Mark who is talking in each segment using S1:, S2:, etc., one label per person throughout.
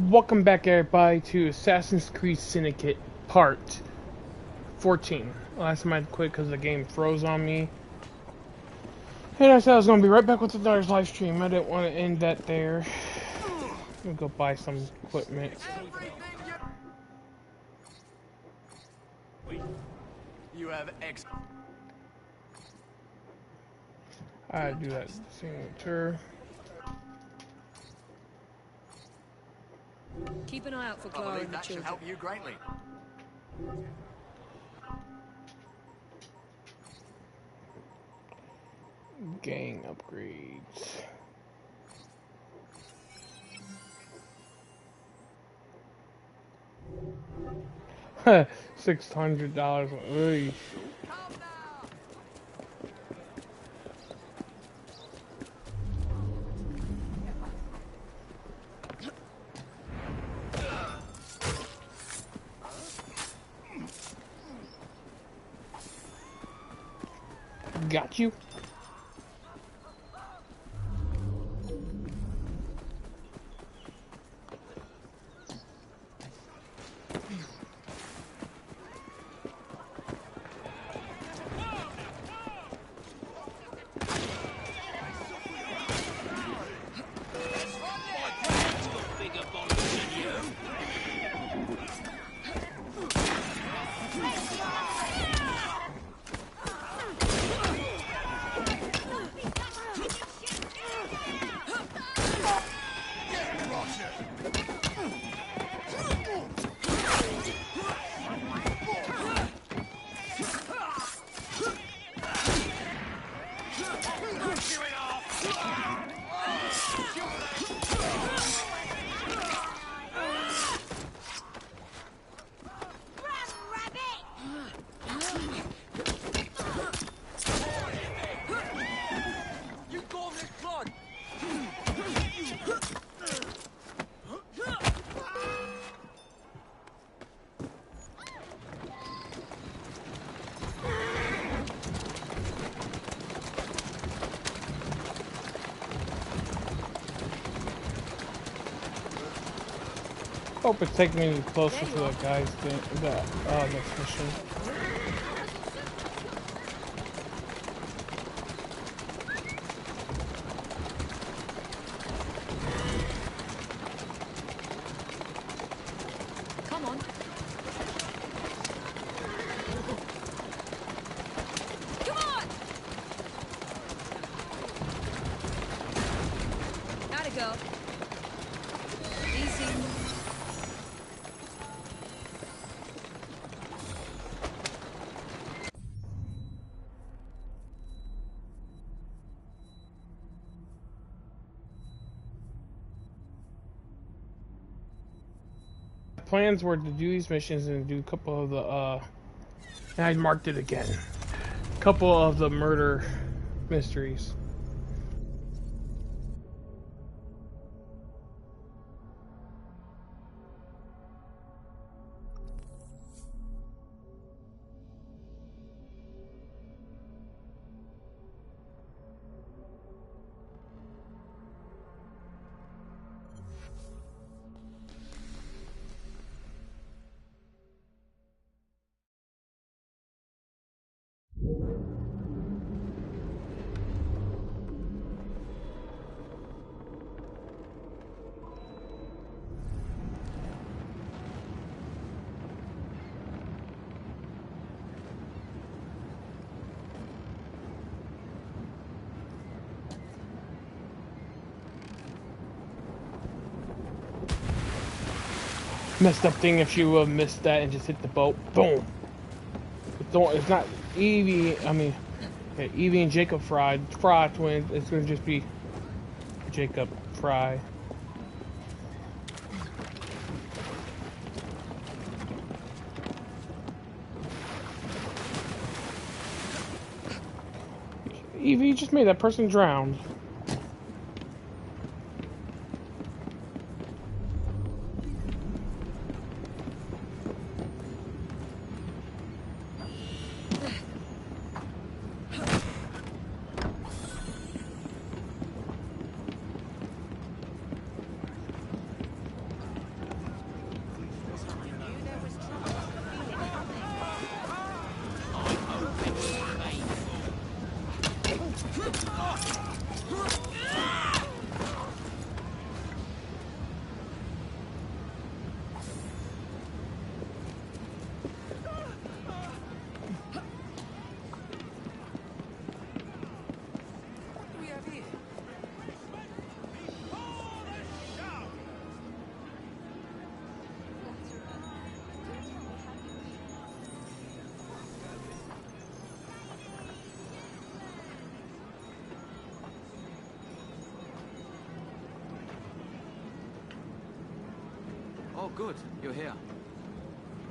S1: Welcome back, everybody, to Assassin's Creed Syndicate Part 14. Last time I quit because the game froze on me. And I said I was going to be right back with the live stream. I didn't want to end that there. I'm going to go buy some equipment.
S2: You have X.
S1: I do that signature.
S3: Keep an eye out for Clara and the
S2: That should
S3: children.
S2: help you greatly.
S1: Gang upgrades. $600. Oy. Got you. Hope it's taking me closer to the guys next mission.
S3: Come on. Come on! Gotta go. Easy.
S1: Plans were to do these missions and do a couple of the and I marked it again. A couple of the murder mysteries. Messed up thing if you missed that and just hit the boat. Boom. It's not Evie. I mean, yeah, Evie and Jacob Fry twins. It's gonna just be Jacob Fry. Evie just made that person drown.
S2: We have here. Oh, good. You're here.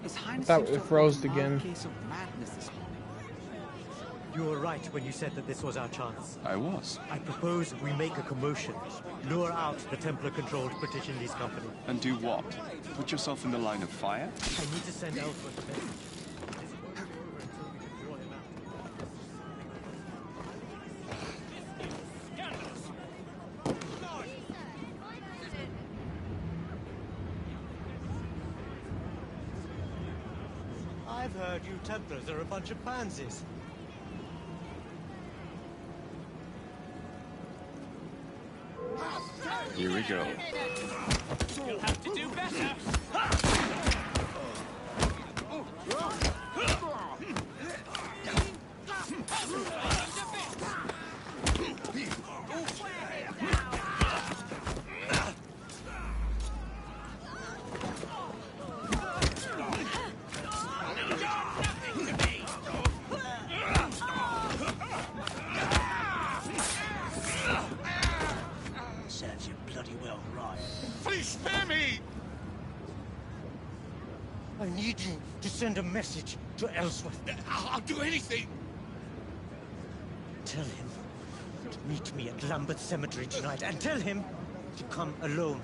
S2: His Highness
S1: Thought
S2: seems
S1: it
S2: to have
S1: froze
S2: got a mild
S1: again.
S2: case of madness this morning.
S4: You were right when you said that this was our chance.
S5: I was.
S4: I propose we make a commotion, lure out the Templar-controlled British Indies Company.
S5: And do what? Put yourself in the line of fire?
S4: I need to send Ellsworth a message. I've heard you Templars are a bunch of pansies.
S5: Here we go.
S2: You'll have to do better.
S4: Serves you bloody well right.
S6: Please spare me!
S4: I need you to send a message to Ellsworth.
S6: I'll do anything!
S4: Tell him to meet me at Lambeth Cemetery tonight, and tell him to come alone.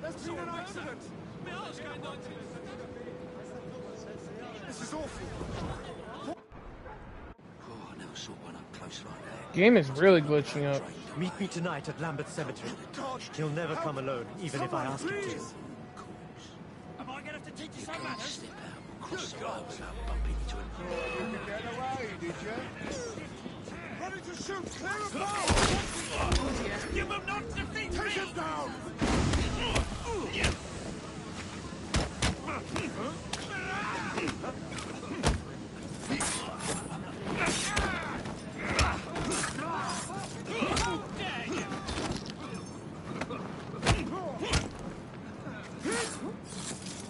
S6: There's been an accident! This is awful!
S2: Oh, I never saw one up close like that.
S1: Game is really glitching up.
S4: Meet me tonight at Lambeth Cemetery.
S6: God!
S4: He'll never come alone, even if I ask him to.
S6: Please!
S2: Am I gonna have to teach you some manners? Step out, cross the road without bumping into him.
S6: You get away, did you? Ready to shoot! Clear of bow!
S2: You will not defeat
S6: Take him down!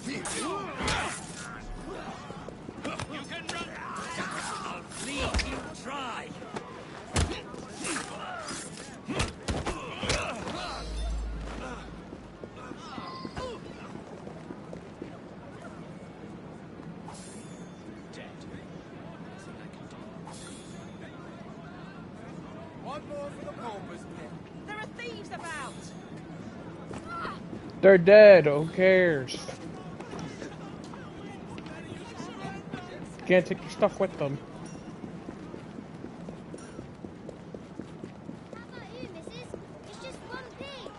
S2: You can run. I'll leave you try.
S6: One more for the paupers pit.
S3: There are thieves about!
S1: They're dead. Who cares? Can't take your stuff with them.
S7: How about you, missus? It's just one pig.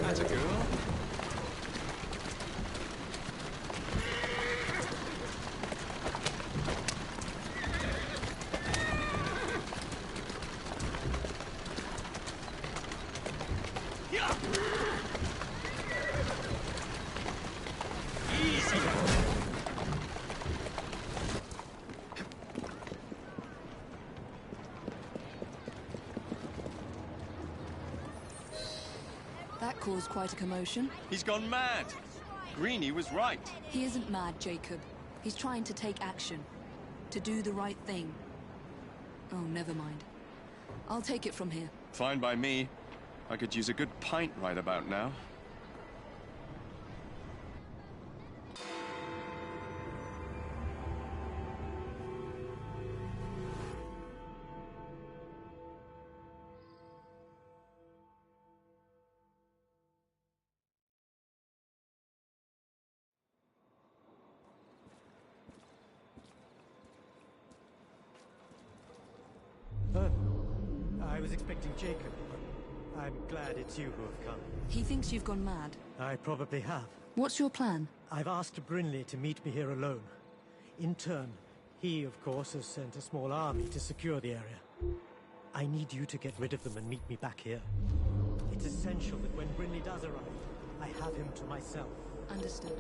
S5: That's a girl.
S8: That caused quite a commotion.
S5: He's gone mad. Greenie was right.
S8: He isn't mad, Jacob. He's trying to take action. To do the right thing. Oh, never mind. I'll take it from here.
S5: Fine by me. I could use a good pint right about now.
S4: I was expecting Jacob. I'm glad it's you who have come.
S8: He thinks you've gone mad.
S4: I probably have.
S8: What's your plan?
S4: I've asked Brinley to meet me here alone. In turn, he, of course, has sent a small army to secure the area. I need you to get rid of them and meet me back here. It's essential that when Brinley does arrive, I have him to myself.
S8: Understood.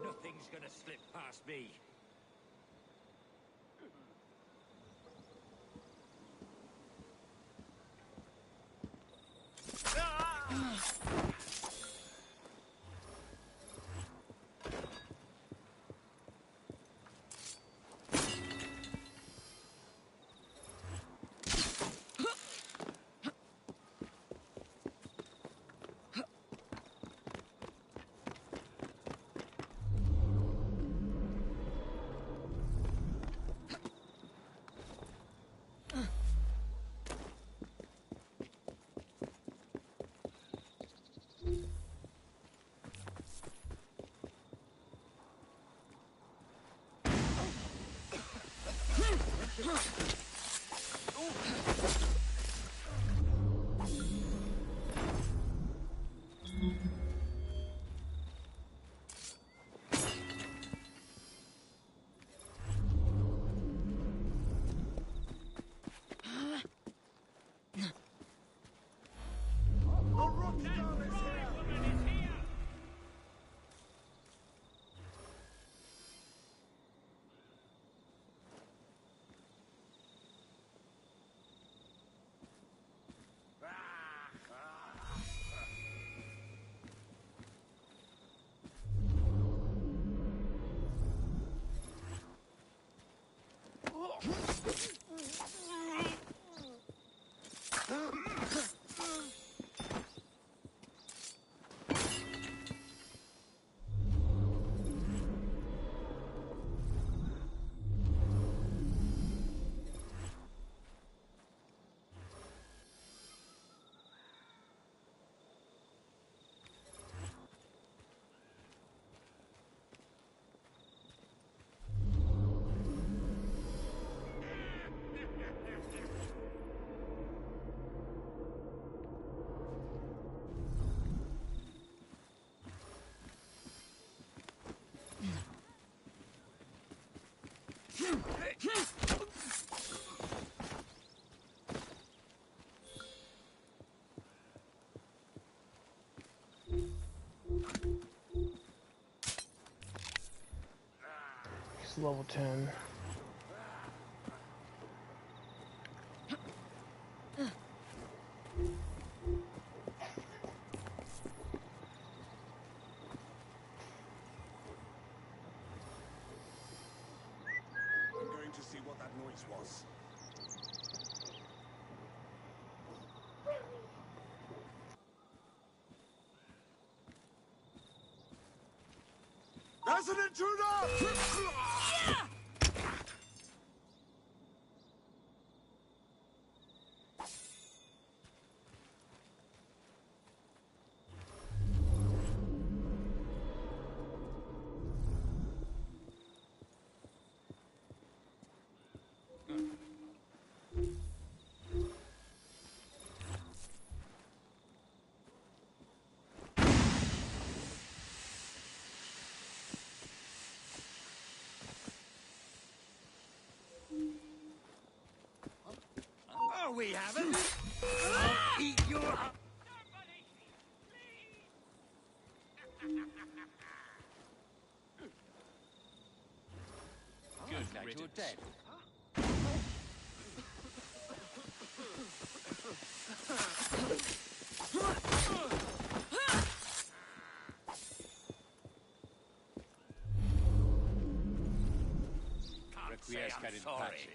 S2: Nothing's gonna slip past me.
S6: The rockstar is here!
S1: It's level 10.
S6: I'm going to see what that noise was. There's an intruder!
S2: we haven't. I'll eat your... Good, glad you're dead. Requiescat in pace.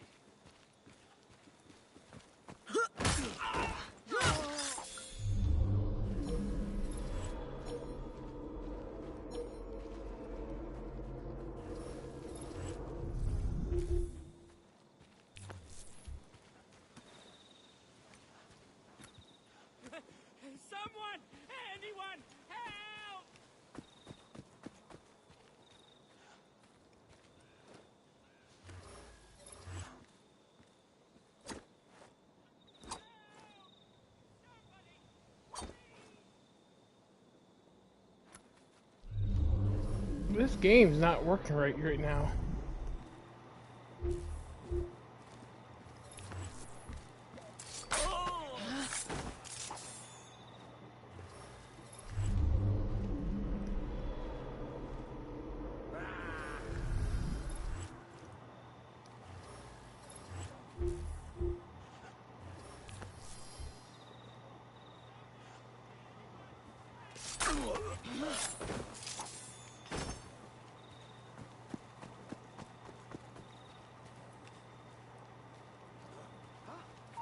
S6: Someone! Anyone! Help!
S1: This game's not working right now.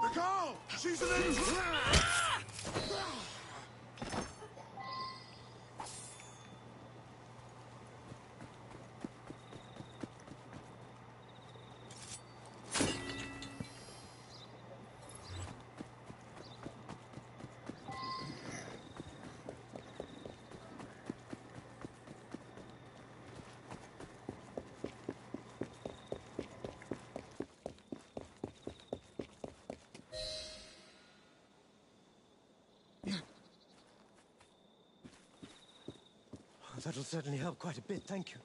S6: Nicole! She's an angel!
S4: That'll certainly help quite a bit, thank you.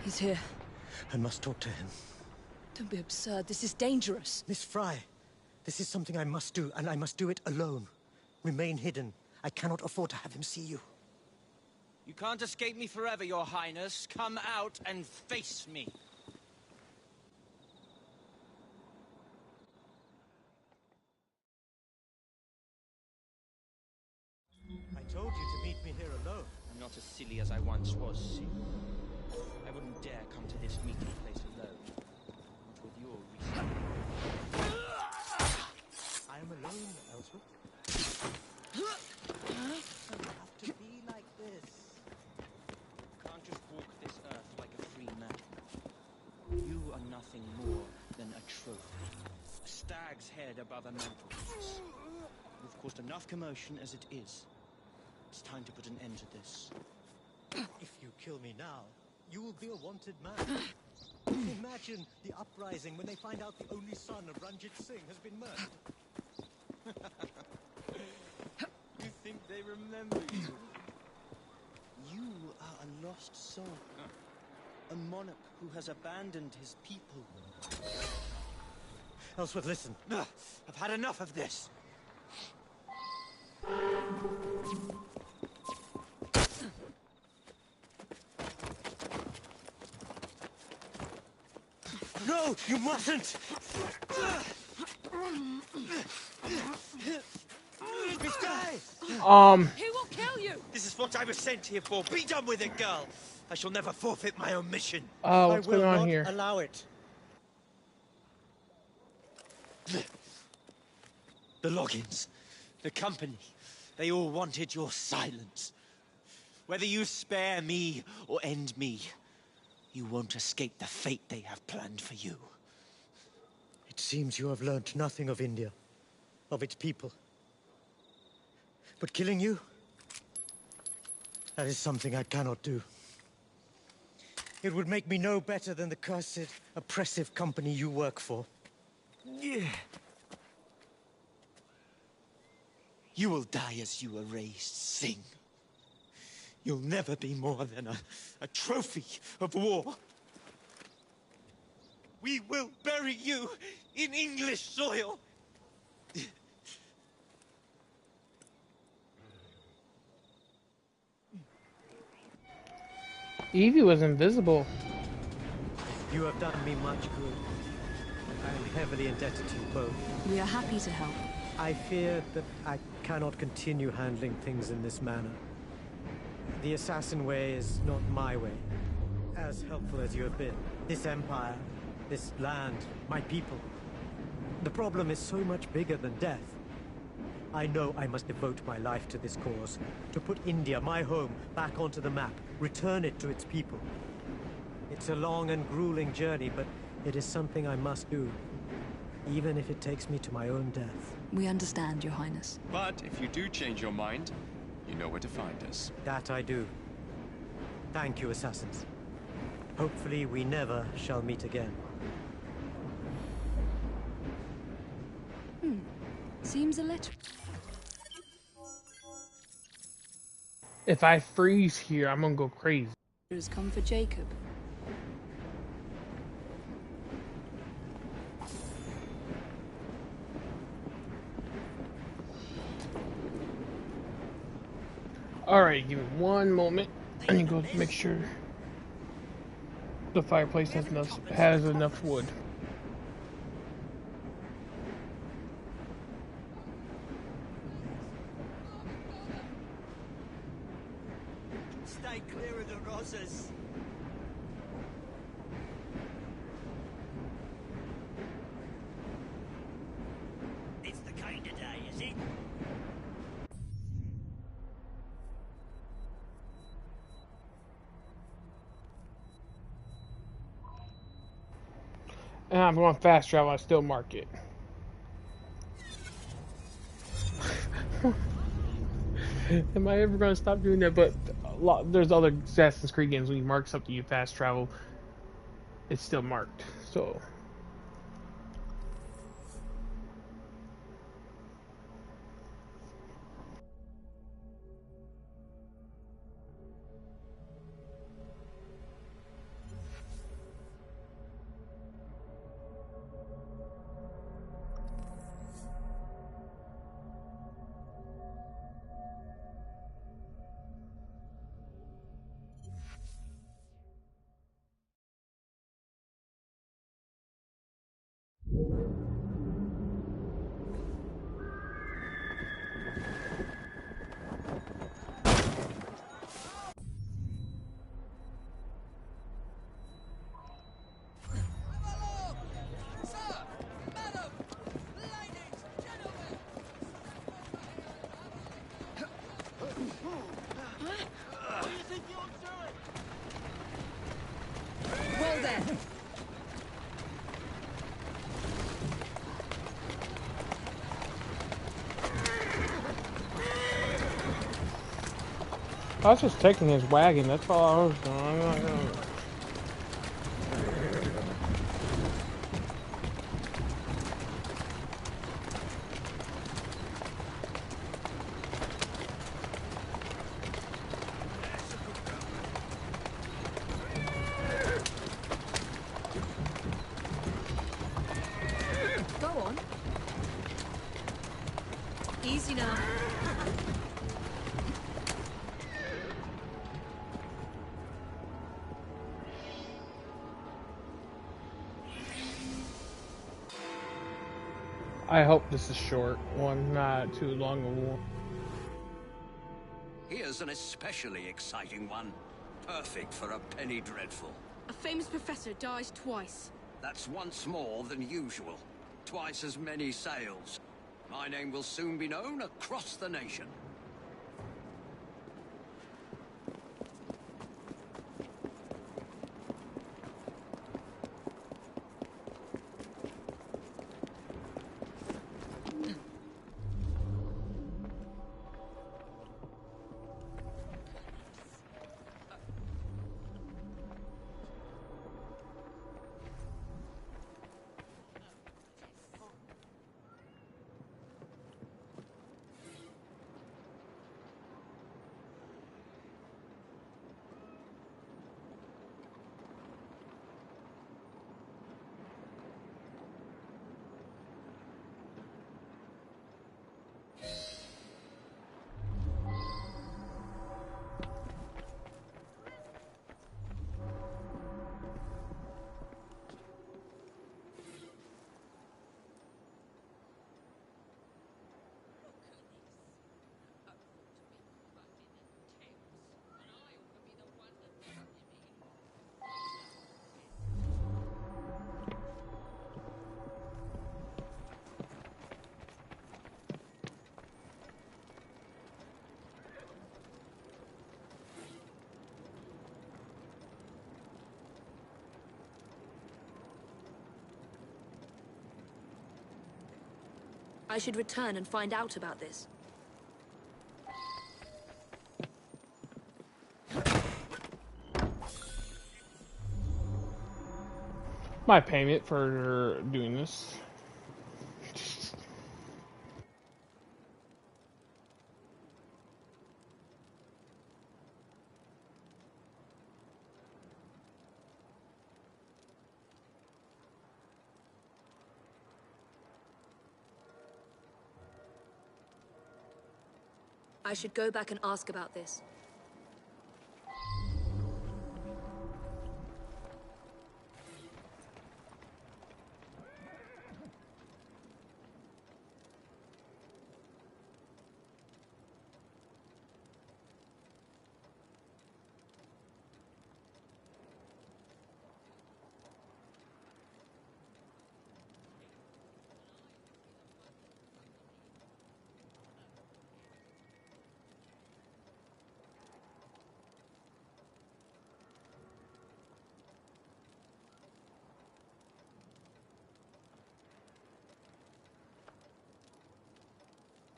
S8: He's here.
S4: I must talk to him.
S8: Don't be absurd. This is dangerous.
S4: Miss Fry, this is something I must do, and I must do it alone. Remain hidden. I cannot afford to have him see you.
S2: You can't escape me forever, Your Highness. Come out and face me.
S4: I told you to meet me here alone.
S2: I'm not as silly as I once was, Sid. I wouldn't dare come to this meeting place alone. Not with your reason.
S4: I am alone, Ellsworth. Doesn't have to be like this.
S2: You can't just walk this earth like a free man. You are nothing more than a trophy. A stag's head above a mantelpiece. You've caused enough commotion as it is. It's time to put an end to this.
S4: If you kill me now, you will be a wanted man. Imagine the uprising when they find out the only son of Ranjit Singh has been murdered.
S2: You think they remember you? You are a lost soul. A monarch who has abandoned his people.
S4: Ellsworth, listen.
S2: I've had enough of this.
S4: No, you mustn't! Miss Guy!
S8: He will kill you!
S2: This is what I was sent here for. Be done with it, girl. I shall never forfeit my own mission.
S1: What's
S4: I will
S1: going on
S4: not
S1: here?
S4: allow it.
S2: The Loggins, the company, they all wanted your silence. Whether you spare me or end me, you won't escape the fate they have planned for you.
S4: It seems you have learnt nothing of India, of its people. But killing you, that is something I cannot do. It would make me no better than the cursed, oppressive company you work for.
S2: You will die as you erased Singh.
S4: You'll never be more than a trophy of war. We will bury you in English soil.
S1: Evie was invisible.
S4: You have done me much good. I am heavily indebted to you both.
S8: We are happy to help.
S4: I fear that I cannot continue handling things in this manner. The assassin way is not my way. As helpful as you have been. This empire, this land, my people. The problem is so much bigger than death. I know I must devote my life to this cause, to put India, my home, back onto the map, return it to its people. It's a long and grueling journey, but it is something I must do, even if it takes me to my own death.
S8: We understand, Your Highness.
S5: But if you do change your mind, you know where to find us.
S4: That I do. Thank you, assassins. Hopefully we never shall meet again.
S8: Seems a little...
S1: If I freeze here, I'm gonna go crazy.
S8: has come for Jacob.
S1: Alright, give me one moment. I need to go make sure the fireplace has enough wood.
S4: Stay clear of the roses. It's the kind of day, is it?
S1: And I'm going fast travel, I still mark it. Am I ever going to stop doing that? But there's other Assassin's Creed games when you mark something you fast travel, it's still marked. So
S3: Well then.
S1: I was just taking his wagon, that's all I was doing.
S3: Go on. Easy now.
S1: I hope this is short one, not too long a one.
S9: Here's an especially exciting one. Perfect for a penny dreadful.
S3: A famous professor dies twice.
S9: That's once more than usual. Twice as many sales. My name will soon be known across the nation.
S8: I should return and find out about this.
S1: My payment for doing this.
S8: I should go back and ask about this.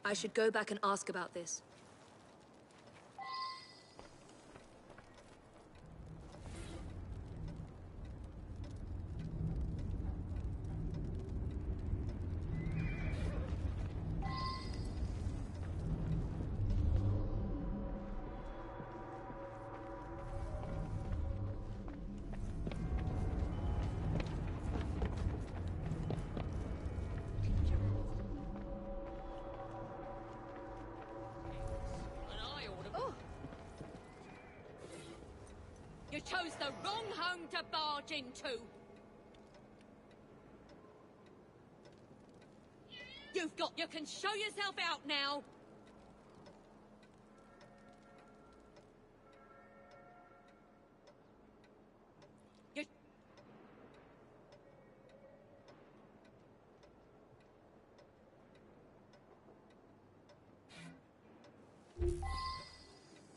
S8: I should go back and ask about this.
S3: You chose the wrong home to barge into. You can show yourself out now.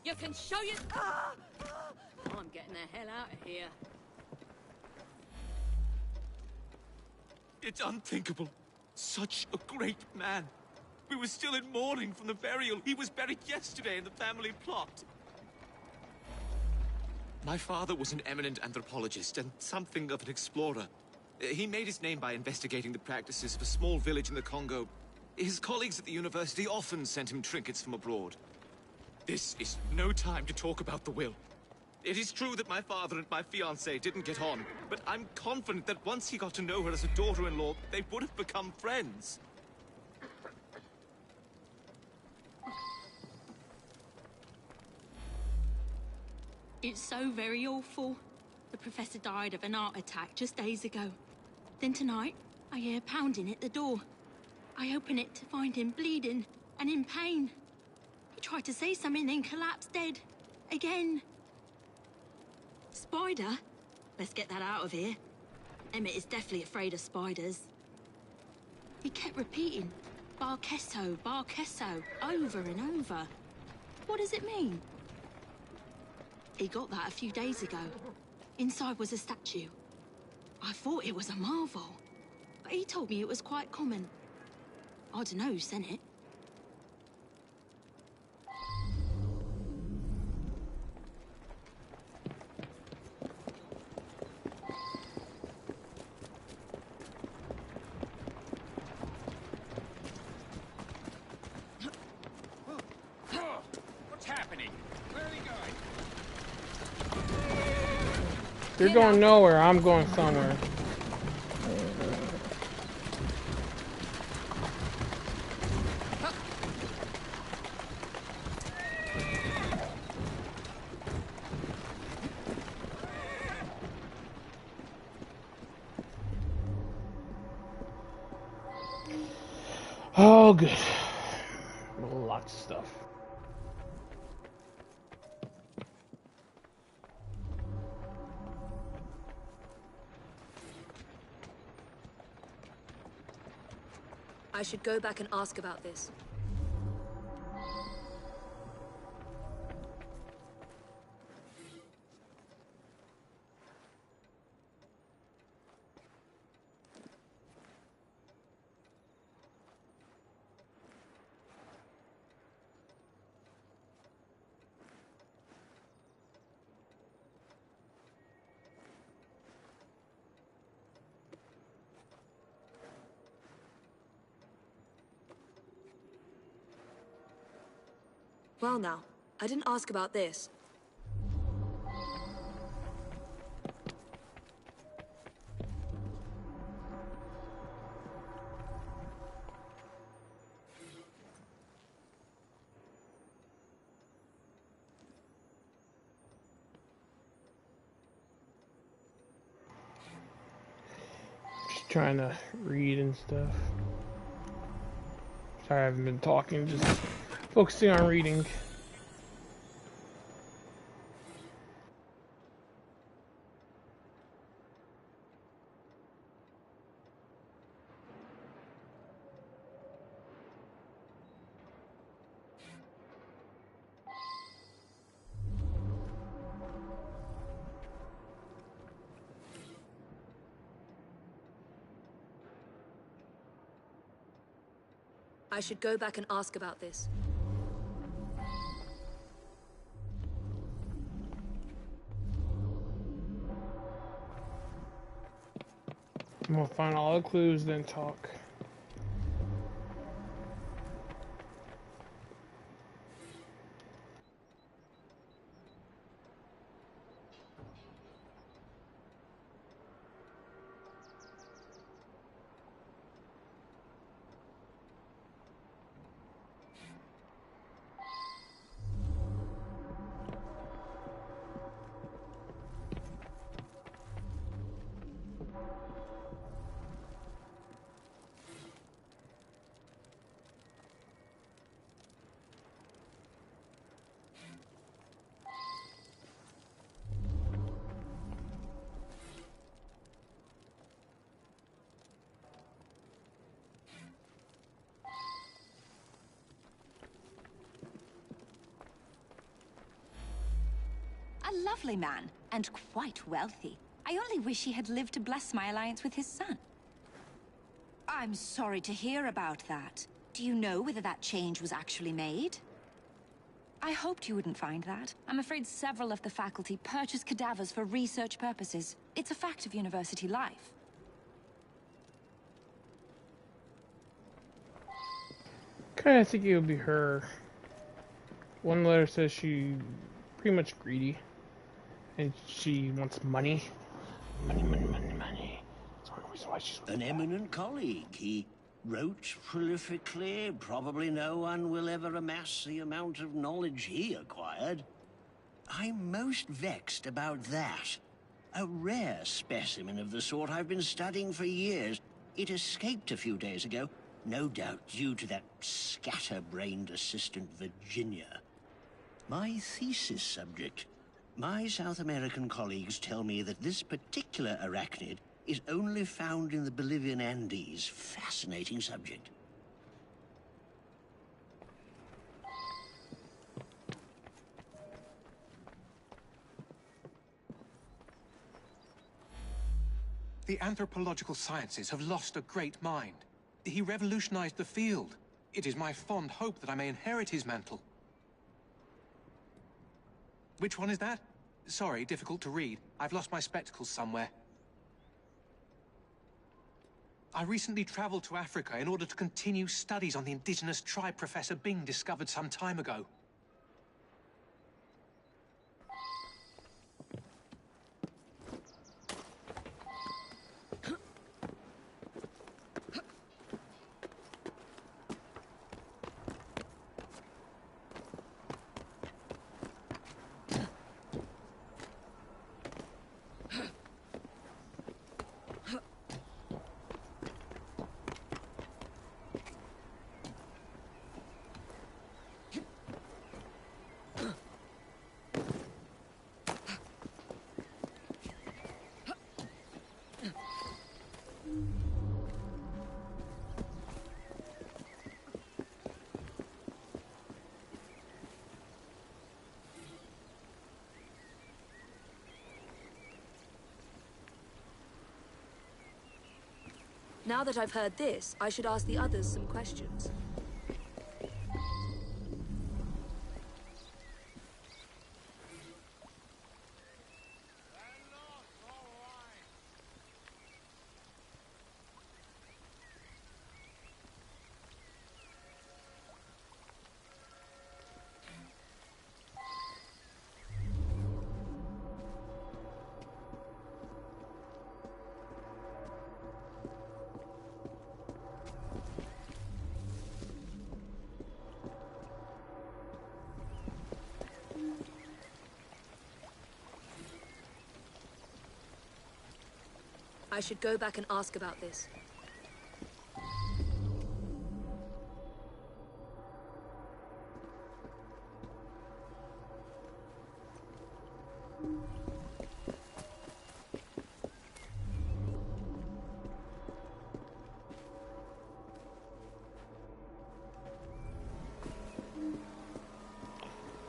S3: You can show you. I'm getting the hell out of here.
S10: It's unthinkable. Such a great man. We were still in mourning from the burial. He was buried yesterday in the family plot. My father was an eminent anthropologist and something of an explorer. He made his name by investigating the practices of a small village in the Congo. His colleagues at the university often sent him trinkets from abroad. This is no time to talk about the will. It is true that my father and my fiancée didn't get on, but I'm confident that once he got to know her as a daughter-in-law, they would have become friends.
S11: It's so very awful. The professor died of an heart attack just days ago. Then tonight, I hear pounding at the door. I open it to find him bleeding and in pain. He tried to say something, then collapsed dead. Again. Spider? Let's get that out of here. Emmett is definitely afraid of spiders. He kept repeating, Barkesso, Barkesso, over and over. What does it mean? He got that a few days ago. Inside was a statue. I thought it was a marvel, but he told me it was quite common. I don't know who sent it.
S6: What's happening? Where are they going?
S1: You're going nowhere. I'm going somewhere. Oh, good. Lots of stuff.
S8: I should go back and ask about this. Well now, I didn't ask about this.
S1: Just trying to read and stuff. Sorry, I haven't been talking, just focusing on reading.
S8: I should go back and ask about this.
S1: I'm gonna find all the clues, then talk.
S12: A lovely man, and quite wealthy. I only wish he had lived to bless my alliance with his son. I'm sorry to hear about that. Do you know whether that change was actually made? I hoped you wouldn't find that. I'm afraid several of the faculty purchase cadavers for research purposes. It's a fact of university life.
S1: Kinda think it would be her. One letter says she pretty much greedy. And she wants money. Money. That's one reason why she's
S13: an eminent colleague. He wrote prolifically. Probably no one will ever amass the amount of knowledge he acquired. I'm most vexed about that. A rare specimen of the sort I've been studying for years. It escaped a few days ago, no doubt due to that scatterbrained assistant Virginia. My thesis subject. My South American colleagues tell me that this particular arachnid is only found in the Bolivian Andes. Fascinating subject.
S14: The anthropological sciences have lost a great mind. He revolutionized the field. It is my fond hope that I may inherit his mantle. Which one is that? Sorry, difficult to read. I've lost my spectacles somewhere. I recently traveled to Africa in order to continue studies on the indigenous tribe Professor Bing discovered some time ago.
S8: Now that I've heard this, I should ask the others some questions. I should go back and ask about this.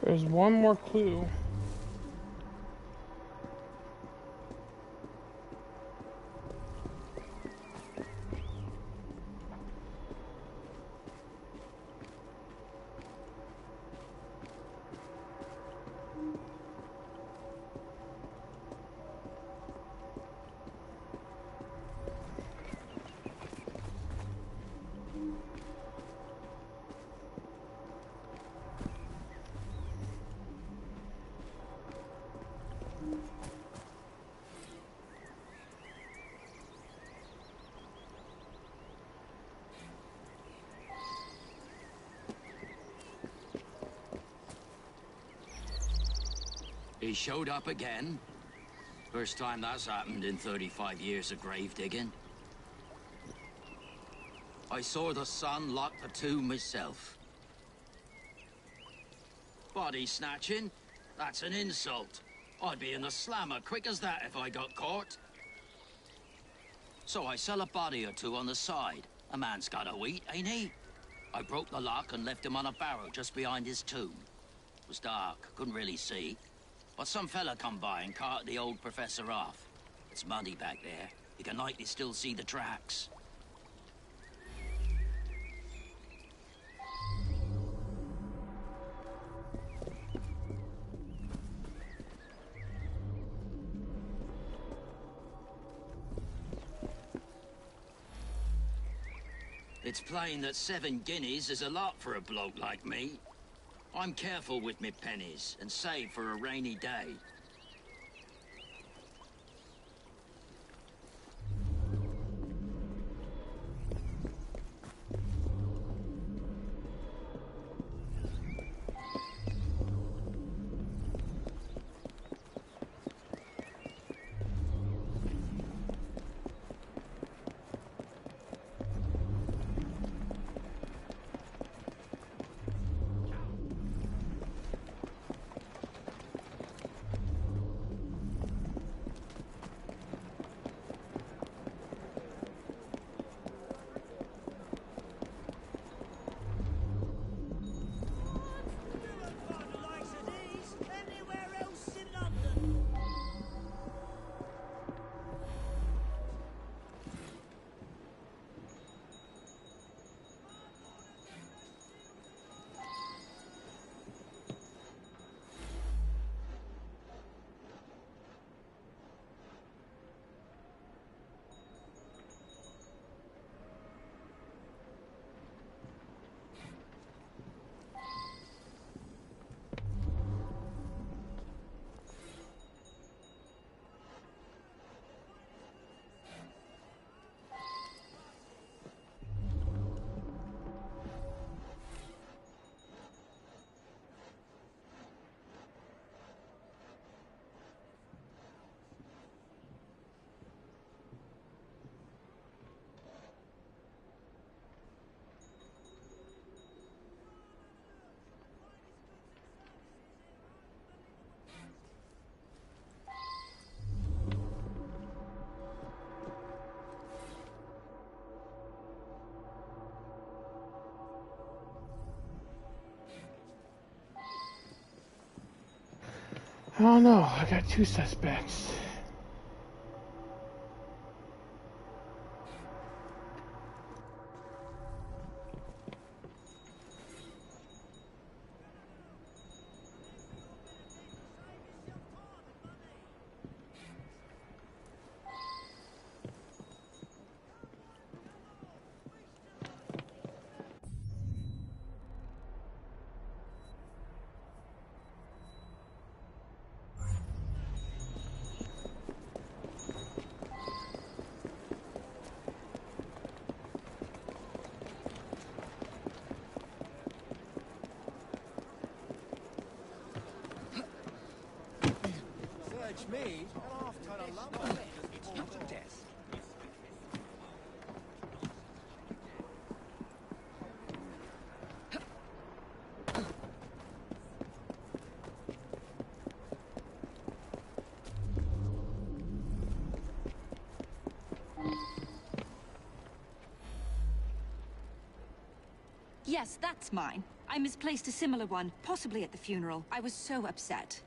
S1: There's one more clue.
S9: He showed up again. First time that's happened in 35 years of grave digging. I saw the son lock the tomb myself. Body snatching? That's an insult. I'd be in the slammer quick as that if I got caught. So I sell a body or two on the side. A man's gotta eat, ain't he? I broke the lock and left him on a barrow just behind his tomb. It was dark, couldn't really see. But some fella come by and carted the old professor off. It's muddy back there. You can likely still see the tracks. It's plain that 7 guineas is a lot for a bloke like me. I'm careful with me pennies and save for a rainy day.
S1: I don't know. I got 2 suspects.
S6: Me, an half ton of lumber. It's not a death.
S12: Yes, that's mine. I misplaced a similar one, possibly at the funeral. I was so upset.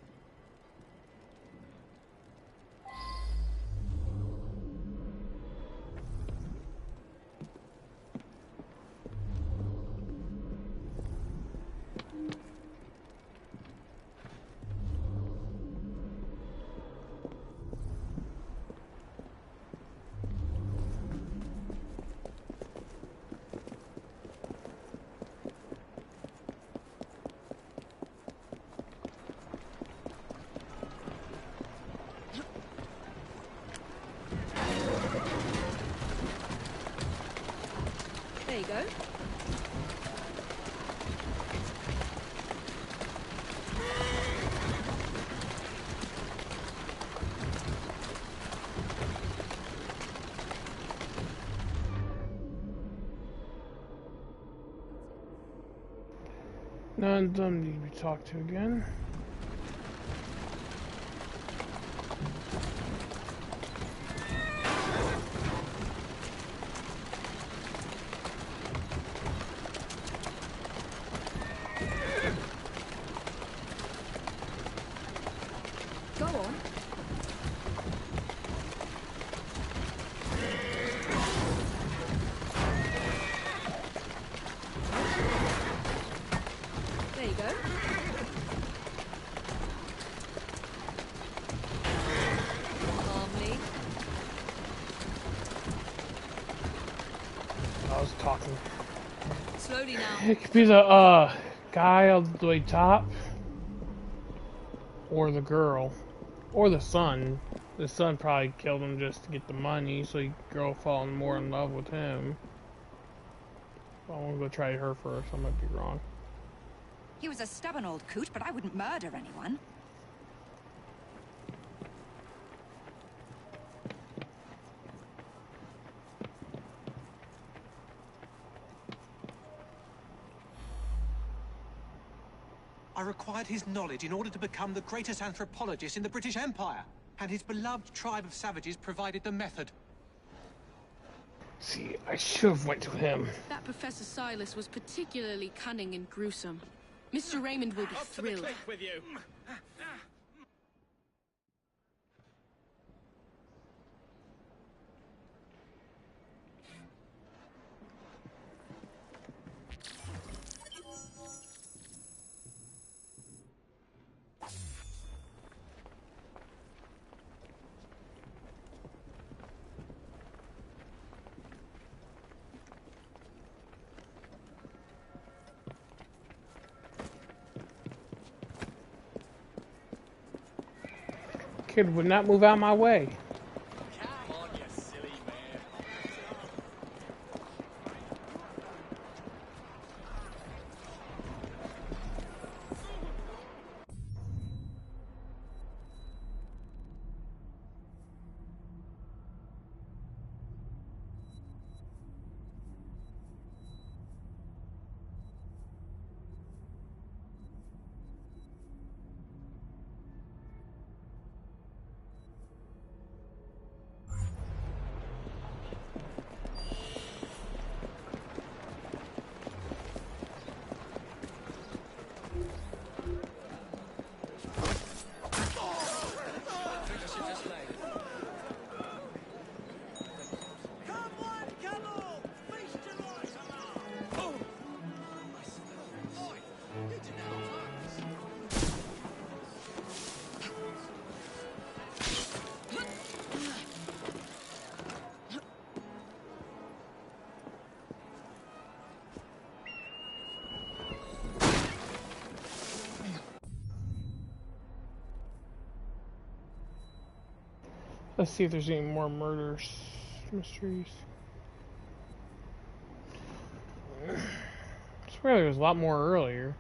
S12: There you go.
S1: None of them need to be talked to again.
S8: Go on. There you go. Calmly.
S1: I was talking.
S8: Slowly now.
S1: It could be the guy on the way top, or the girl, or the son. The son probably killed him just to get the money, so the girl falling more in love with him. I want to go try her first. I might be wrong.
S12: He was a stubborn old coot, but I wouldn't murder anyone.
S14: I required his knowledge in order to become the greatest anthropologist in the British Empire. And his beloved tribe of savages provided the method.
S1: See, I should have went to him.
S15: That Professor Silas was particularly cunning and gruesome. Mr. Raymond will be thrilled.
S2: With you.
S1: Kid would not move out my way.
S2: Come on, you silly man.
S1: Let's see if there's any more murders, mysteries. I swear there was a lot more earlier.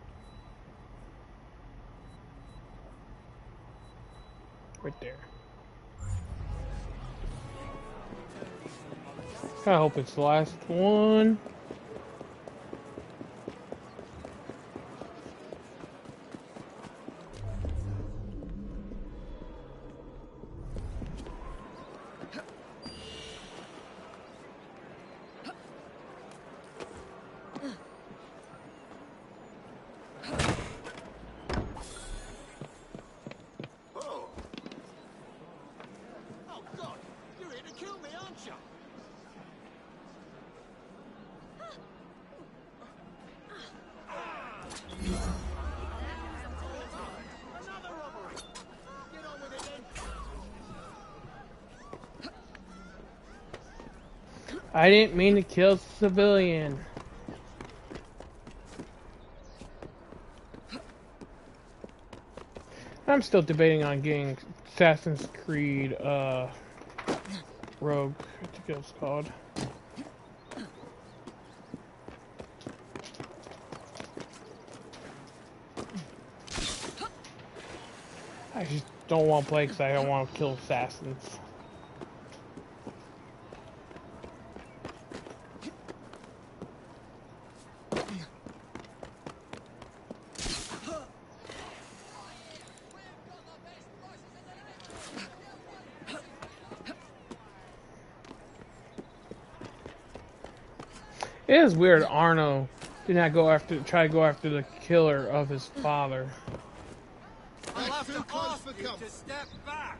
S1: Right there. I hope it's the last one. I didn't mean to kill civilian. I'm still debating on getting Assassin's Creed, Rogue, I think it was called. I just don't want to play because I don't want to kill assassins. It is weird Arno did not try to go after the killer of his father.
S6: I'll have to ask you to step back.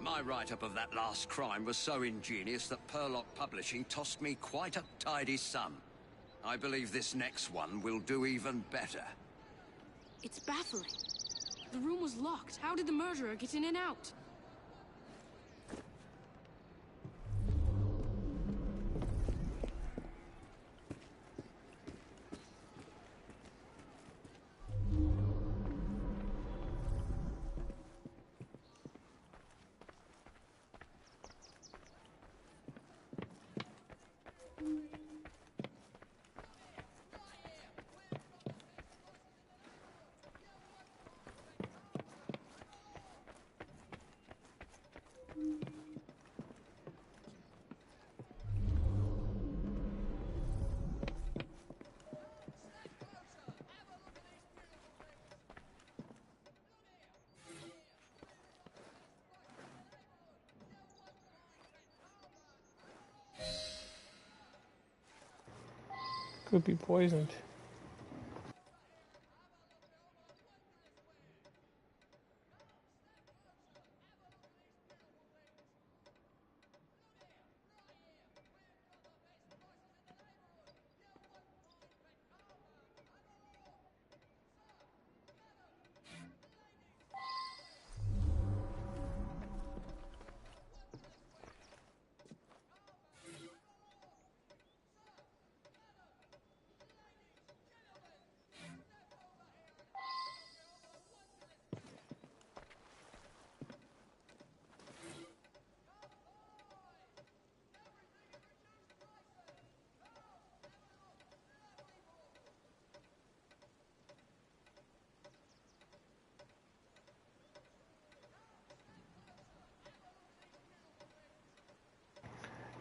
S9: My write-up of that last crime was so ingenious that Perlock Publishing tossed me quite a tidy sum. I believe this next one will do even better.
S15: It's baffling. The room was locked. How did the murderer get in and out?
S1: Could be poisoned.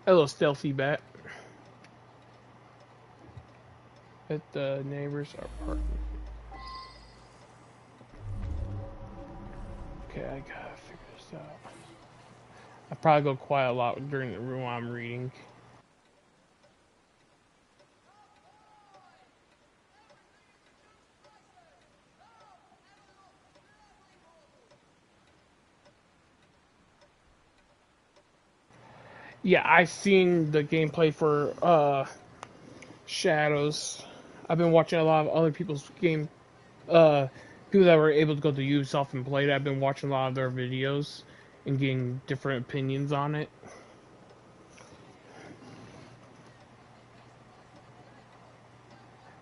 S1: A little stealthy bat at the neighbor's apartment. Okay, I gotta figure this out. I probably go quiet a lot during the room while I'm reading. Yeah, I've seen the gameplay for Shadows. I've been watching a lot of other people's people that were able to go to Ubisoft and play it. I've been watching a lot of their videos and getting different opinions on it.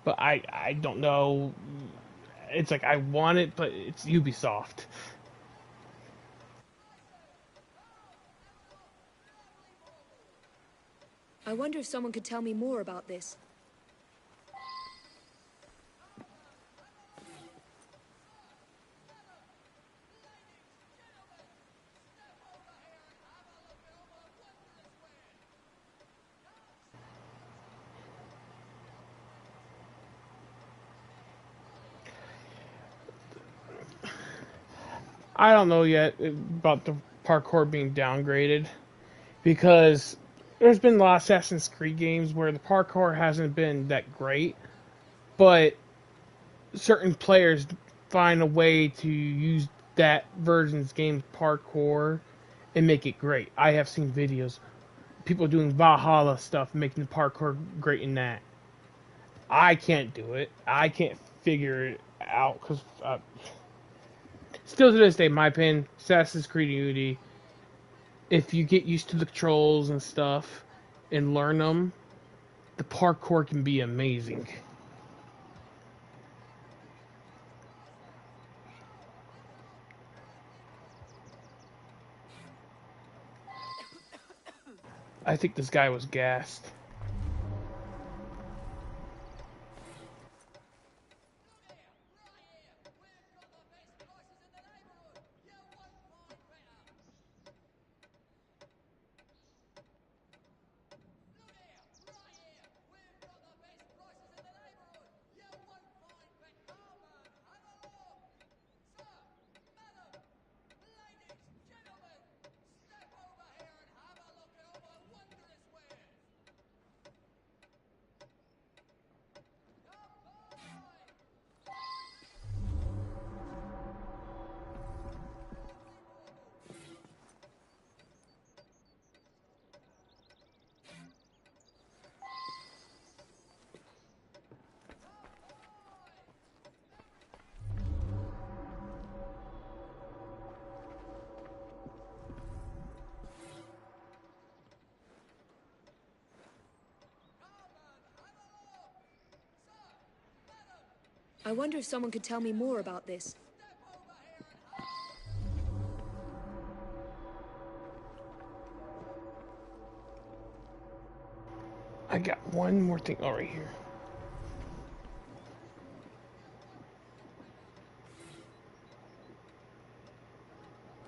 S1: But I don't know. It's like I want it, but it's Ubisoft.
S8: I wonder if someone could tell me more about this.
S1: I don't know yet about the parkour being downgraded, because there's been a lot of Assassin's Creed games where the parkour hasn't been that great, but certain players find a way to use that version's game parkour and make it great. I have seen videos, people doing Valhalla stuff, making the parkour great in that. I can't do it. I can't figure it out because still to this day, my opinion, Assassin's Creed Unity, if you get used to the controls and stuff and learn them, the parkour can be amazing. I think this guy was gassed.
S8: I wonder if someone could tell me more about this.
S1: I got one more thing. Oh, right here.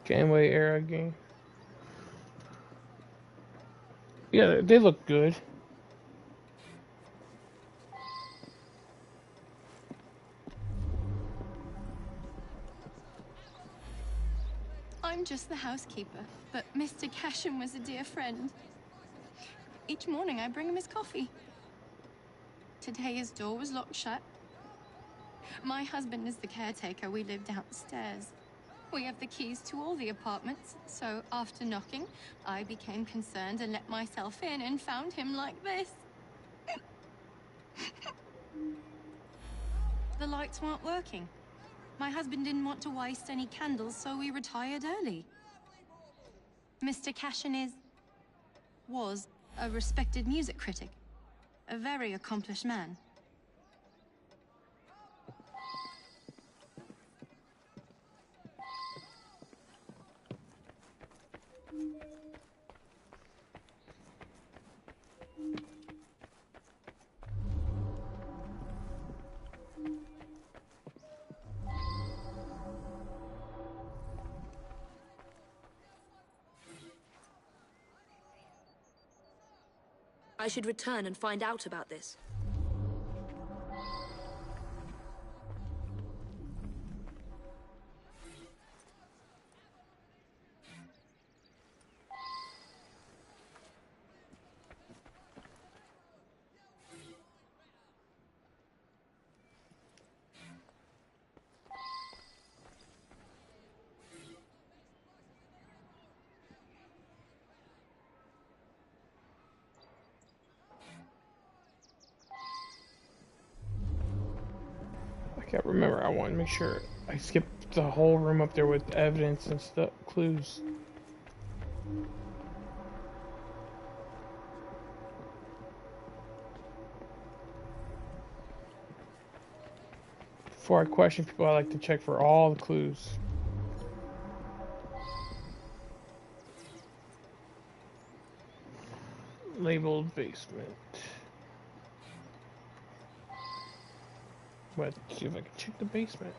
S1: Janeway era game. Yeah, they look good.
S15: I'm just the housekeeper, but Mr. Cashin was a dear friend. Each morning I bring him his coffee. Today his door was locked shut. My husband is the caretaker. We live downstairs. We have the keys to all the apartments, so after knocking, I became concerned and let myself in and found him like this. The lights weren't working. My husband didn't want to waste any candles, so we retired early. Mr. Cashin was a respected music critic, a very accomplished man.
S8: I should return and find out about this.
S1: I can't remember. I want to make sure I skipped the whole room up there with evidence and stuff, clues. Before I question people, I like to check for all the clues. Labeled basement. Let's see if I can check the basement.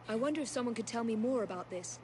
S8: I wonder if someone could tell me more about this.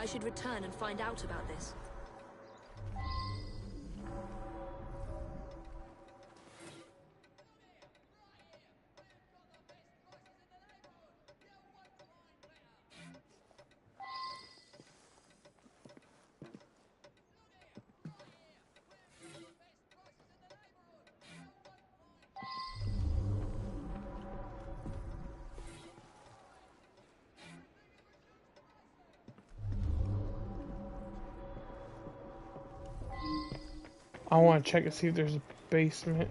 S8: I should return and find out about this.
S1: I want to check and see if there's a basement.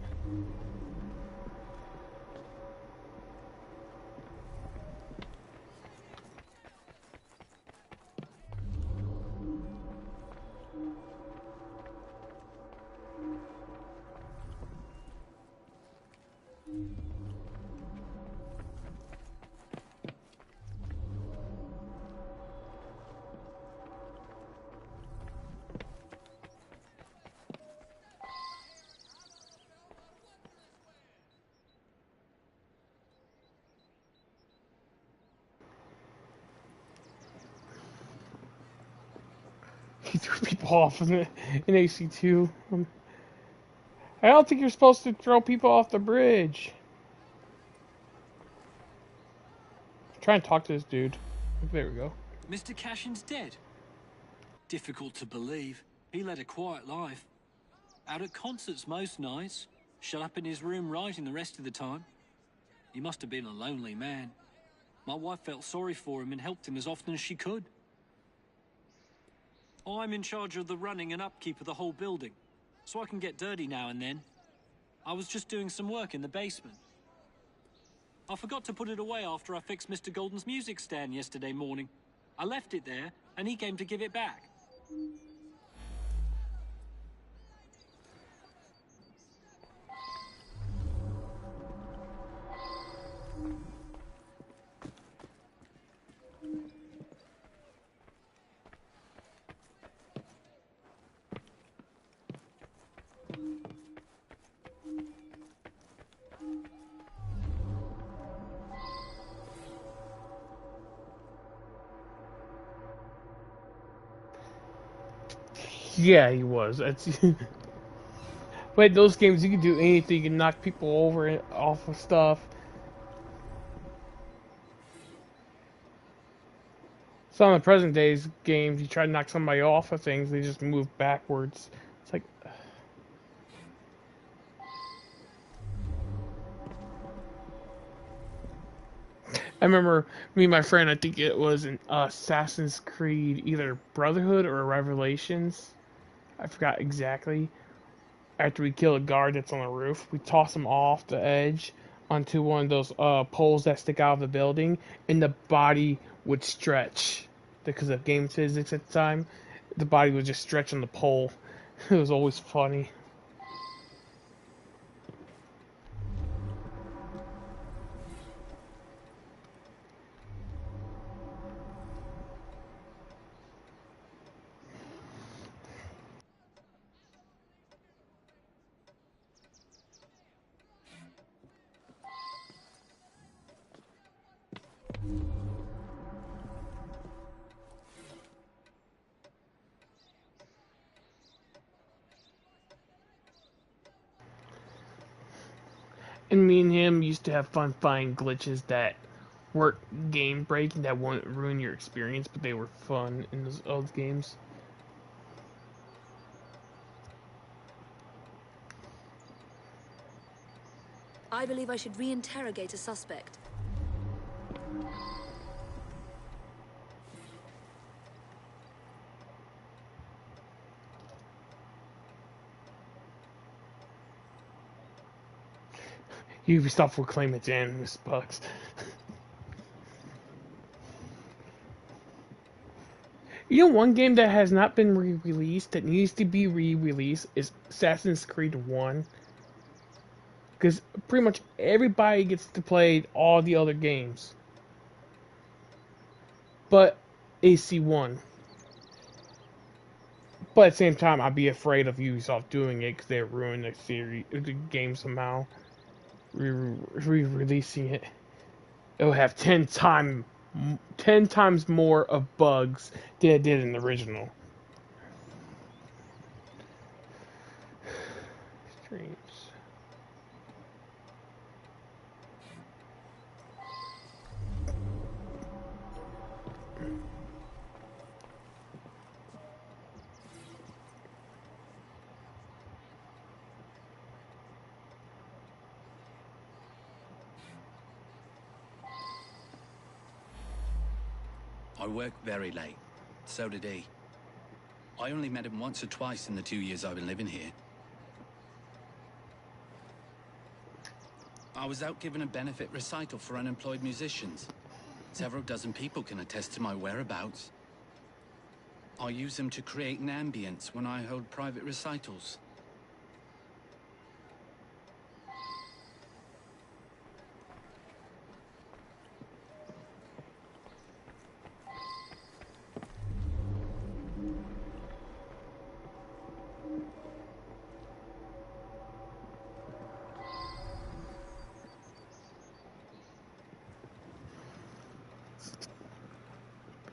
S1: He threw people off in AC2. I don't think you're supposed to throw people off the bridge. Try and talk to this dude. There we go.
S16: Mr. Cashin's dead. Difficult to believe. He led a quiet life. Out at concerts most nights. Shut up in his room writing the rest of the time. He must have been a lonely man. My wife felt sorry for him and helped him as often as she could. I'm in charge of the running and upkeep of the whole building, so I can get dirty now and then. I was just doing some work in the basement. I forgot to put it away after I fixed Mr. Golden's music stand yesterday morning. I left it there, and he came to give it back.
S1: Yeah, he was. That's. But those games, you can do anything. You can knock people over and off of stuff. Some of the present day's games, you try to knock somebody off of things, they just move backwards. It's like. I remember me and my friend, I think it was in Assassin's Creed, either Brotherhood or Revelations. I forgot exactly. After we kill a guard that's on the roof, we toss him off the edge onto one of those poles that stick out of the building, and the body would stretch. Because of game physics at the time, the body would just stretch on the pole. It was always funny. And me and him used to have fun finding glitches that weren't game breaking, that wouldn't ruin your experience, but they were fun in those old games.
S8: I believe I should re-interrogate a suspect.
S1: Ubisoft will claim it's animus bugs. You know, one game that has not been re-released that needs to be re-released is Assassin's Creed 1. Because pretty much everybody gets to play all the other games. But AC1. But at the same time, I'd be afraid of Ubisoft doing it because they ruin the series, the game somehow. Re-releasing it. It'll have 10 times 10 times more of bugs than it did in the original. Streams.
S17: I worked very late. So did he. I only met him once or twice in the 2 years I've been living here. I was out giving a benefit recital for unemployed musicians. Several dozen people can attest to my whereabouts. I use them to create an ambience when I hold private recitals.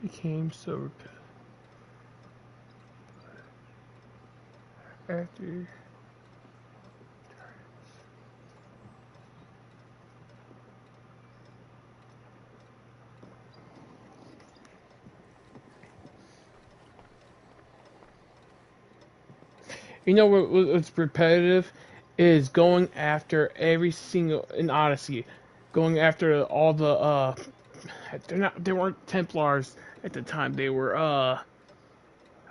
S1: Became so repetitive. After you know what's repetitive is going after every single in Odyssey, going after all the they weren't Templars at the time. They were I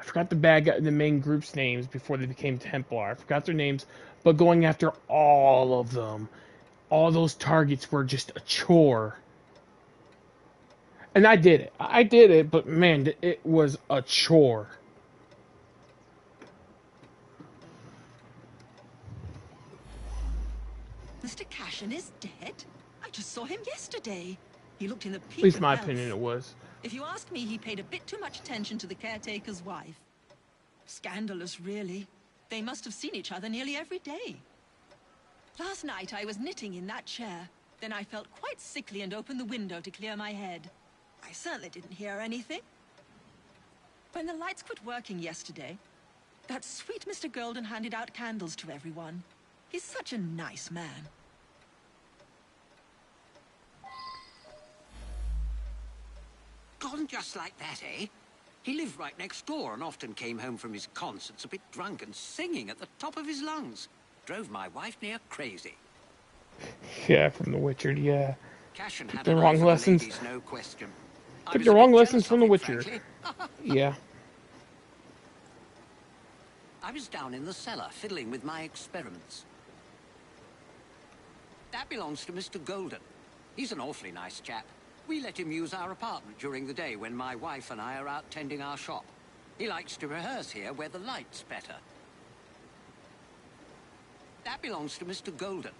S1: forgot the bad guy, the main group's names before they became Templar. I forgot their names, but going after all of them, all those targets were just a chore. And I did it. I did it, but man, it was a chore.
S18: Mr. Cashin is dead? I just saw him yesterday. He looked in the peak
S1: At least
S18: of
S1: my
S18: health.
S1: opinion it was.
S18: If you ask me, he paid a bit too much attention to the caretaker's wife. Scandalous, really. They must have seen each other nearly every day. Last night I was knitting in that chair. Then I felt quite sickly and opened the window to clear my head. I certainly didn't hear anything. When the lights quit working yesterday, that sweet Mr. Golden handed out candles to everyone. He's such a nice man.
S13: Gone just like that, eh? He lived right next door and often came home from his concerts a bit drunk and singing at the top of his lungs. Drove my wife near crazy.
S1: Yeah, from The Witcher, yeah.
S13: Cashin
S1: Took
S13: had
S1: the
S13: an eye
S1: wrong
S13: for the
S1: lessons.
S13: ladies, no question. I
S1: Took
S13: was
S1: the
S13: a
S1: wrong
S13: bit
S1: lessons
S13: jealous
S1: from
S13: of
S1: The
S13: him,
S1: Witcher.
S13: frankly.
S1: Yeah.
S13: I was down in the cellar fiddling with my experiments. That belongs to Mr. Golden. He's an awfully nice chap. We let him use our apartment during the day when my wife and I are out tending our shop. He likes to rehearse here where the light's better. That belongs to Mr. Golden.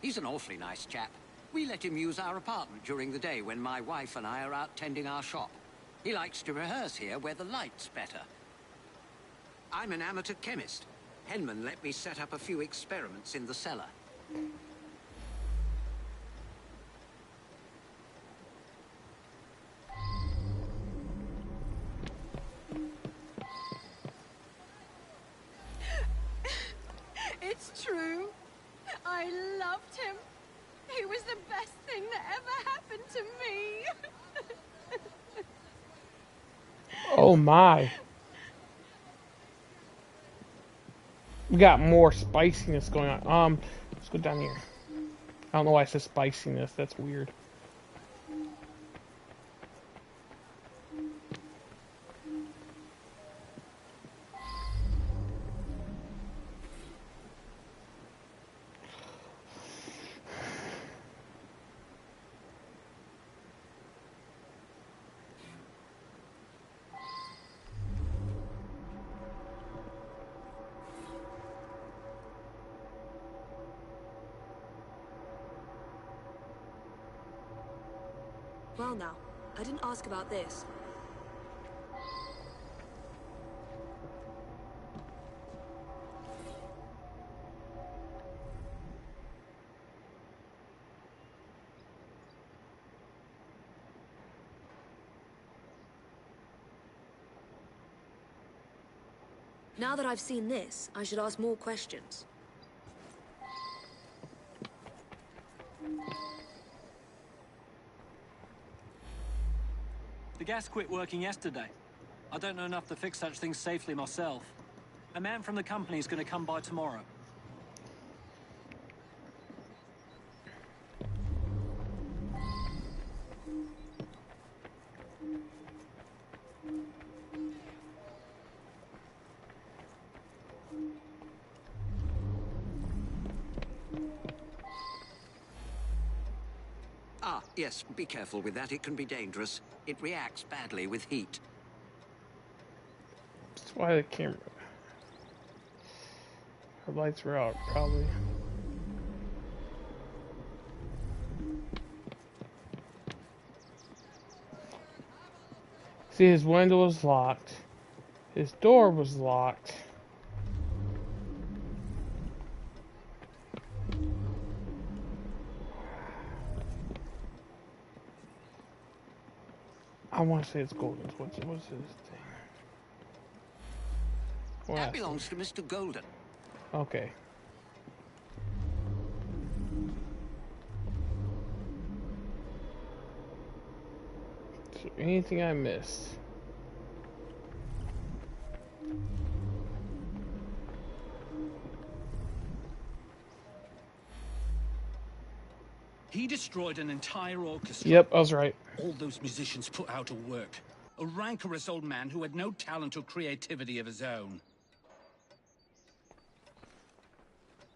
S13: He's an awfully nice chap. We let him use our apartment during the day when my wife and I are out tending our shop. He likes to rehearse here where the light's better. I'm an amateur chemist. Henman let me set up a few experiments in the cellar.
S15: It's true. I loved him. He was the best thing that ever happened to me.
S1: Oh my. We got more spiciness going on. Let's go down here. I don't know why I said spiciness. That's weird.
S19: Well now, I didn't ask about this. Now that I've seen this, I should ask more questions.
S16: The gas quit working yesterday. I don't know enough to fix such things safely myself. A man from the company is going to come by tomorrow.
S20: Ah, yes, be careful with that. It can be dangerous. It reacts badly with heat.
S1: That's why the camera... Her lights were out, probably. See, his window was locked. His door was locked. I want to say it's Golden. What's his thing?
S20: That belongs to Mr. Golden.
S1: Okay. Is there anything I missed?
S17: He destroyed an entire orchestra.
S1: Yep, I was right.
S17: All those musicians put out of work. A rancorous old man who had no talent or creativity of his own.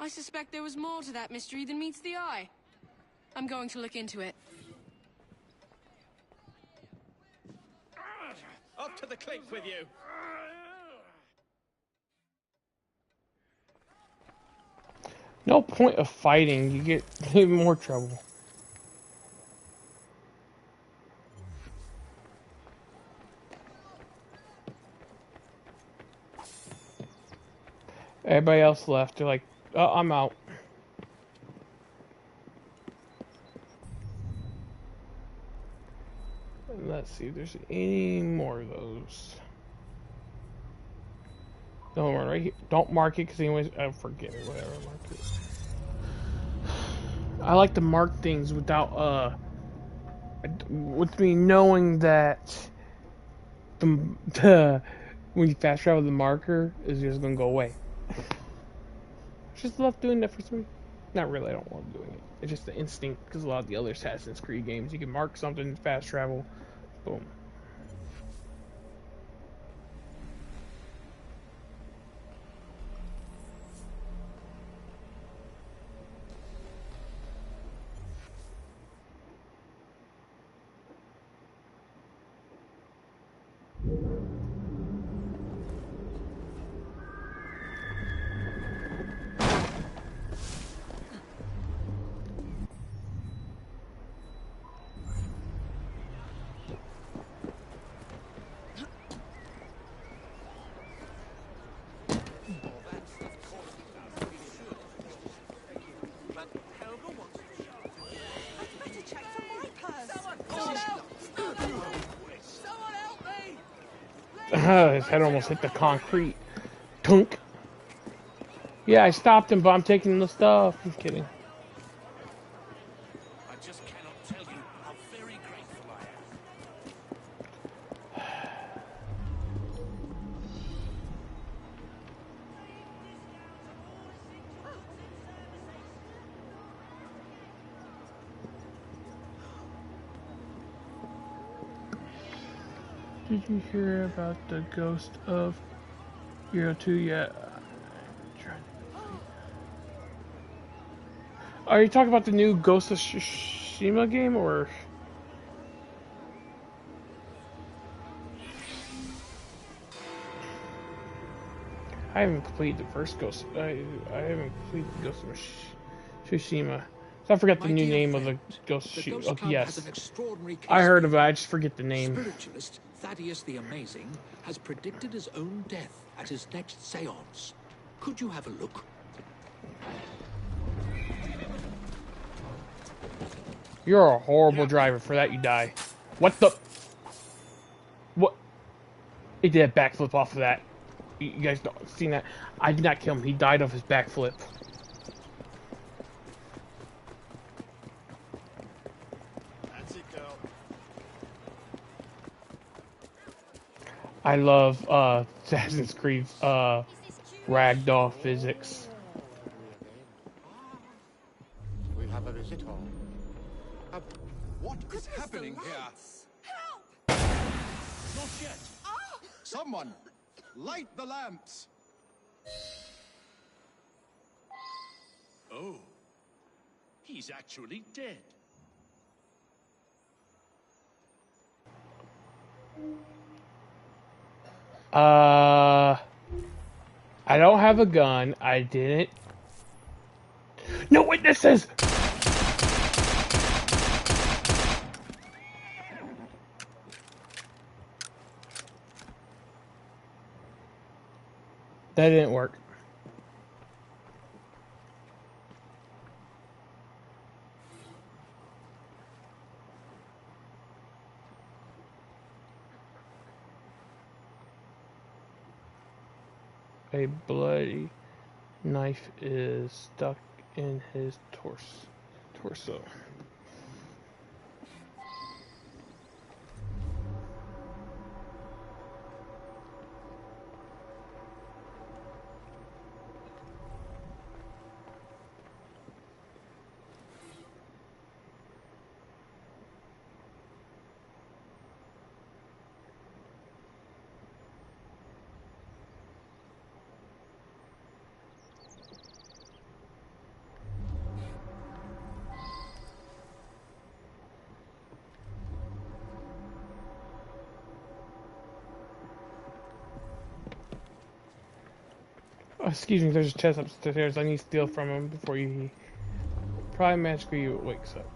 S15: I suspect there was more to that mystery than meets the eye. I'm going to look into it.
S2: Up to the cliff with you.
S1: No point of fighting. You get in more trouble. Everybody else left. They're like, oh, I'm out. And let's see if there's any more of those. No one right here. Don't mark it, because anyways, I forget it. Whatever, mark it. I like to mark things without, with me knowing that the when you fast travel, the marker is just gonna go away. Just love doing that for some reason. Not really, I don't love doing it. It's just the instinct, because a lot of the other Assassin's Creed games, you can mark something, fast travel, boom. His head almost hit the concrete. Tunk. Yeah, I stopped him, but I'm taking the stuff. I'm kidding.
S17: I just cannot tell you how very grateful I am.
S1: Did you hear about the ghost of Hero 2 yet? Are you talking about the new Ghost of Tsushima game, or? I haven't completed the first Ghost. I haven't completed the Ghost of Tsushima. So I forget the new name of the Ghost of Tsushima. Okay, yes. I heard of it, I just forget the name.
S21: Spiritualist Thaddeus the Amazing has predicted his own death at his next seance. Could you have a look?
S1: You're a horrible driver. For that, you die. What the? What? He did a backflip off of that. You guys don't seen that? I did not kill him. He died off his backflip.
S6: That's it, girl.
S1: I love Assassin's Creed's ragdoll physics.
S6: We have a visitor. What is happening here? Not yet. Someone, light the lamps.
S7: Oh, he's actually dead.
S1: I don't have a gun. I didn't. No witnesses! That didn't work. A bloody knife is stuck in his torso. Oh, excuse me, there's a chest upstairs. I need to steal from him before he probably magically wakes up.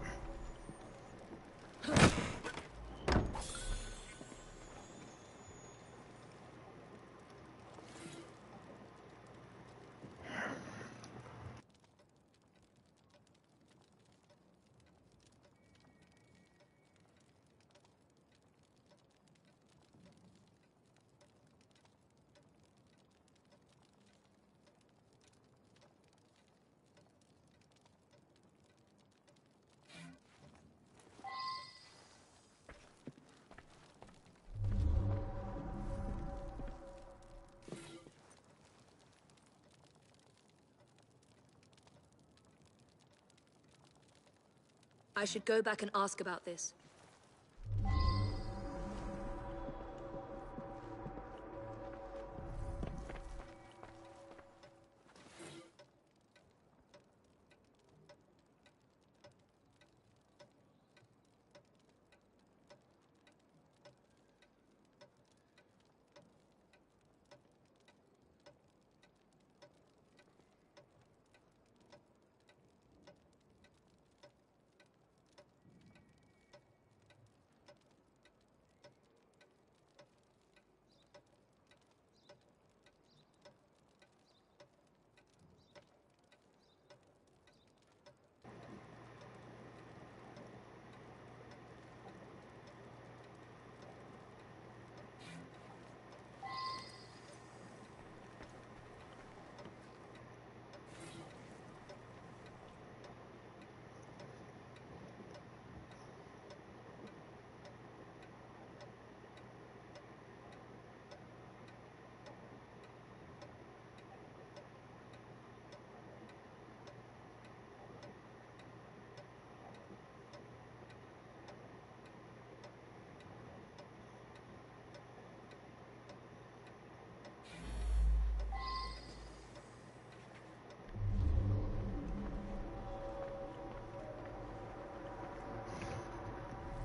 S19: I should go back and ask about this.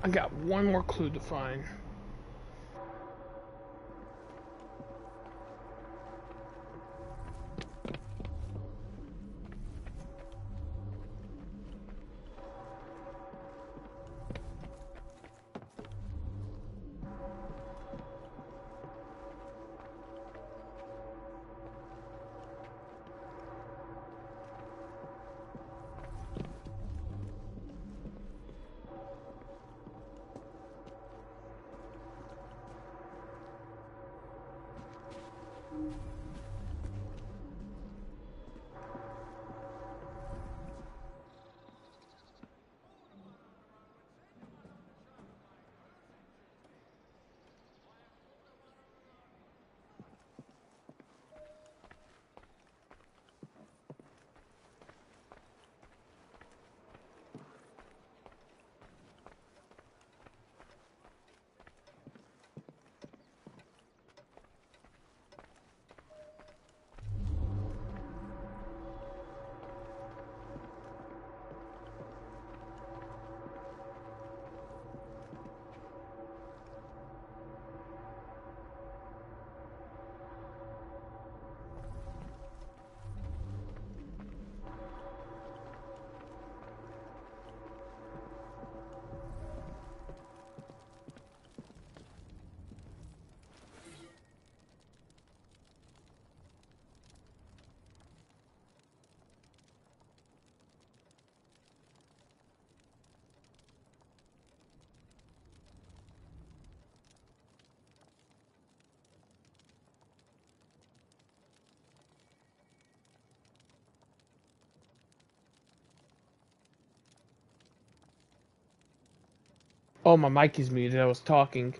S19: I got one more clue to find.
S1: Oh, my mic is muted. I was talking.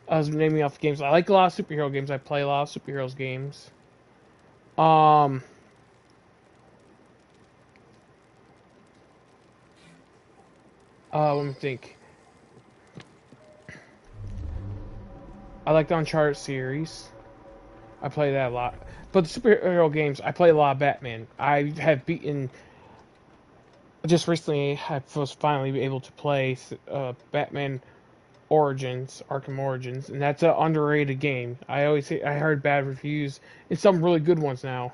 S1: I was naming off games. I like a lot of superhero games. I play a lot of superheroes games. Let me think. I like the Uncharted series. I play that a lot. But the superhero games, I play a lot of Batman. I have beaten... Just recently, I was finally able to play Batman Origins, Arkham Origins, and that's an underrated game. I heard bad reviews, and some really good ones now.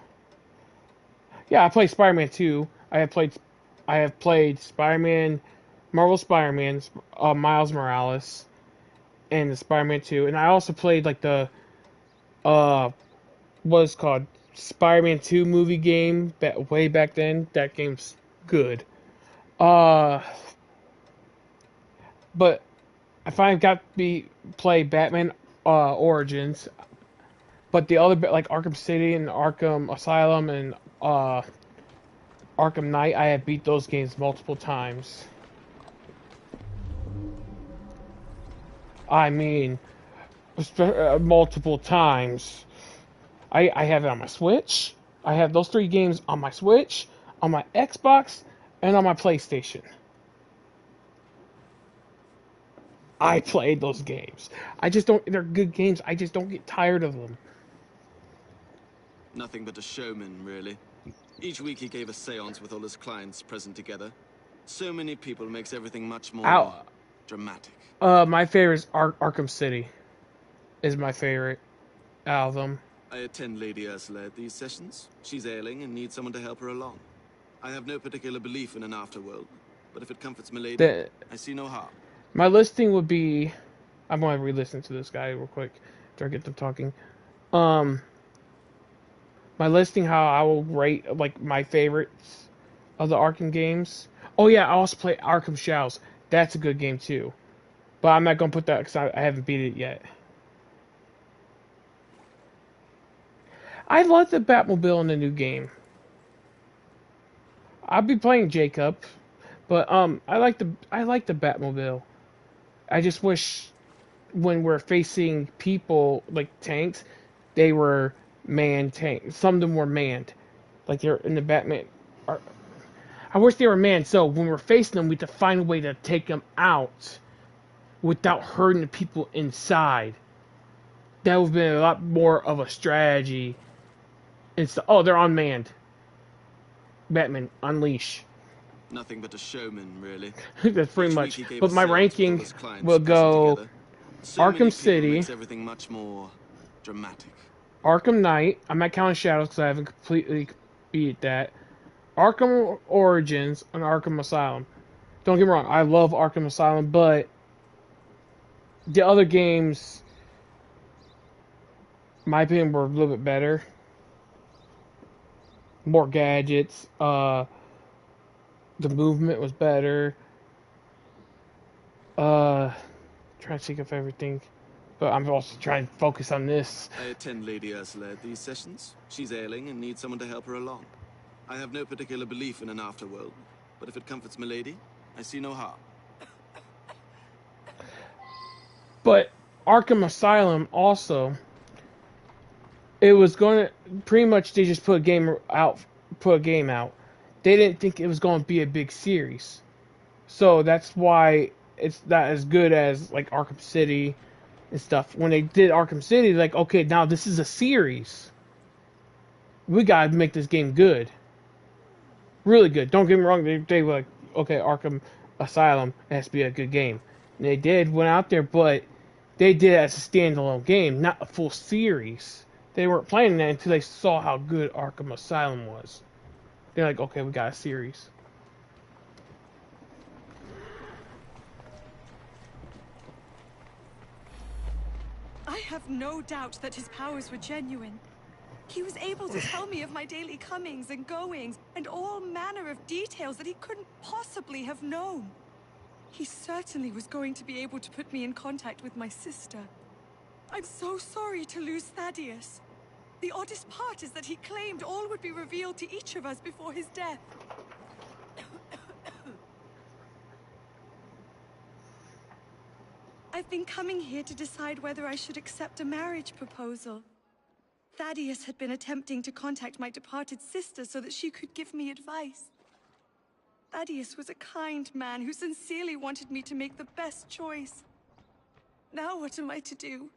S1: Yeah, I played Spider-Man 2. I have played Spider-Man, Marvel Spider-Man, Miles Morales, and the Spider-Man 2, and I also played like the what is called Spider-Man 2 movie game way back then. That game's good. But I finally got to play Batman Origins, but the other like Arkham City and Arkham Asylum and Arkham Knight, I have beat those games multiple times. I mean, multiple times. I have it on my Switch. I have those 3 games on my Switch, on my Xbox, and on my PlayStation. I played those games. I just don't... They're good games. I just don't get tired of them.
S5: Nothing but a showman, really. Each week he gave a seance with all his clients present together. So many people makes everything much more dramatic.
S1: My favorite is Arkham City. Is my favorite out of them.
S5: I attend Lady Ursula at these sessions. She's ailing and needs someone to help her along. I have no particular belief in an afterworld, but if it comforts Milady, I see no harm.
S1: My listing would be... I'm going to re-listen to this guy real quick after I get them talking. My listing, how I will rate like my favorites of the Arkham games. Oh yeah, I also play Arkham Shadows. That's a good game too. But I'm not going to put that because I haven't beat it yet. I love the Batmobile in the new game. I'll be playing Jacob, but I like the Batmobile. I just wish when we're facing people like tanks, they were manned tanks. Some of them were manned, like they're in the Batman. I wish they were manned, so when we're facing them, we have to find a way to take them out without hurting the people inside. That would have been a lot more of a strategy. Oh, they're unmanned. Batman, unleash.
S5: Nothing but a showman, really.
S1: That's pretty much. But my ranking will go Arkham City.
S5: Makes everything much more dramatic.
S1: Arkham Knight. I'm not counting Shadows because I haven't completely beat that. Arkham Origins and Arkham Asylum. Don't get me wrong, I love Arkham Asylum, but the other games, in my opinion, were a little bit better. More gadgets. The movement was better. Trying to think of everything. But But I'm also trying to focus on this.
S5: I attend Lady Ursula at these sessions. She's ailing and needs someone to help her along. I have no particular belief in an afterworld, but if it comforts Milady, I see no harm.
S1: But Arkham Asylum also, it was going to pretty much they just put a game out. They didn't think it was going to be a big series, so that's why it's not as good as like Arkham City and stuff. When they did Arkham City, like, okay, now this is a series. We gotta make this game good, really good. Don't get me wrong. They were like, okay, Arkham Asylum has to be a good game. And they did went out there, but they did it as a standalone game, not a full series. They weren't planning that until they saw how good Arkham Asylum was. They're like, okay, we got a series.
S4: I have no doubt that his powers were genuine. He was able to tell me of my daily comings and goings, and all manner of details that he couldn't possibly have known. He certainly was going to be able to put me in contact with my sister. I'm so sorry to lose Thaddeus. The oddest part is that he claimed all would be revealed to each of us before his death. I've been coming here to decide whether I should accept a marriage proposal. Thaddeus had been attempting to contact my departed sister so that she could give me advice. Thaddeus was a kind man who sincerely wanted me to make the best choice. Now what am I to do?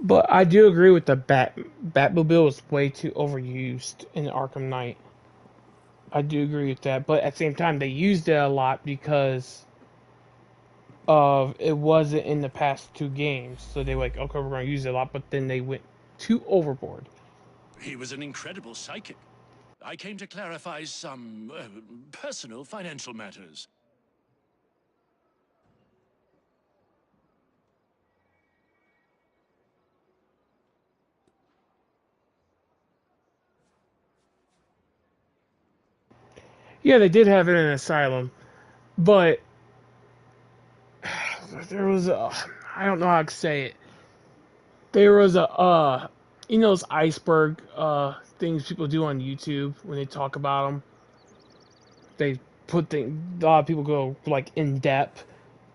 S1: But I do agree with the Batmobile was way too overused in Arkham Knight. I do agree with that, but at the same time, they used it a lot because of it wasn't in the past two games. So they were like, okay, we're going to use it a lot, but then they went too overboard.
S7: He was an incredible psychic. I came to clarify some personal financial matters.
S1: Yeah, they did have it in Asylum, but there was a, I don't know how to say it. There was a, you know those iceberg things people do on YouTube when they talk about them? They put things, a lot of people go like in depth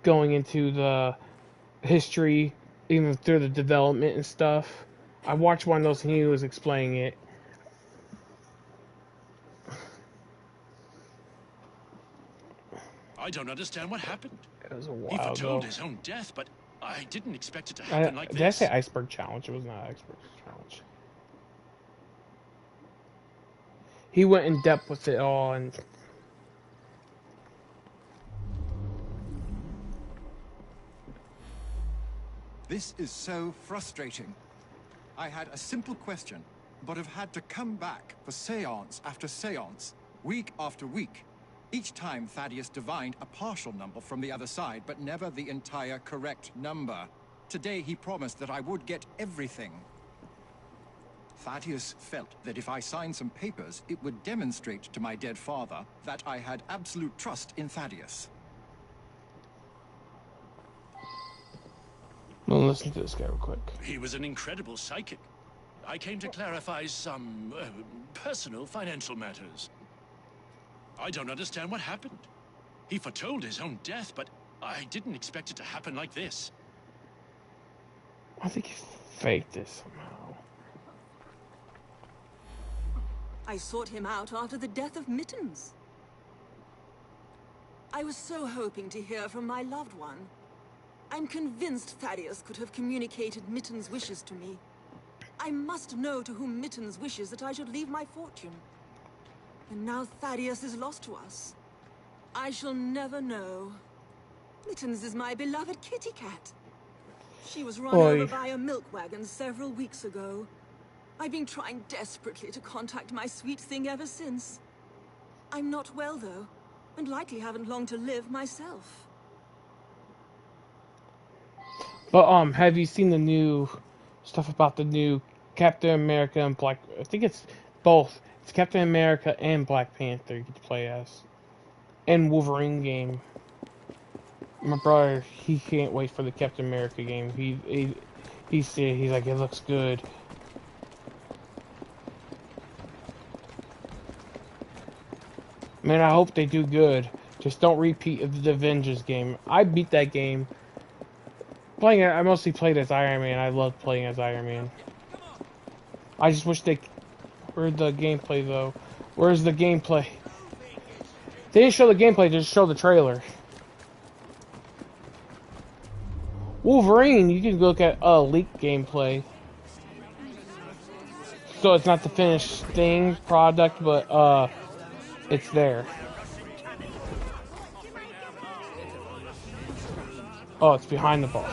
S1: going into the history, even through the development and stuff. I watched one of those and he was explaining it.
S7: I don't understand what happened.
S1: It was a
S7: He
S1: while
S7: foretold
S1: ago.
S7: his own death, but I didn't expect it to happen like
S1: Did I
S7: this.
S1: say iceberg challenge? It was not iceberg challenge. He went in depth with it all, and
S6: This is so frustrating. I had a simple question, but have had to come back for séance after séance, week after week. Each time Thaddeus divined a partial number from the other side, but never the entire correct number. Today he promised that I would get everything. Thaddeus felt that if I signed some papers, it would demonstrate to my dead father that I had absolute trust in Thaddeus.
S1: well, listen to this guy real quick.
S7: He was an incredible psychic. I came to clarify some personal financial matters. I don't understand what happened. He foretold his own death, but I didn't expect it to happen like this.
S1: I think he faked this somehow.
S4: I sought him out after the death of Mittens. I was so hoping to hear from my loved one. I'm convinced Thaddeus could have communicated Mittens' wishes to me. I must know to whom Mittens wishes that I should leave my fortune. And now Thaddeus is lost to us. I shall never know. Mittens is my beloved kitty cat. She was run over by a milk wagon several weeks ago. I've been trying desperately to contact my sweet thing ever since. I'm not well, though, and likely haven't long to live myself.
S1: But have you seen the new stuff about the new Captain America and Black? I think it's both. It's Captain America and Black Panther you get to play as, and Wolverine game. My brother, he can't wait for the Captain America game. He's like, it looks good. Man, I hope they do good. Just don't repeat the Avengers game. I beat that game. Playing it, I mostly played as Iron Man. I loved playing as Iron Man. I just wish they... Where's the gameplay, though? Where's the gameplay? They didn't show the gameplay, they just showed the trailer. Wolverine, you can look at leaked gameplay. So it's not the finished thing, product, but it's there. Oh, it's behind the ball.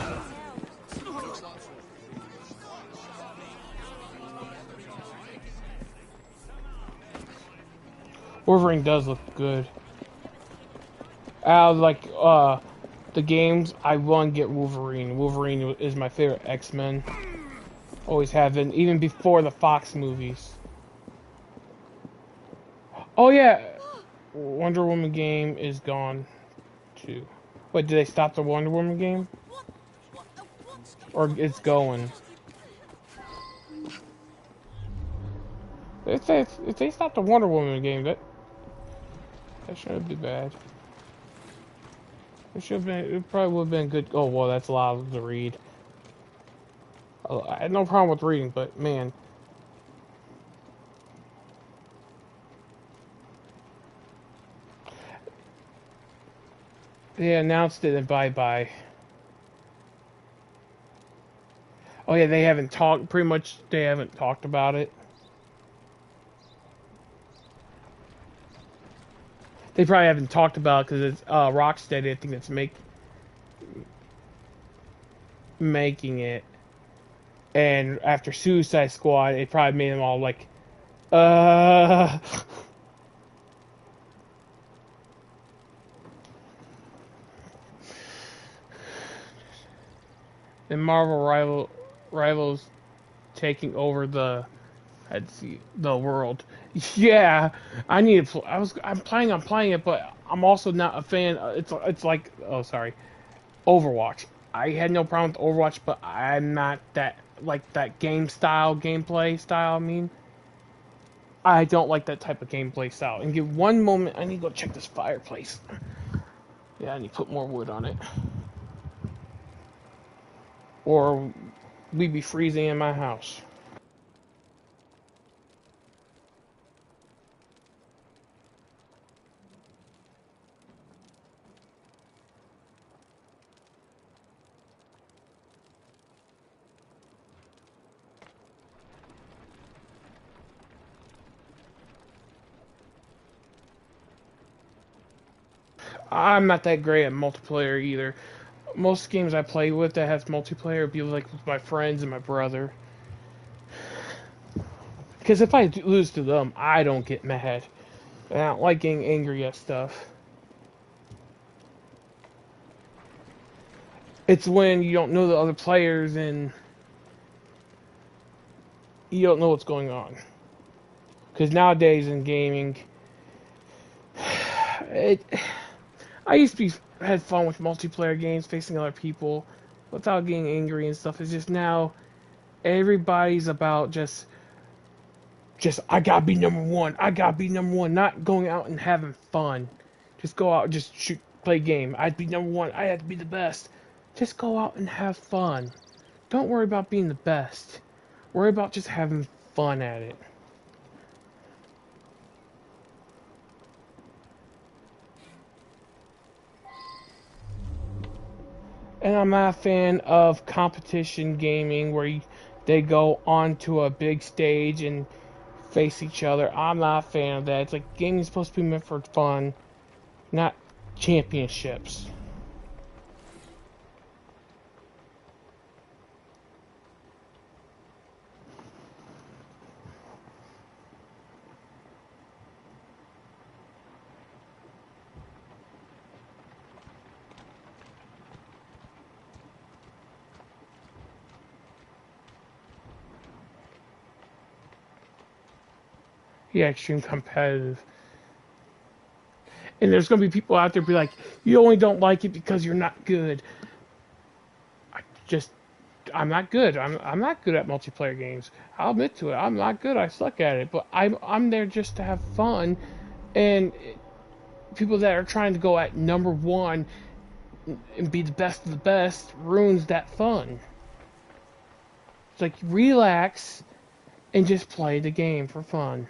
S1: Wolverine does look good. Like the games, I want to get Wolverine. Wolverine is my favorite X-Men. Always have been, even before the Fox movies. Oh yeah, Wonder Woman game is gone too. Wait, did they stop the Wonder Woman game? Or it's going? If they stop the Wonder Woman game, that shouldn't be bad. It should have been. It probably would have been good. Oh well, that's a lot to read. I had no problem with reading, but man. They announced it and bye-bye. Oh yeah, they haven't talked, pretty much they haven't talked about it. They probably haven't talked about it because it's Rocksteady, I think, that's making it. And after Suicide Squad, it probably made them all like, And Marvel rivals taking over the world. Yeah, I need to. I'm planning on playing it, but I'm also not a fan. It's like, oh sorry, Overwatch. I had no problem with Overwatch, but I'm not that that gameplay style. I mean, I don't like that type of gameplay style. And give one moment, I need to go check this fireplace. Yeah, I need to put more wood on it, or we'd be freezing in my house. I'm not that great at multiplayer either. Most games I play with that has multiplayer would be like with my friends and my brother. Because if I lose to them, I don't get mad. I don't like getting angry at stuff. It's when you don't know the other players and you don't know what's going on. Because nowadays in gaming, I used to had fun with multiplayer games, facing other people, without getting angry and stuff. It's just now, everybody's about just I gotta be number one. I gotta be number one. Not going out and having fun. Just go out, just shoot, play game. I'd be number one. I have to be the best. Just go out and have fun. Don't worry about being the best. Worry about just having fun at it. And I'm not a fan of competition gaming where they go onto a big stage and face each other. I'm not a fan of that. It's like gaming's supposed to be meant for fun, not championships. Yeah, extreme competitive. And there's gonna be people out there be like, you only don't like it because you're not good. I'm not good. I'm not good at multiplayer games. I'll admit to it. I'm not good. I suck at it. But I'm there just to have fun. And people that are trying to go at number one and be the best of the best ruins that fun. It's like relax and just play the game for fun.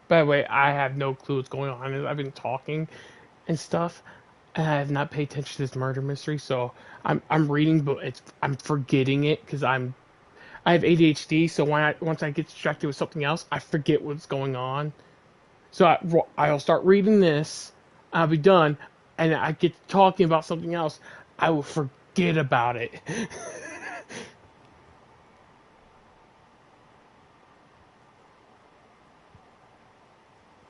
S1: By the way, I have no clue what's going on. I've been talking and stuff, and I have not paid attention to this murder mystery. So I'm reading, but I'm forgetting it because I have ADHD. So once I get distracted with something else, I forget what's going on. So I'll start reading this, I'll be done, and I get talking about something else, I will forget about it.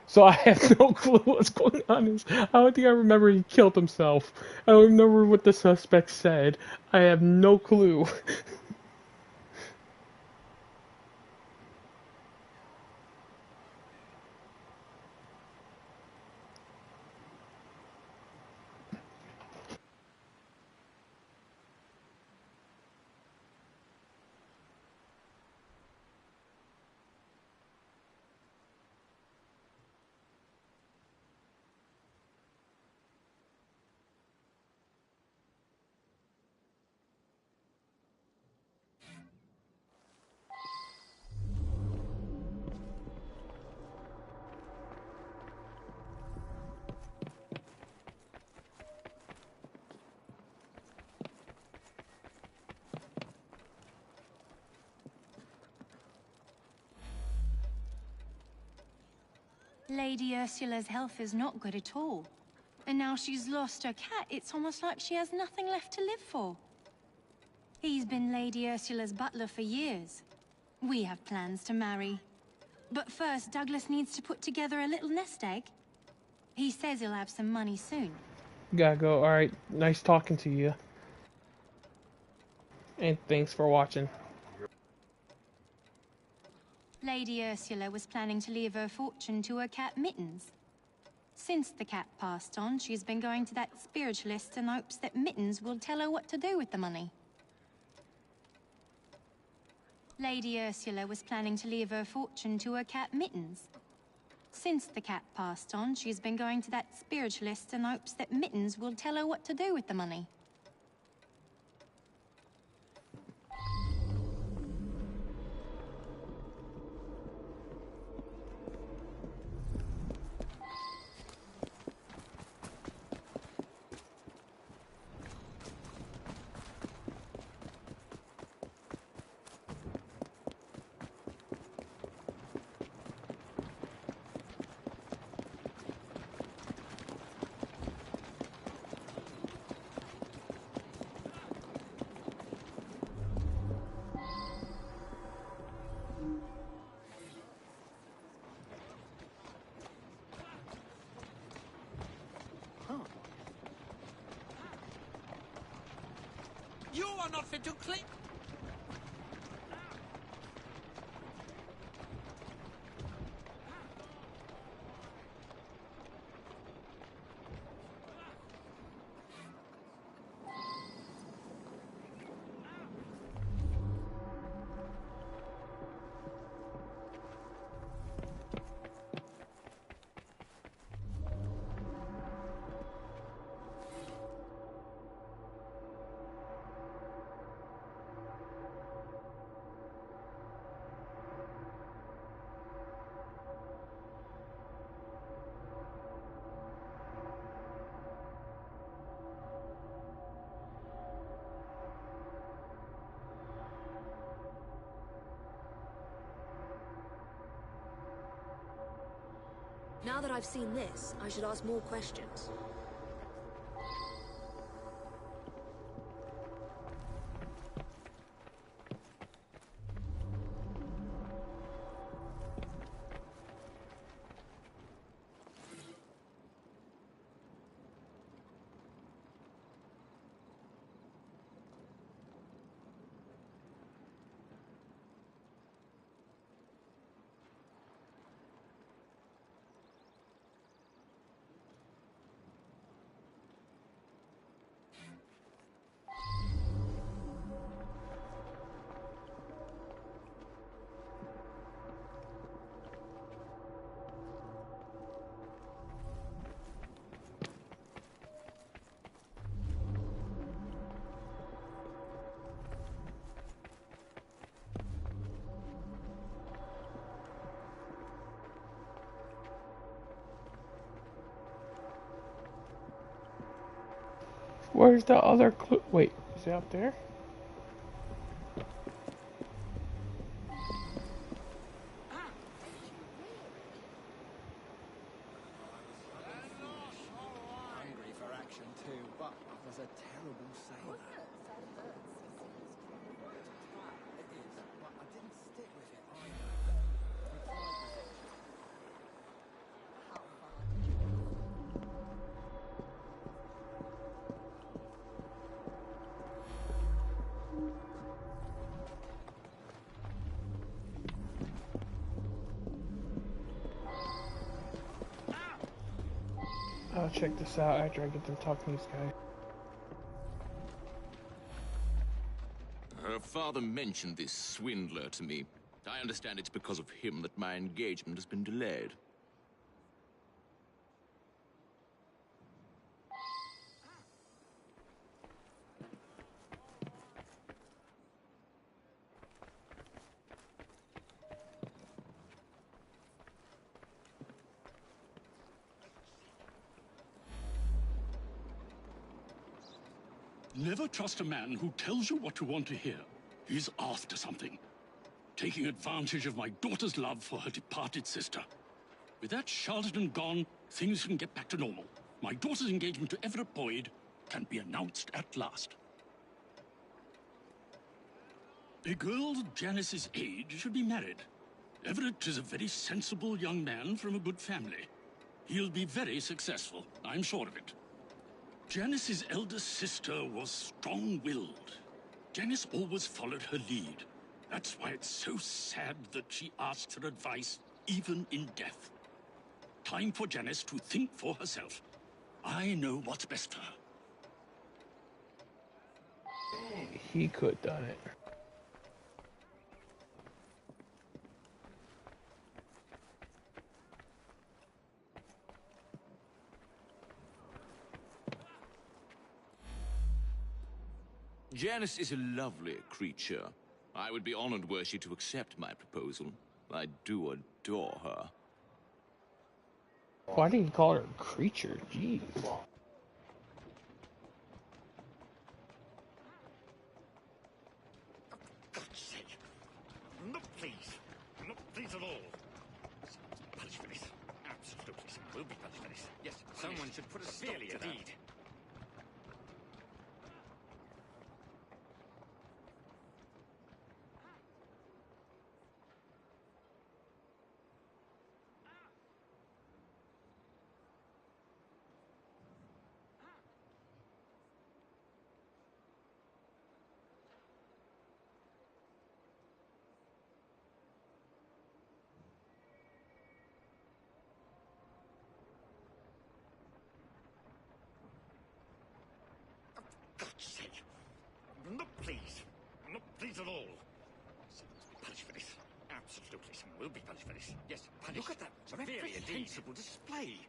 S1: So I have no clue what's going on. I don't think I remember he killed himself. I don't remember what the suspect said. I have no clue.
S12: Lady Ursula's health is not good at all. And now she's lost her cat, it's almost like she has nothing left to live for. He's been Lady Ursula's butler for years. We have plans to marry. But first, Douglas needs to put together a little nest egg. He says he'll have some money soon.
S1: Gotta go. Alright, nice talking to you. And thanks for watching.
S12: Lady Ursula was planning to leave her fortune to her cat Mittens. Since the cat passed on, she's been going to that spiritualist in hopes that Mittens will tell her what to do with the money. Lady Ursula was planning to leave her fortune to her cat Mittens. Since the cat passed on, she's been going to that spiritualist in hopes that Mittens will tell her what to do with the money.
S21: You are not fit to clean.
S19: Now that I've seen this, I should ask more questions.
S1: Where's the other clue? Wait, is it out there?
S6: Hungry for action too, but there's a terrible sailor. It is, but I didn't stick with it either. Replied with it. How far did you go?
S1: I'll check this out after I get them talking to these guys.
S10: Her father mentioned this swindler to me. I understand it's because of him that my engagement has been delayed.
S7: Never trust a man who tells you what you want to hear. He's after something. Taking advantage of my daughter's love for her departed sister. With that charlatan gone, things can get back to normal. My daughter's engagement to Everett Boyd can be announced at last. A girl Janice's age should be married. Everett is a very sensible young man from a good family. He'll be very successful, I'm sure of it. Janice's elder sister was strong-willed. Janice always followed her lead. That's why it's so sad that she asks her advice, even in death. Time for Janice to think for herself. I know what's best for her.
S1: He could have done it.
S10: Janice is a lovely creature. I would be honored were she to accept my proposal. I do adore her.
S1: Why did he call her a creature? Jeez.
S3: God's sake. Not please. Not please at all. Punished for this. Absolutely. We'll be punished for this. Yes, someone should put a stop to that. Indeed. God's sake. Not please. Not please at all. Someone will be punished for this. Absolutely. Someone will be punished for this. Yes, punished. Look at that reprehensible display.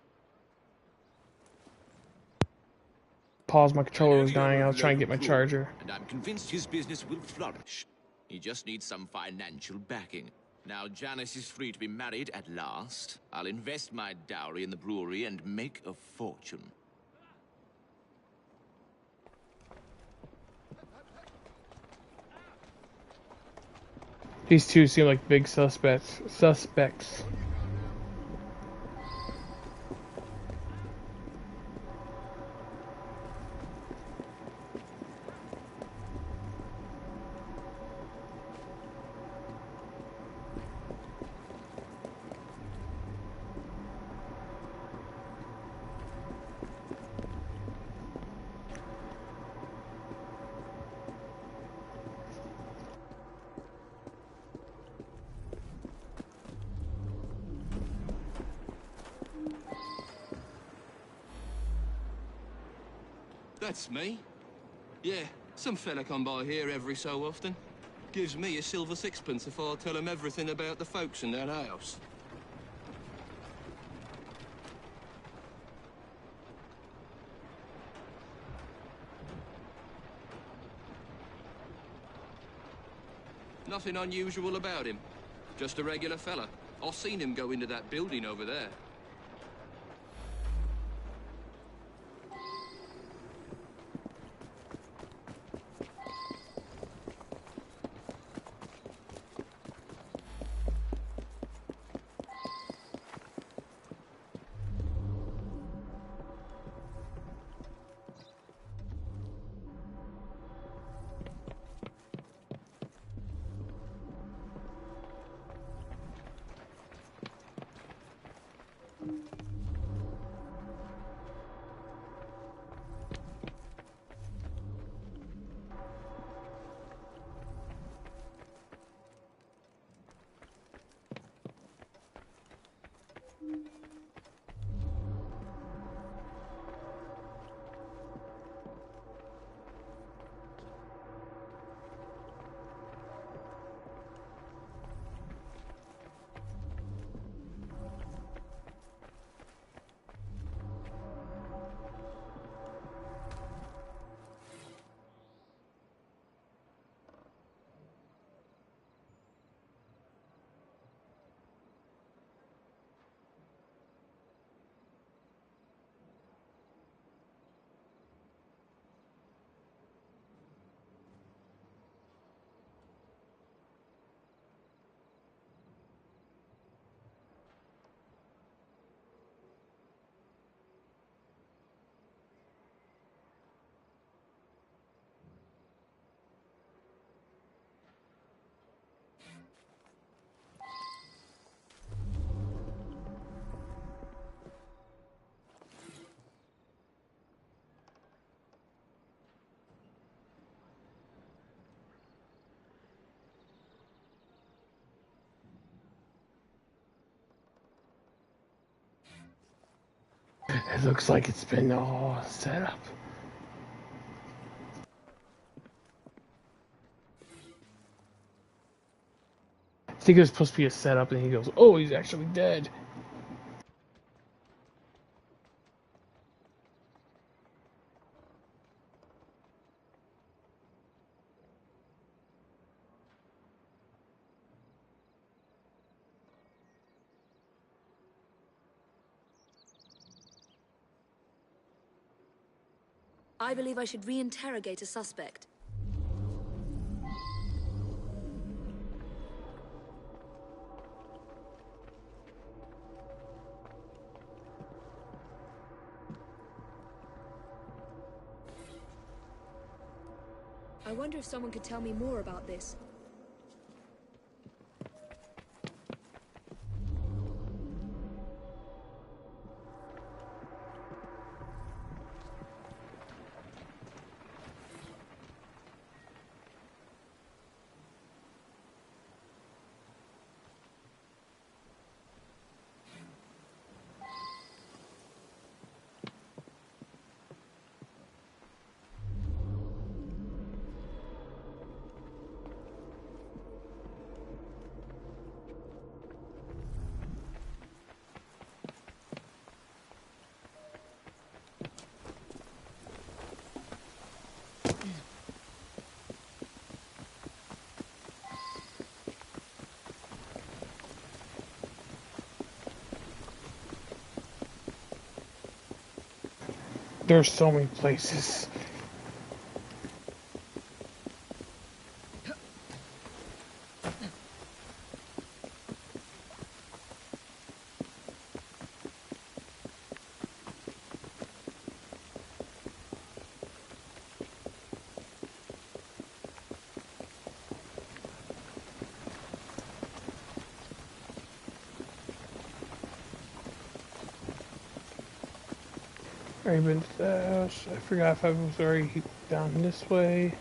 S1: Pause, my controller was dying. I was trying to get my charger.
S10: And I'm convinced his business will flourish. He just needs some financial backing. Now Janice is free to be married at last. I'll invest my dowry in the brewery and make a fortune.
S1: These two seem like big suspects.
S22: That's me. Yeah, some fella come by here every so often. Gives me a silver sixpence if I tell him everything about the folks in that house. Nothing unusual about him. Just a regular fella. I've seen him go into that building over there.
S1: It looks like it's been all set up. I think it was supposed to be a setup, and he goes, "Oh, he's actually dead."
S19: I believe I should reinterrogate a suspect. I wonder if someone could tell me more about this.
S1: There's so many places. Already been to the house. I forgot if I was already down this way.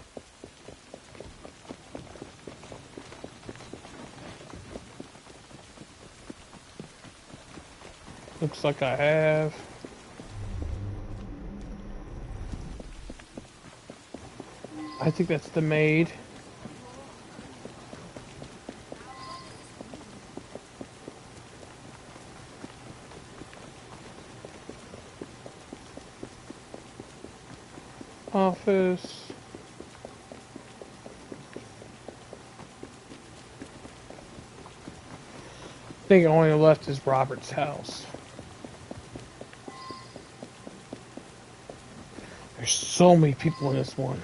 S1: Looks like I have. I think that's the maid. Office. I think only left is Robert's house. There's so many people in this one.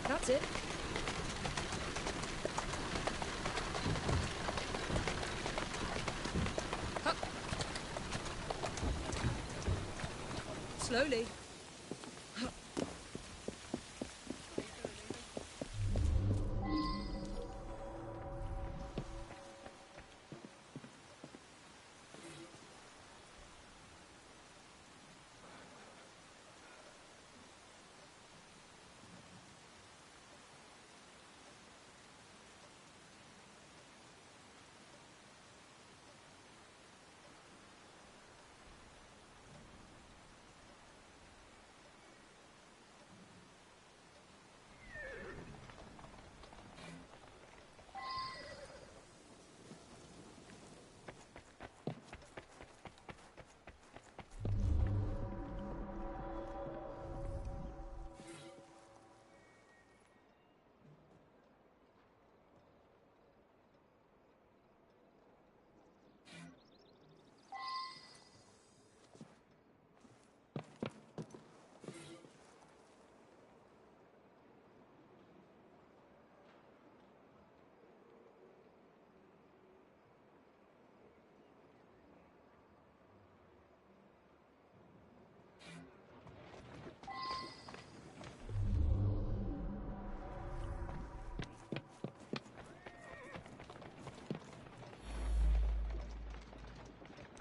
S19: That's it. Hup. Slowly.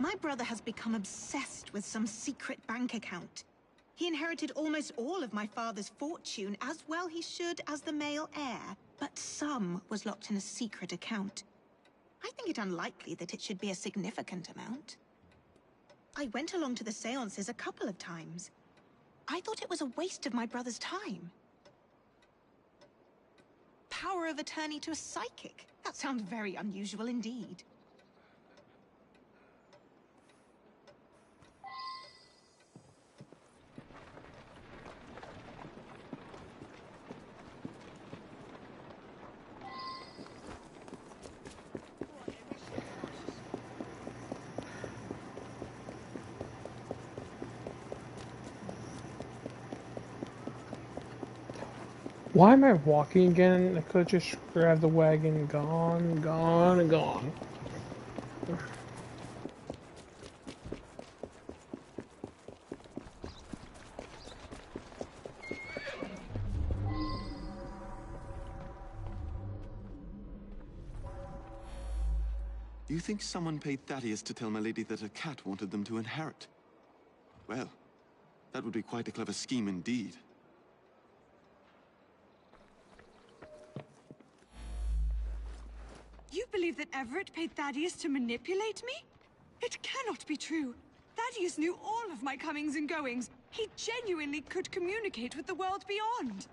S11: My brother has become obsessed with some secret bank account. He inherited almost all of my father's fortune, as well he should as the male heir. But some was locked in a secret account. I think it unlikely that it should be a significant amount. I went along to the seances a couple of times. I thought it was a waste of my brother's time. Power of attorney to a psychic? That sounds very unusual indeed.
S1: Why am I walking again? I could just grab the wagon. Gone, gone, gone.
S5: Do you think someone paid Thaddeus to tell my lady that a cat wanted them to inherit? Well, that would be quite a clever scheme indeed.
S14: You believe that Everett paid Thaddeus to manipulate me? It cannot be true. Thaddeus knew all of my comings and goings. He genuinely could communicate with the world beyond.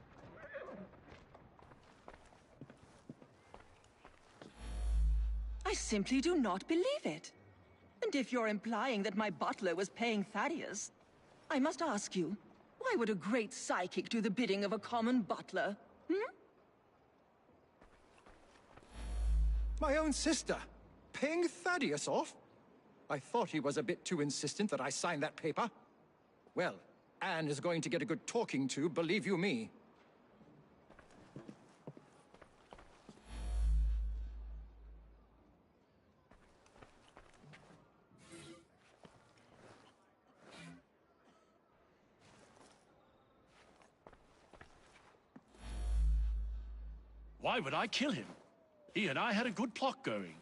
S4: I simply do not believe it. And if you're implying that my butler was paying Thaddeus, I must ask you, why would a great psychic do the bidding of a common butler?
S6: My own sister, paying Thaddeus off? I thought he was a bit too insistent that I sign that paper. Well, Anne is going to get a good talking to, believe you me.
S7: Why would I kill him? He and I had a good plot going.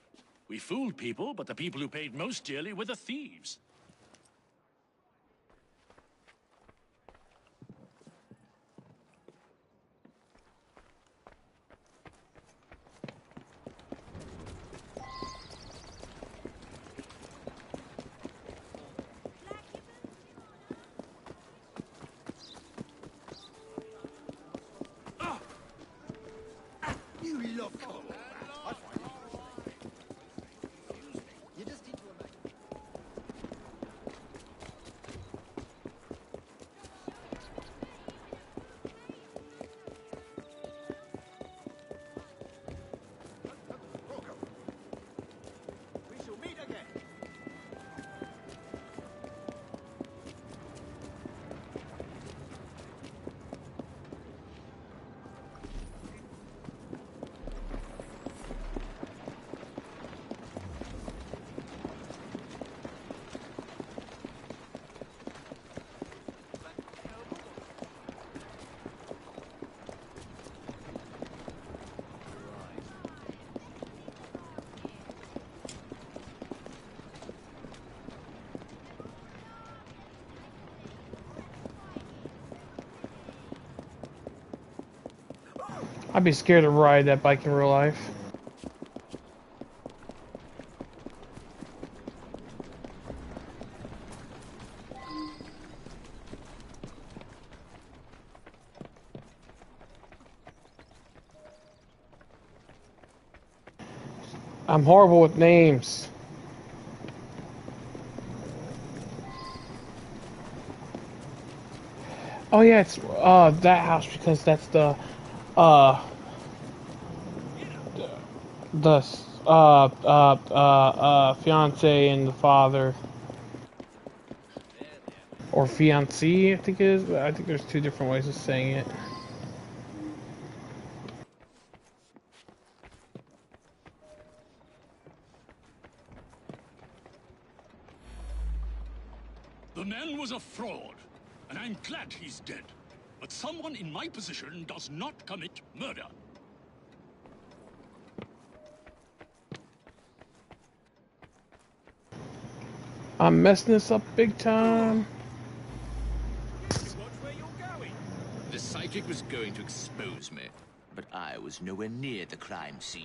S7: We fooled people, but the people who paid most dearly were the thieves.
S3: You look cool. I find you just need to imagine. We shall meet again.
S1: I'd be scared to ride that bike in real life. I'm horrible with names. Oh yeah, it's that house because that's the fiance and the father. Or fiancé, I think it is. I think there's two different ways of saying it.
S7: The man was a fraud, and I'm glad he's dead. But someone in my position does not commit murder.
S1: I'm messing this up big time.
S7: Syndicate was going to expose me, but I was nowhere near the crime scene.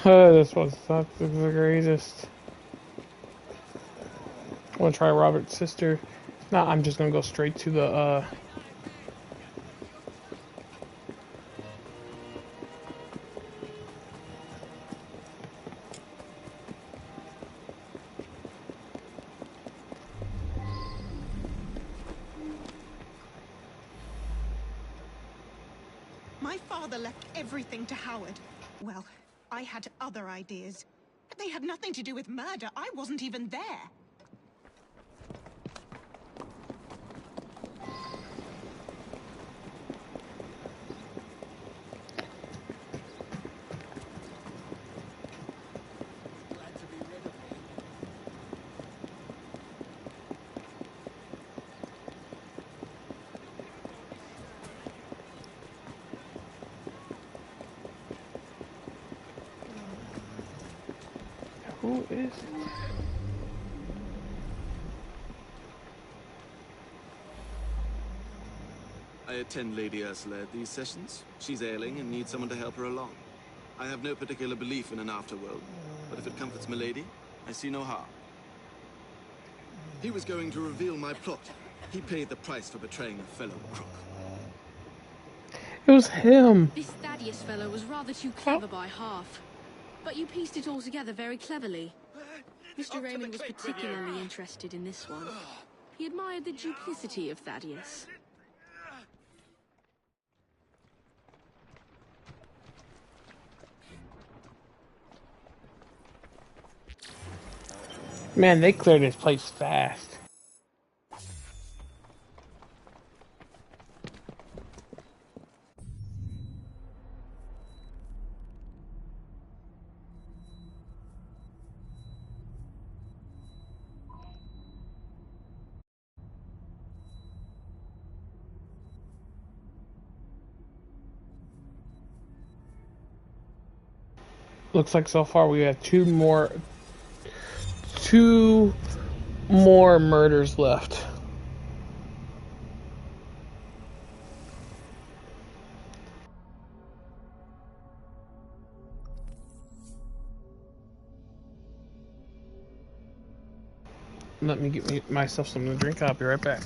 S1: This one sucks. This is the greatest. I want to try Robert's sister. No, I'm just gonna go straight to the
S11: My father left everything to Howard. Well, I had other ideas. But they had nothing to do with murder. I wasn't even there.
S1: Who is it?
S5: I attend Lady Ursula at these sessions. She's ailing and needs someone to help her along. I have no particular belief in an afterworld, but if it comforts Milady, I see no harm. He was going to reveal my plot. He paid the price for betraying a fellow crook.
S1: It was him.
S8: This Thaddeus fellow was rather too clever by half. But you pieced it all together very cleverly. Mr. Raymond was particularly interested in this one. He admired the duplicity of Thaddeus.
S1: Man, they cleared this place fast. Looks like so far we have two more murders left. Let me get myself something to drink. I'll be right back.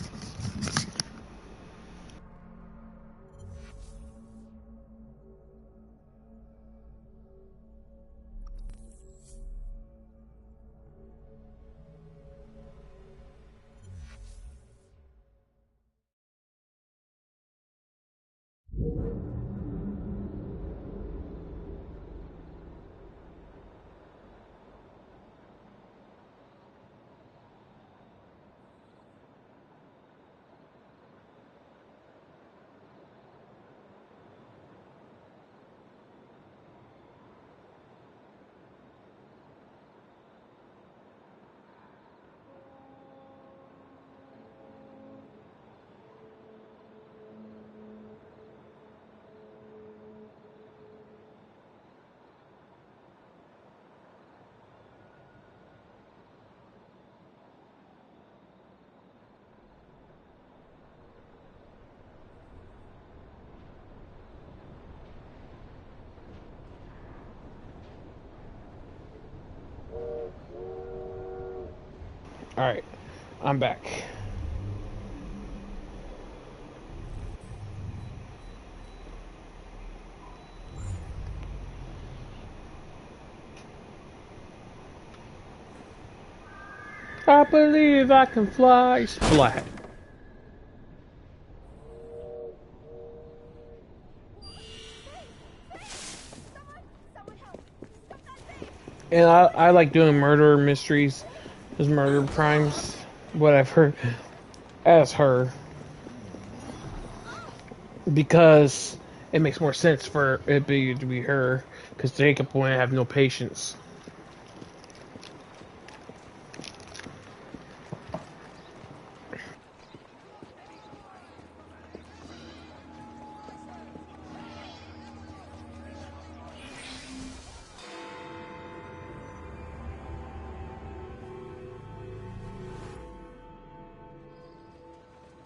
S1: Alright, I'm back. I believe I can fly. Splat. And I like doing murder mysteries, as murder crimes, whatever, as her. Because it makes more sense for it to be her, because Jacob wouldn't have no patience.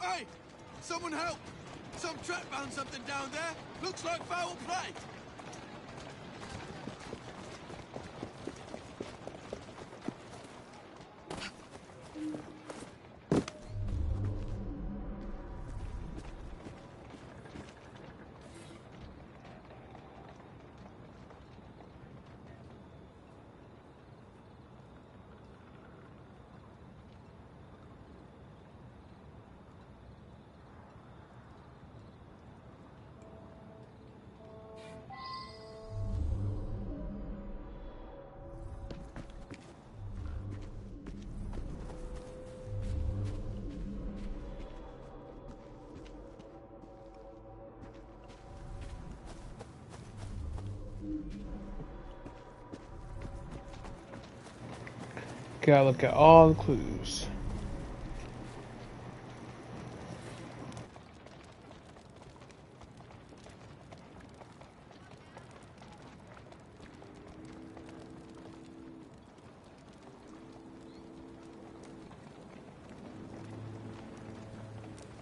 S5: Hey! Someone help! Some trap found something down there. Looks like foul play.
S1: Gotta look at all the clues.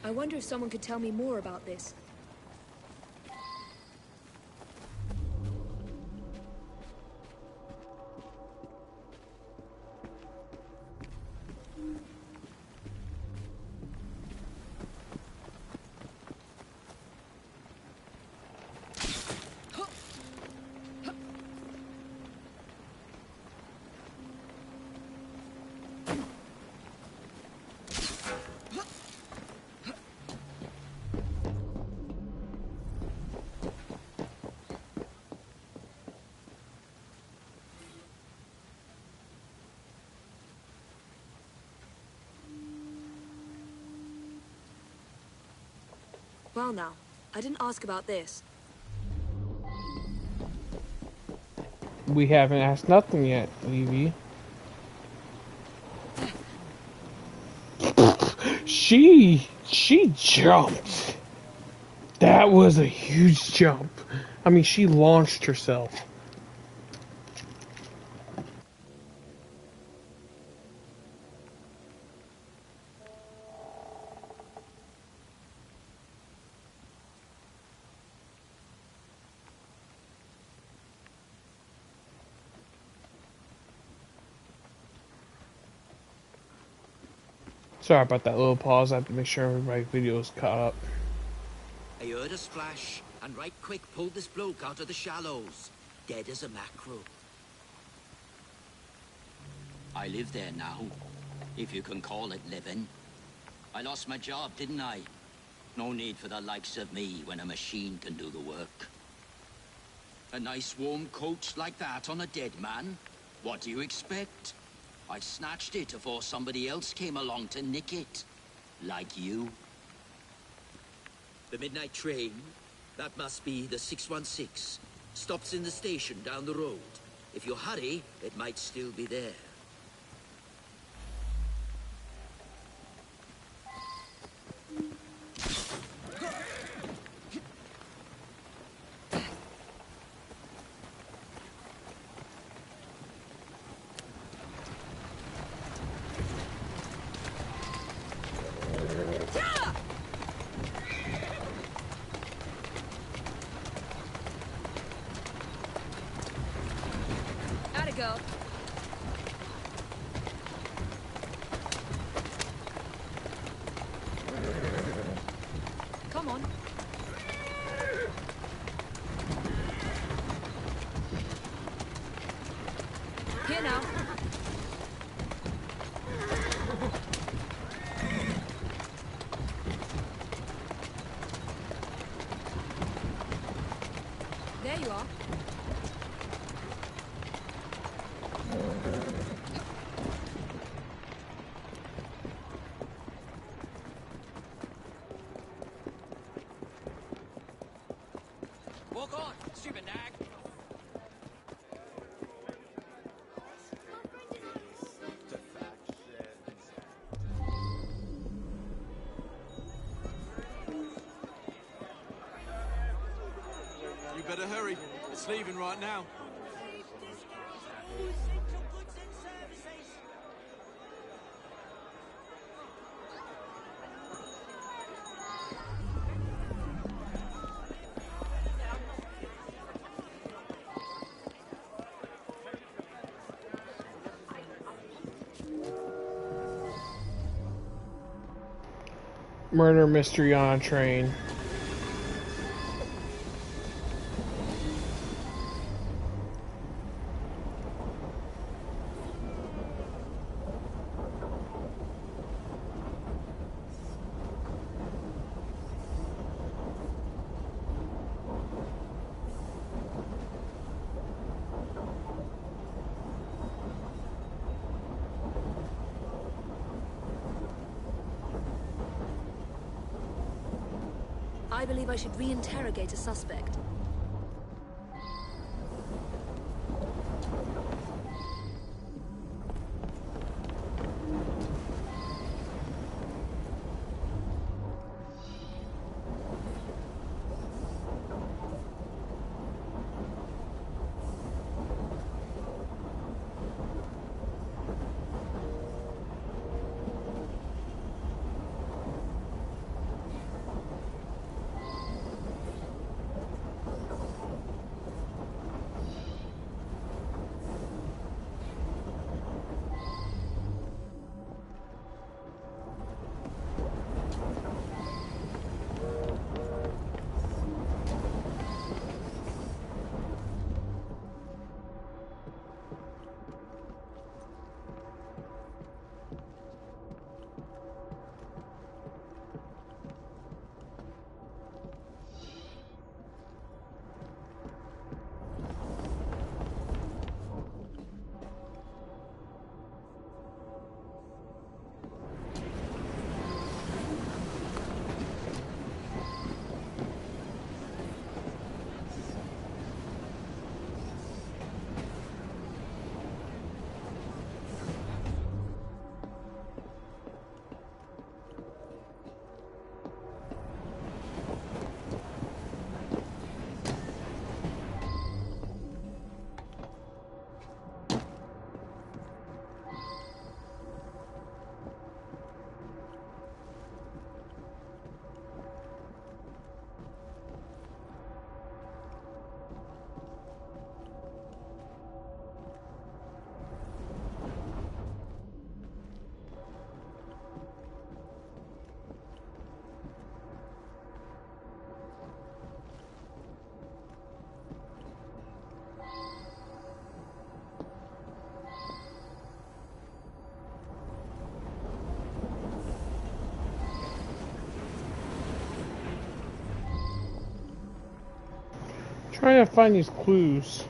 S19: I wonder if someone could tell me more about this. Well now, I didn't ask about this.
S1: We haven't asked nothing yet, Levy. She jumped. That was a huge jump. I mean, she launched herself. Sorry about that little pause. I have to make sure everybody's video is caught up.
S20: I heard a splash, and right quick pulled this bloke out of the shallows. Dead as a mackerel.
S9: I live there now, if you can call it living. I lost my job, didn't I? No need for the likes of me when a machine can do the work. A nice warm coat like that on a dead man? What do you expect? I snatched it before somebody else came along to nick it. Like you.
S20: The midnight train? That must be the 616. Stops in the station down the road. If you hurry, it might still be there.
S19: Atta go. Come on. Here now. There you are.
S20: Walk on, stupid nag.
S5: You better hurry. It's leaving right now.
S1: Murder mystery on a train.
S19: I believe I should reinterrogate a suspect.
S1: Trying to find these clues.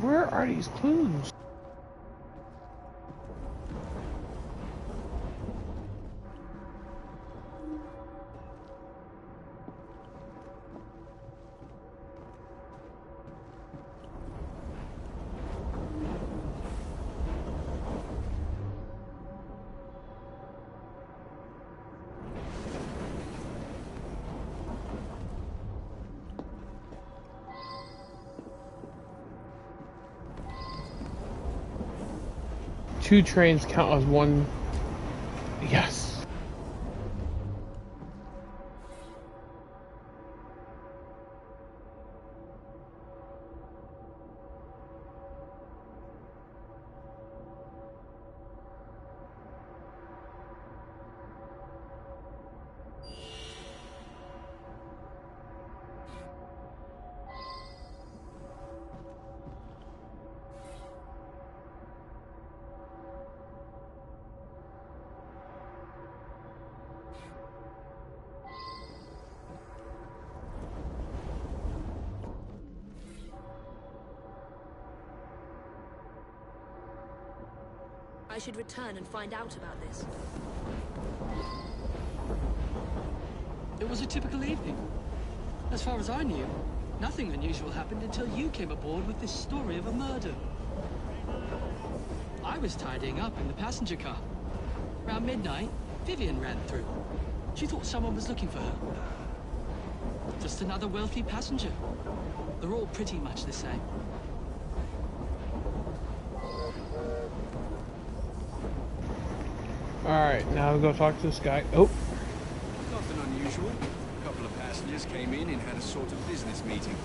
S1: Where are these clues? Two trains count as one. Yes.
S19: I should return and find out about this.
S16: It was a typical evening. As far as I knew,
S13: Nothing unusual happened until you came aboard with this story of a murder. I was tidying up in the passenger car. Around midnight, Vivian ran through. She thought someone was looking for her. Just another wealthy passenger. They're all pretty much the same.
S1: Alright, now we'll go talk to this guy. Oh.
S18: Nothing unusual. A couple of passengers came in and had a sort of business meeting.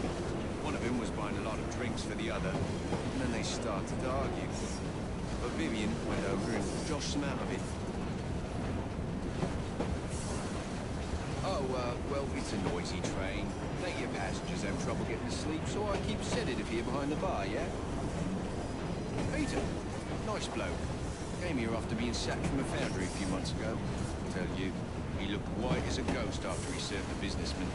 S18: One of them was buying a lot of drinks for the other, and then they started to argue. But Vivian went over and joshed them out of it. Oh, well, it's a noisy train. Plenty of passengers have trouble getting to sleep, so I keep a sedative here behind the bar, yeah? Peter, nice bloke. Came here after being sacked from a foundry a few months ago. I tell you, he looked white as a ghost after he served the businessman.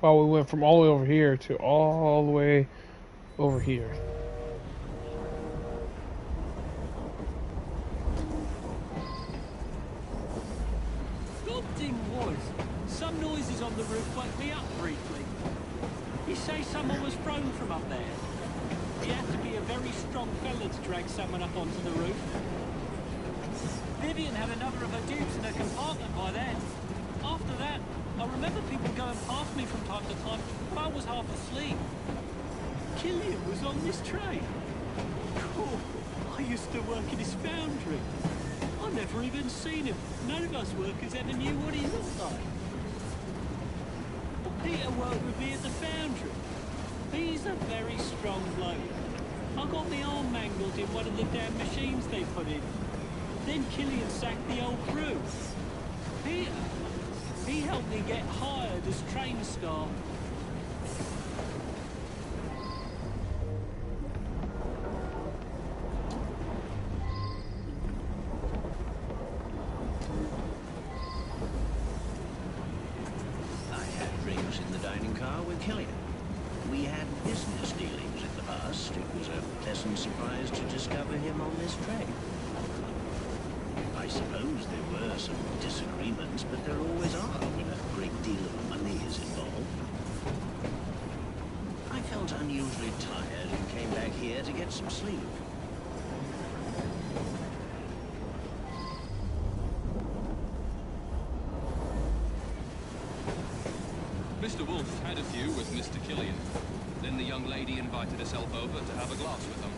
S1: Well, we went from all the way over here to all the way over here.
S16: Goddamn was. Some noises on the roof woke me up briefly. You say someone was thrown from up there? You have to be a very strong fella to drag someone up onto the roof. Vivian had another of her dupes in her compartment by then. After that, I remember people going past me from time to time, but I was half asleep. Killian was on this train. Cool. I used to work in his foundry. I never even seen him. None of us workers ever knew what he looked like. But Peter worked with me at the foundry. He's a very strong bloke. I got my arm mangled in one of the damn machines they put in. Then Killian sacked the old crew. Peter, he helped me get hired as train staff.
S23: I had drinks in the dining car with Killian. We had business dealings in the past. It was a pleasant surprise to discover him on this train. I suppose there were some disagreements, but there always are when a great deal of money is involved. I felt unusually tired and came back here to get some sleep.
S22: Mr. Wolfe had a few with Mr. Killian. Then the young lady invited herself over to have a glass with them.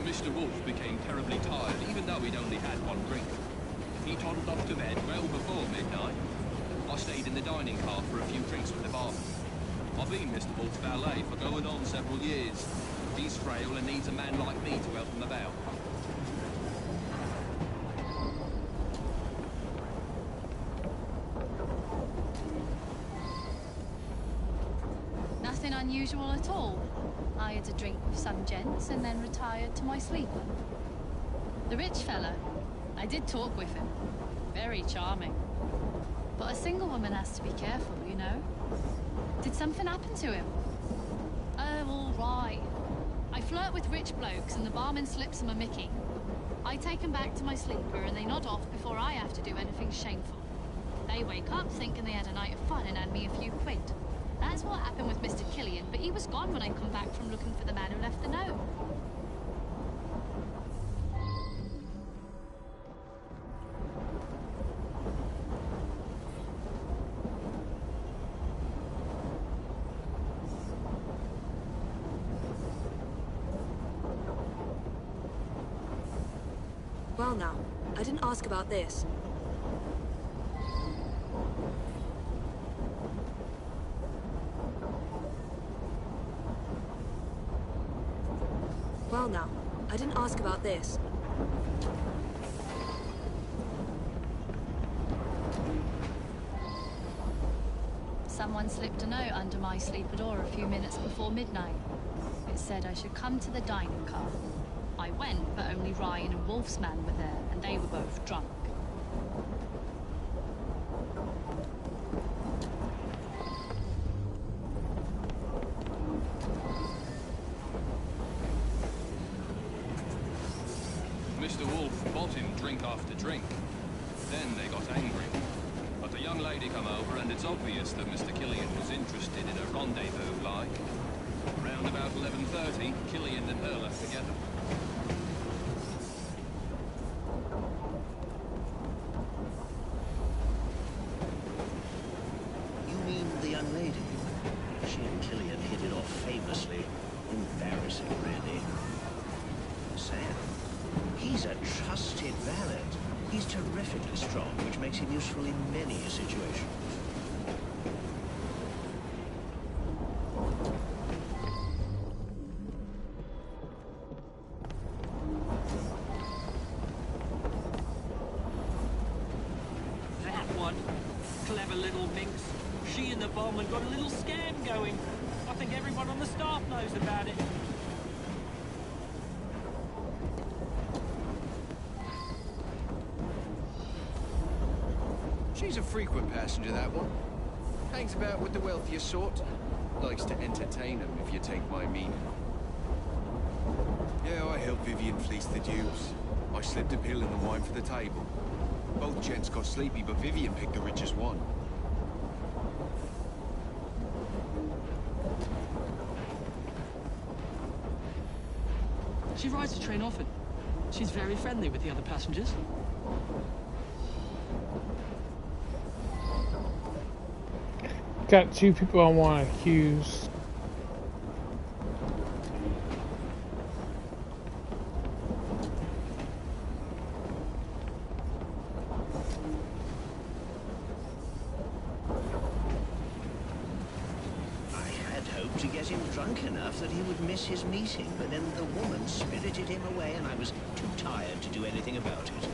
S22: Mr. Wolfe became terribly tired, even though he'd only had one drink. He toddled off to bed well before midnight. I stayed in the dining car for a few drinks with the barman. I've been Mr. Wolfe's valet for going on several years. He's frail and needs a man like me to help him about.
S8: Nothing unusual at all. I had a drink with some gents and then retired to my sleeper. The rich fella, I did talk with him. Very charming. But a single woman has to be careful, you know. Did something happen to him? Oh, all right. I flirt with rich blokes and the barman slips them a mickey. I take them back to my sleeper and they nod off before I have to do anything shameful. They wake up thinking they had a night of fun and hand me a few quid. That's what happened with Mr. Killian, but he was gone when I come back from looking for the man who left the note.
S19: Well now, I didn't ask about this. Well now, I didn't ask about this.
S8: Someone slipped a note under my sleeper door a few minutes before midnight. It said I should come to the dining car. I
S2: went, but only Ryan and Wolf's man were there, and they were both drunk.
S22: Mr. Wolf bought him drink after drink. Then they got angry. But the young lady come over, and it's obvious that Mr. Killian was interested in a rendezvous, like. Around about 11:30, Killian and her left together.
S23: You mean the young lady? She and Killian hit it off famously. Embarrassing, really. Sam, he's a trusted valet. He's terrifically strong, which makes him useful in many situations.
S16: That one. Clever little minx. She and the barman got a little scam going. I think everyone on the staff knows about it.
S18: She's a frequent passenger, that one. Hangs about with the wealthier sort. Likes to entertain them, if you take my meaning. Yeah, I helped Vivian fleece the dupes. I slipped a pill in the wine for the table. Both gents got sleepy, but Vivian picked the richest one.
S13: She rides the train often. She's very friendly with the other passengers.
S1: Got two people I want to accuse.
S23: I had hoped to get him drunk enough that he would miss his meeting, but then the woman spirited him away and I was too tired to do anything about it.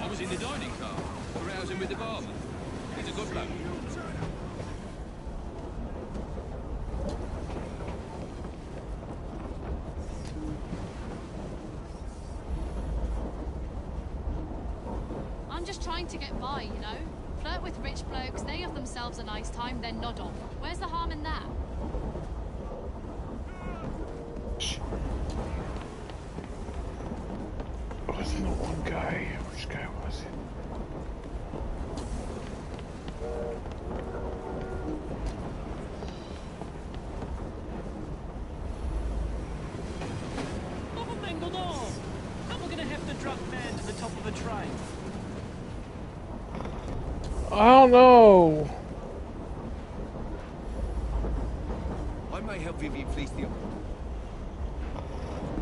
S22: I was in the dining car, carousing with the barman. He's a good bloke.
S2: I'm just trying to get by, you know? Flirt with rich blokes, they have themselves a nice time, then nod off. Where's the harm in that?
S1: Wasn't the one guy? Which guy was it?
S16: Never mingled on. How am I going to have the drunk man to the top of a train?
S1: I don't know.
S18: I may help Vivian fleece the...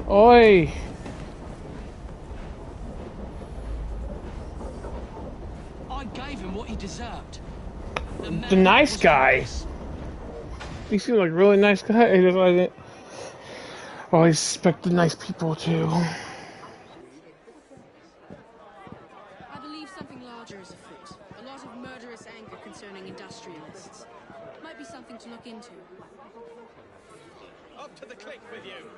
S1: Oi.
S16: I gave him what he deserved.
S1: The nice guy. He seemed like a really nice guy. I just like always expect the nice people too.
S8: I believe something larger is afoot. A lot of murderous anger concerning industrialists. Might be something to look into.
S22: Up to the click with you.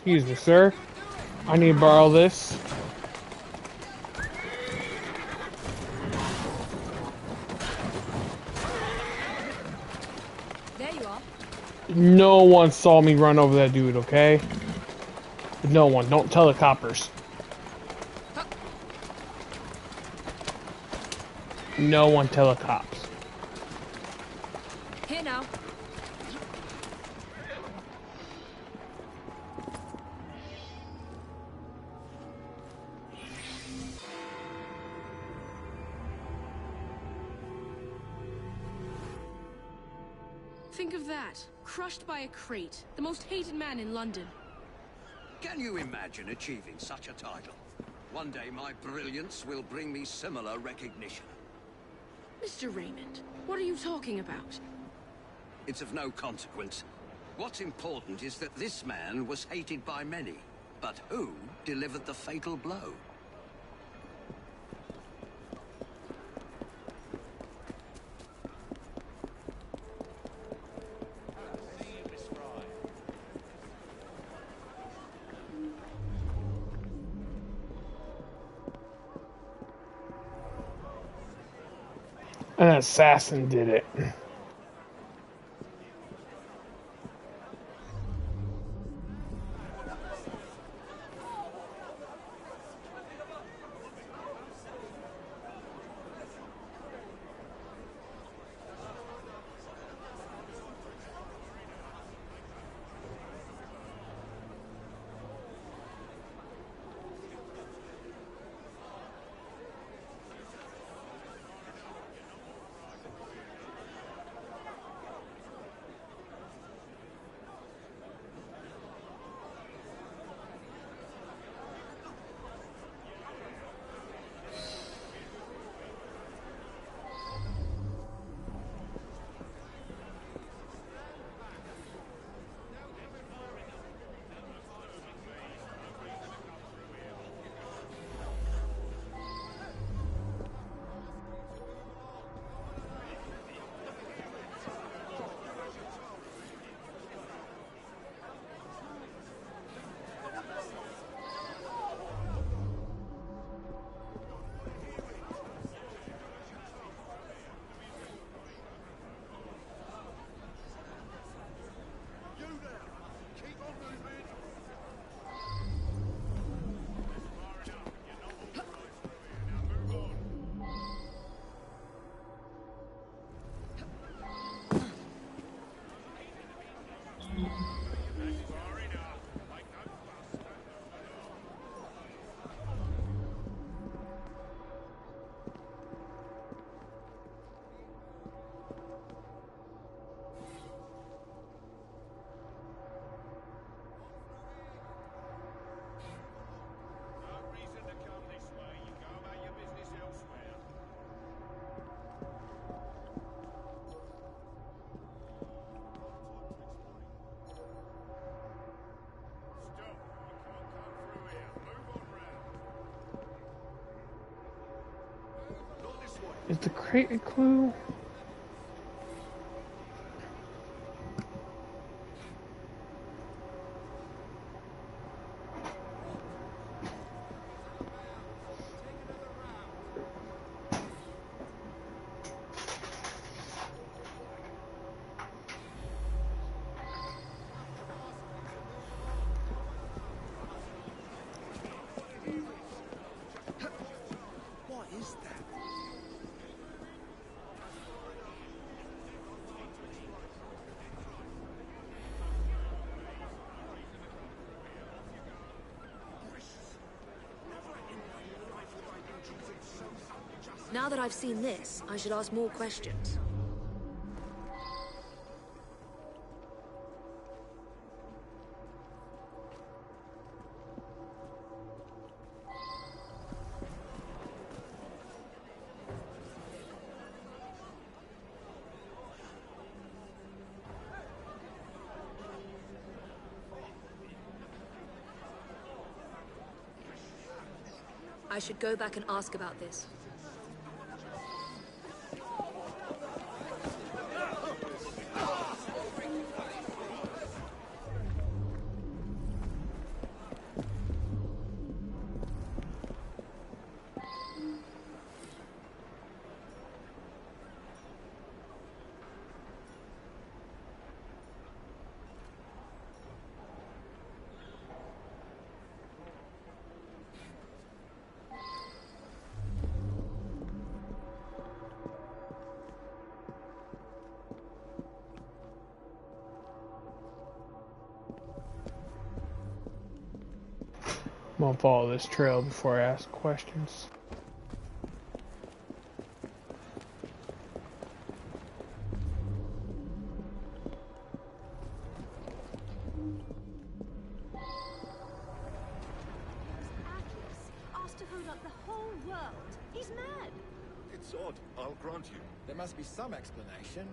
S1: Excuse me, sir. I need to borrow this.
S19: There you are.
S1: No one saw me run over that dude, okay? No one. Don't tell the coppers. No one tell the cops.
S19: Here now.
S8: Think of that. Crushed by a crate. The most hated man in London.
S18: Can you imagine achieving such a title? One day my brilliance will bring me similar recognition.
S8: Mr. Raymond, what are you talking about?
S18: It's of no consequence. What's important is that this man was hated by many. But who delivered the fatal blow?
S1: An assassin did it. Is the crate a clue?
S19: Now that I've seen this, I should ask more questions. I should go back and ask about this.
S1: I'm gonna follow this trail before I ask questions.
S12: Asked to hold up the whole world. He's mad.
S6: It's odd, I'll grant you. There must be some explanation.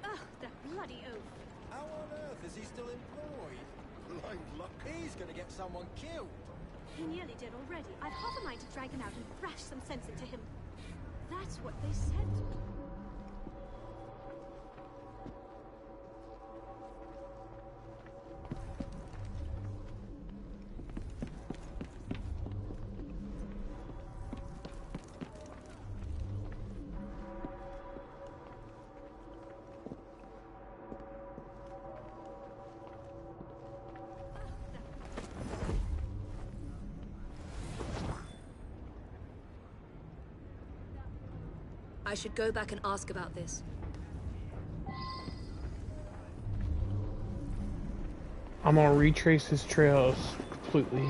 S12: Ugh, that bloody oaf.
S6: How on earth is he still employed? Blind luck. He's gonna get someone killed.
S12: He nearly did already. I've half a mind to drag him out and thrash some sense into him. That's what they said.
S19: I should go back and ask about this.
S1: I'm gonna retrace his trails completely.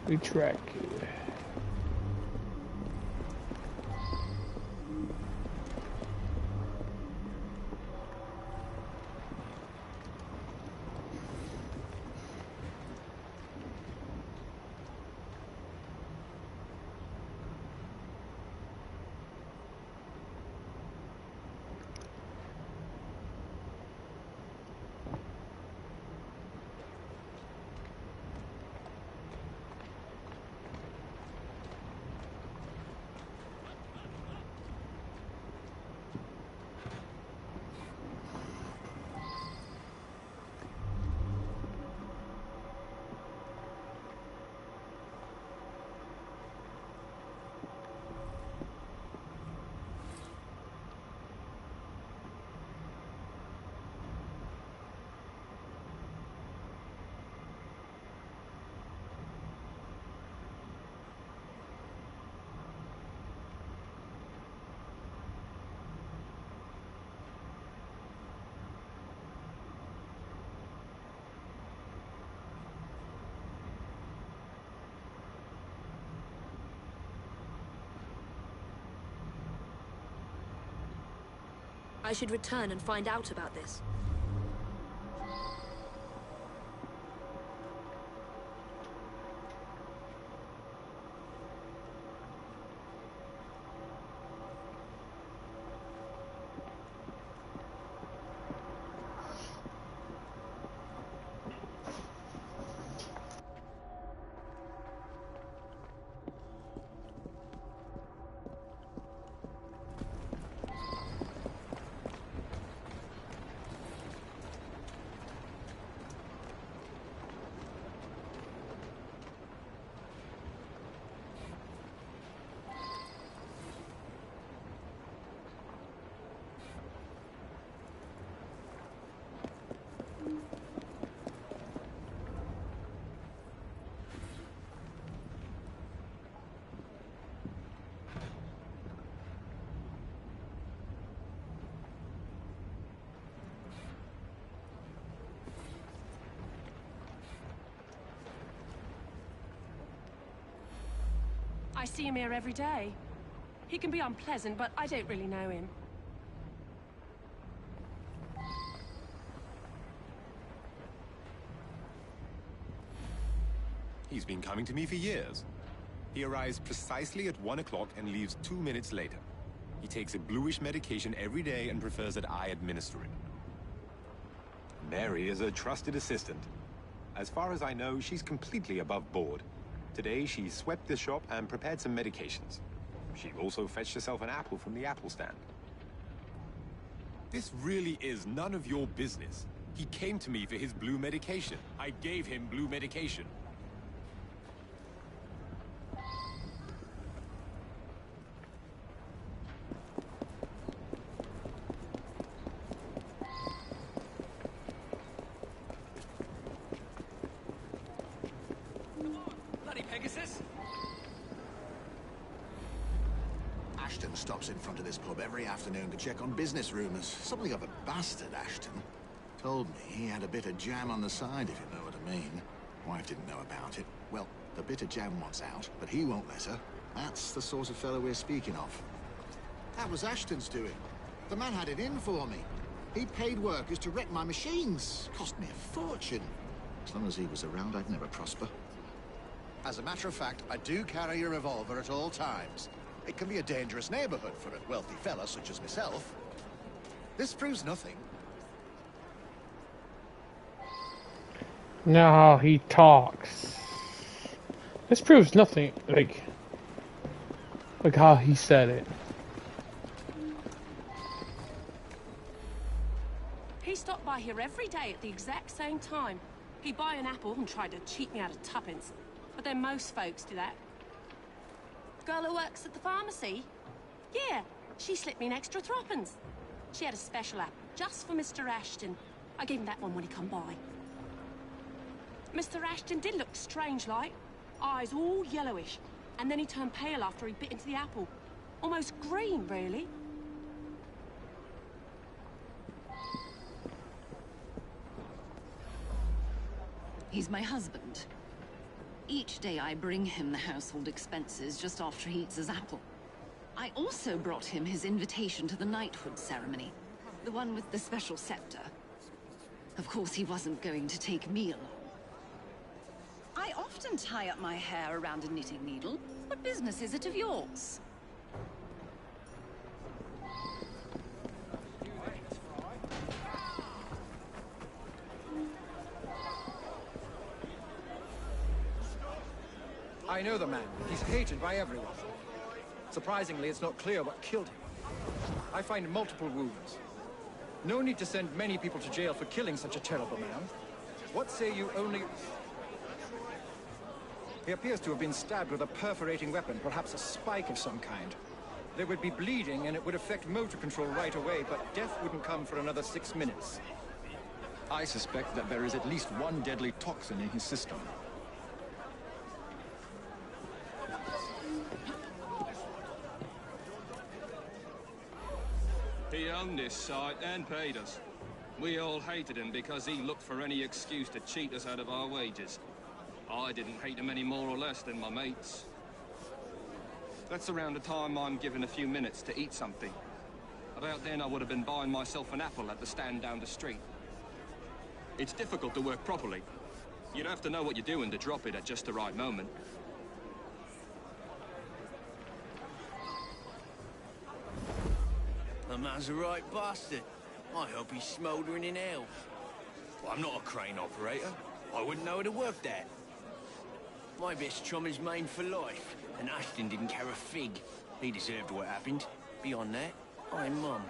S1: Retrack.
S19: I should return and find out about this.
S15: I see him here every day. He can be unpleasant, but I don't really know him.
S17: He's been coming to me for years. He arrives precisely at 1 o'clock and leaves 2 minutes later. He takes a bluish medication every day and prefers that I administer it. Mary is a trusted assistant. As far as I know, she's completely above board. Today, she swept the shop and prepared some medications. She also fetched herself an apple from the apple stand. This really is none of your business. He came to me for his blue medication. I gave him blue medication.
S21: Ashton stops in front of this pub every afternoon to check on business rumors. Something of a bastard, Ashton. Told me he had a bit of jam on the side, if you know what I mean. Wife didn't know about it. Well, the bit of jam wants out, but he won't let her. That's the sort of fellow we're speaking of. That was Ashton's doing. The man had it in for me. He paid workers to wreck my machines. Cost me a fortune. As long as he was around, I'd never prosper. As a matter of fact, I do carry a revolver at all times. It can be a dangerous neighborhood for a wealthy fella such as myself. This proves nothing.
S1: Now how he talks. This proves nothing. Like how he said it.
S15: He stopped by here every day at the exact same time. He'd buy an apple and try to cheat me out of tuppence. But then most folks do that. Girl who works at the pharmacy? Yeah, she slipped me an extra threepence. She had a special apple just for Mr. Ashton. I gave him that one when he come by. Mr. Ashton did look strange-like. Eyes all yellowish. And then he turned pale after he bit into the apple. Almost green, really.
S24: He's my husband. Each day I bring him the household expenses just after he eats his apple. I also brought him his invitation to the knighthood ceremony. The one with the special scepter. Of course he wasn't going to take me along. I often tie up my hair around a knitting needle. What business is it of yours?
S6: I know the man. He's hated by everyone. Surprisingly, it's not clear what killed him. I find multiple wounds. No need to send many people to jail for killing such a terrible man. What say you only... He appears to have been stabbed with a perforating weapon, perhaps a spike of some kind. There would be bleeding and it would affect motor control right away, but death wouldn't come for another 6 minutes. I suspect that there is at least one deadly toxin in his system.
S22: He owned this site and paid us. We all hated him because he looked for any excuse to cheat us out of our wages. I didn't hate him any more or less than my mates. That's around the time I'm given a few minutes to eat something. About then I would have been buying myself an apple at the stand down the street. It's difficult to work properly. You'd have to know what you're doing to drop it at just the right moment.
S20: The man's a right bastard. I hope he's smouldering in hell. Well, I'm not a crane operator. I wouldn't know how to work that. My best chum is maimed for life, and Ashton didn't care a fig. He deserved what happened. Beyond that, I'm mum.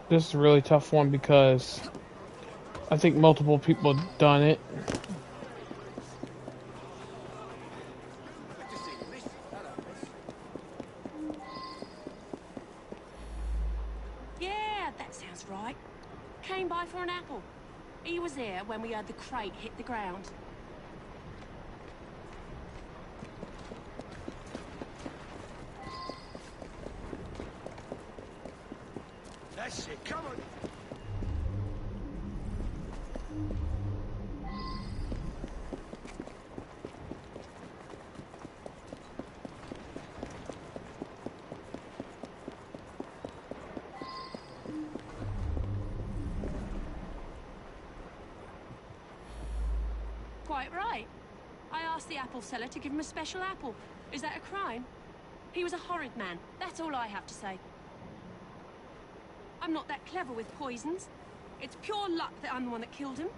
S1: This is a really tough one because I think multiple people have done it.
S15: Yeah, that sounds right. Came by for an apple. He was there when we heard the crate hit the ground.
S20: That's it, come on.
S15: Quite right. I asked the apple seller to give him a special apple. Is that a crime? He was a horrid man. That's all I have to say. I'm not that clever with poisons. It's pure luck that I'm the one that killed him.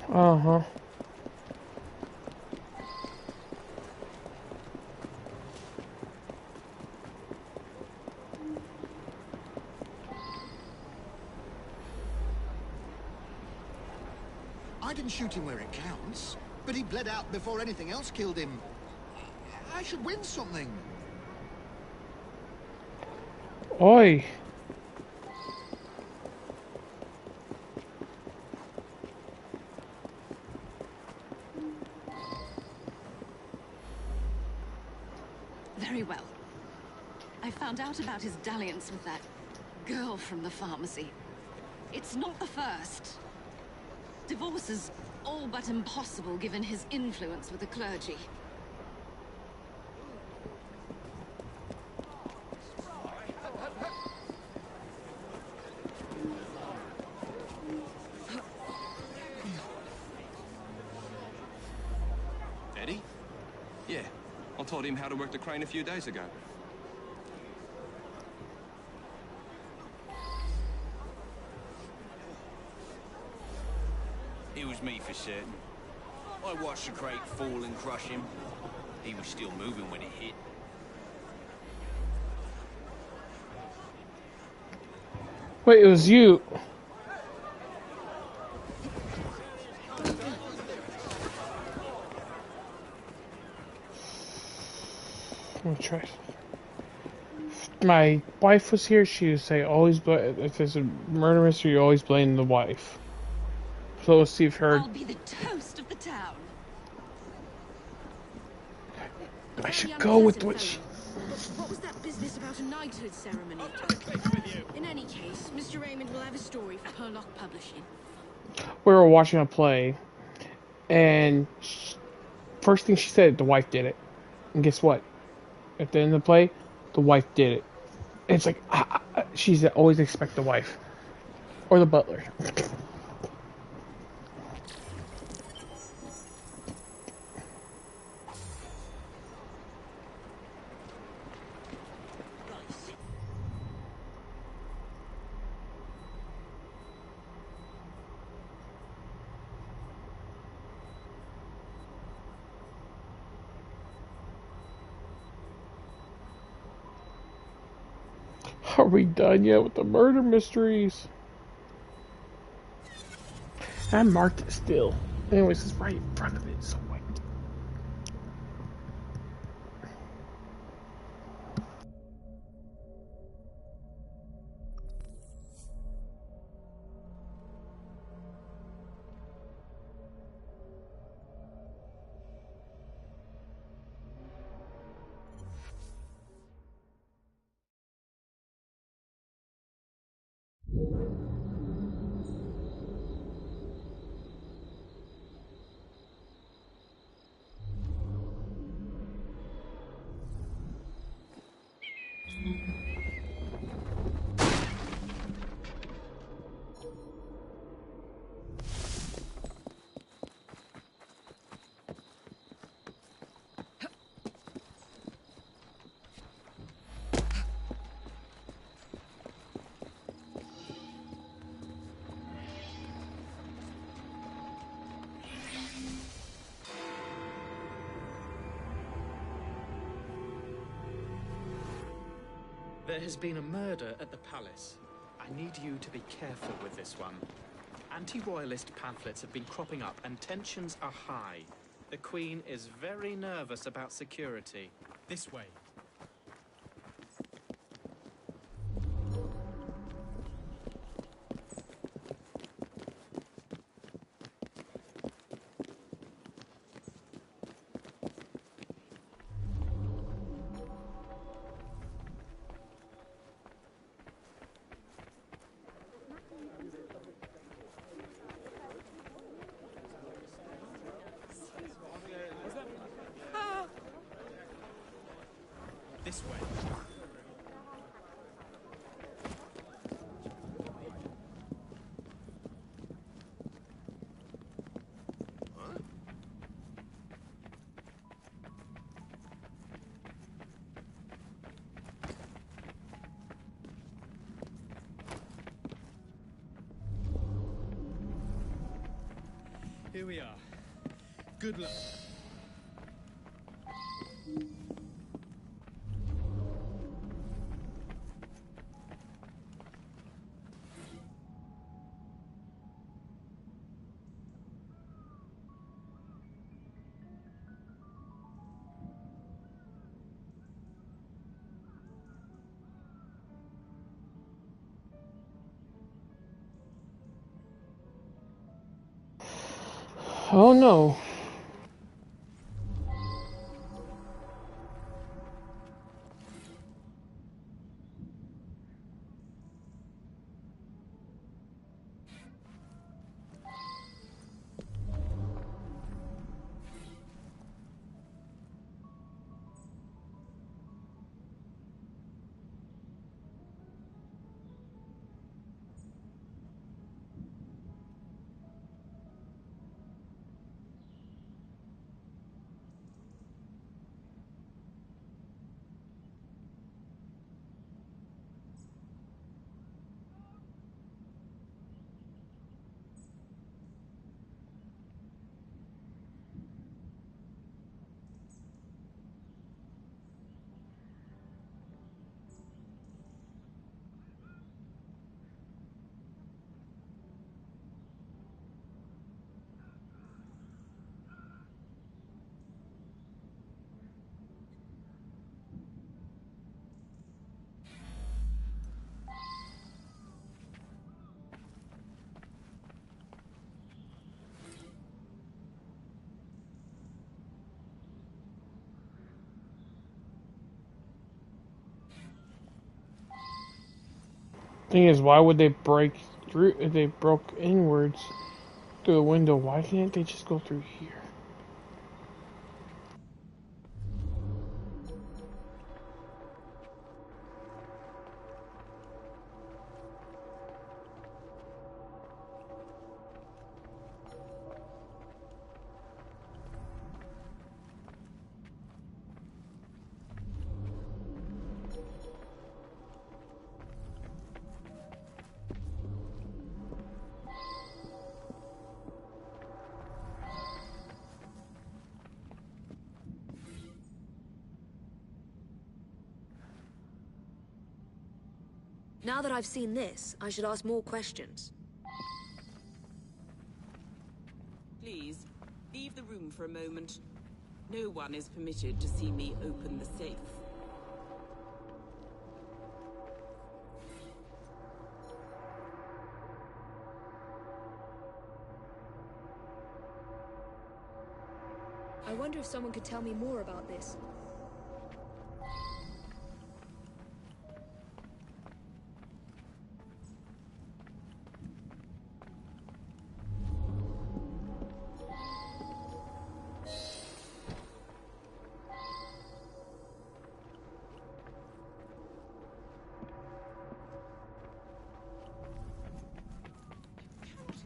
S1: Uh-huh.
S21: I didn't shoot him where it counts, but he bled out before anything else killed him. I should win something.
S1: Oi.
S24: Very well. I found out about his dalliance with that girl from the pharmacy. It's not the first. Divorce is all but impossible given his influence with the clergy.
S3: Eddie? Yeah, I taught him how to work the crane a few days ago.
S20: It was me for certain. I watched the crate fall and crush him. He was still moving when it hit.
S1: Wait, it was you. I'm gonna try. If my wife was here, she would say always if there's a murder mystery, you always blame the wife. So let's see if her.
S24: I'll be the toast of the town.
S1: I should go with what she.
S8: What was that business about a knighthood ceremony? In any case, Mr. Raymond will have a story for Perlock Publishing.
S1: We were watching a play, and first thing she said, the wife did it. And guess what? At the end of the play, the wife did it. And it's like, she's always expect the wife. Or the butler. Are we done yet with the murder mysteries? I marked it still. Anyways, it's right in front of it, so wait.
S4: There has been a murder at the palace. I need you to be careful with this one. Anti-royalist pamphlets have been cropping up and tensions are high. The Queen is very nervous about security. This way. This way. Here we are. Good luck.
S1: Oh no. Thing is, why would they break through if they broke inwards through the window? Why can't they just go through here?
S19: Now that I've seen this, I should ask more questions.
S7: Please, leave the room for a moment. No one is permitted to see me open the safe.
S19: I wonder if someone could tell me more about this.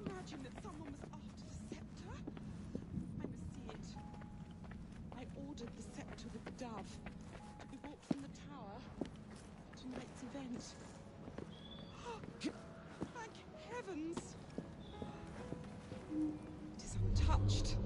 S7: Imagine that someone was after the scepter. I must see it. I ordered the scepter with the dove to be brought from the tower at tonight's event. Thank heavens! It is untouched.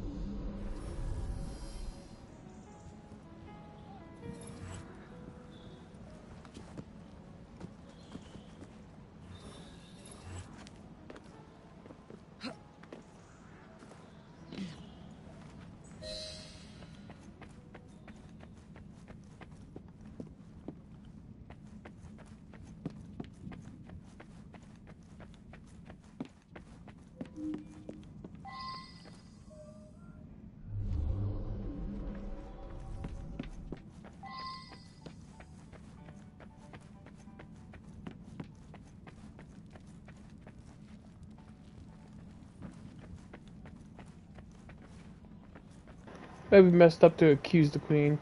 S1: That'd be messed up to accuse the queen.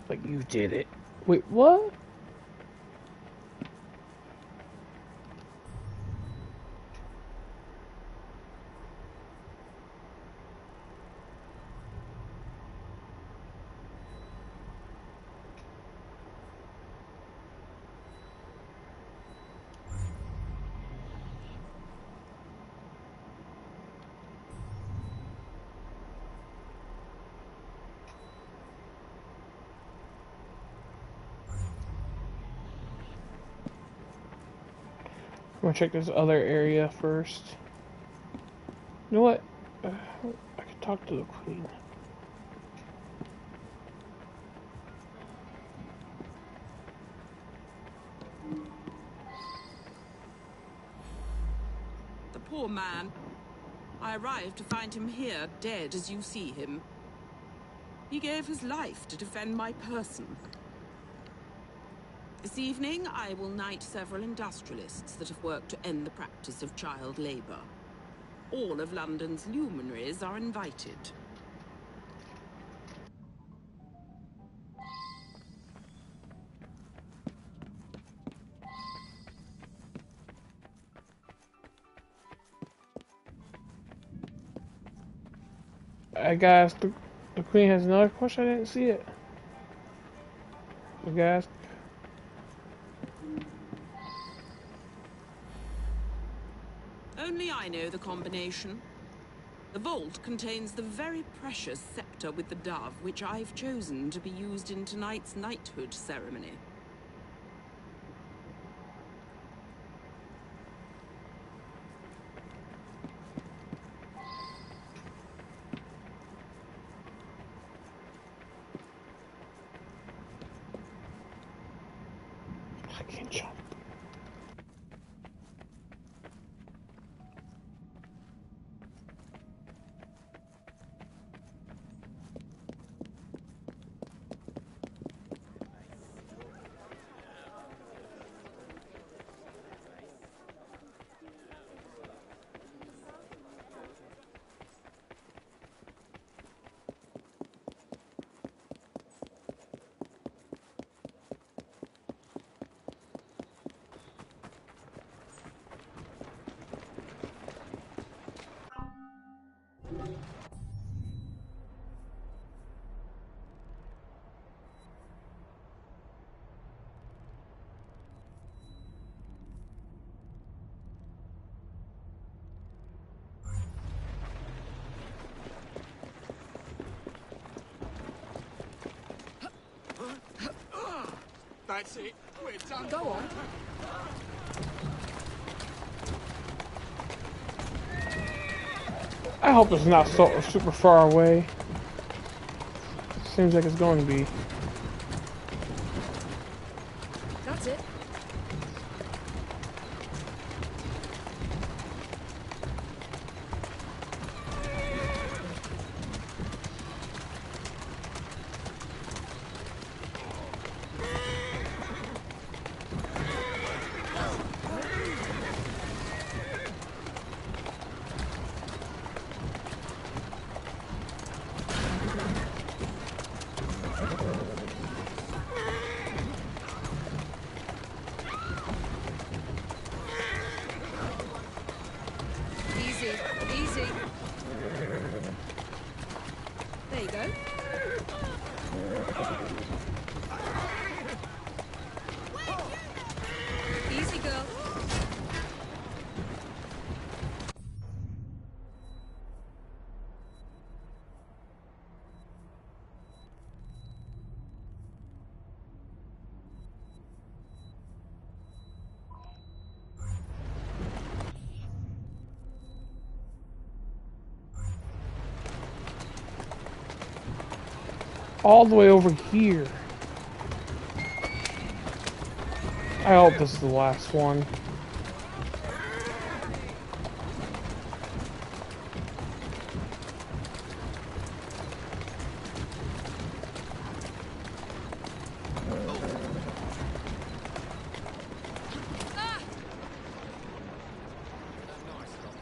S1: Like, you did it. Wait, what? I'm gonna check this other area first. You know what? I could talk to the queen.
S7: The poor man. I arrived to find him here, dead as you see him. He gave his life to defend my person. This evening, I will knight several industrialists that have worked to end the practice of child labor. All of London's luminaries are invited.
S1: I guess the queen has another question. I didn't see it. I guess.
S7: Only I know the combination. The vault contains the very precious scepter with the dove, which I've chosen to be used in tonight's knighthood ceremony.
S1: I can't jump.
S6: That's it. We're done.
S7: Go on.
S1: I hope it's not so super far away. Seems like it's going to be.
S7: That's it. Easy. There you go. Easy, girl.
S1: All the way over here. I hope this is the last one.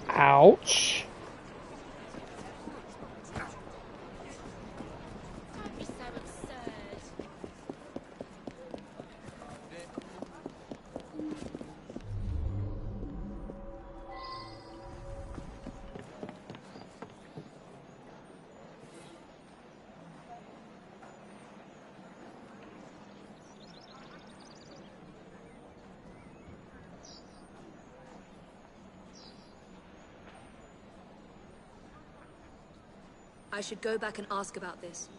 S1: Ouch.
S19: I should go back and ask about this.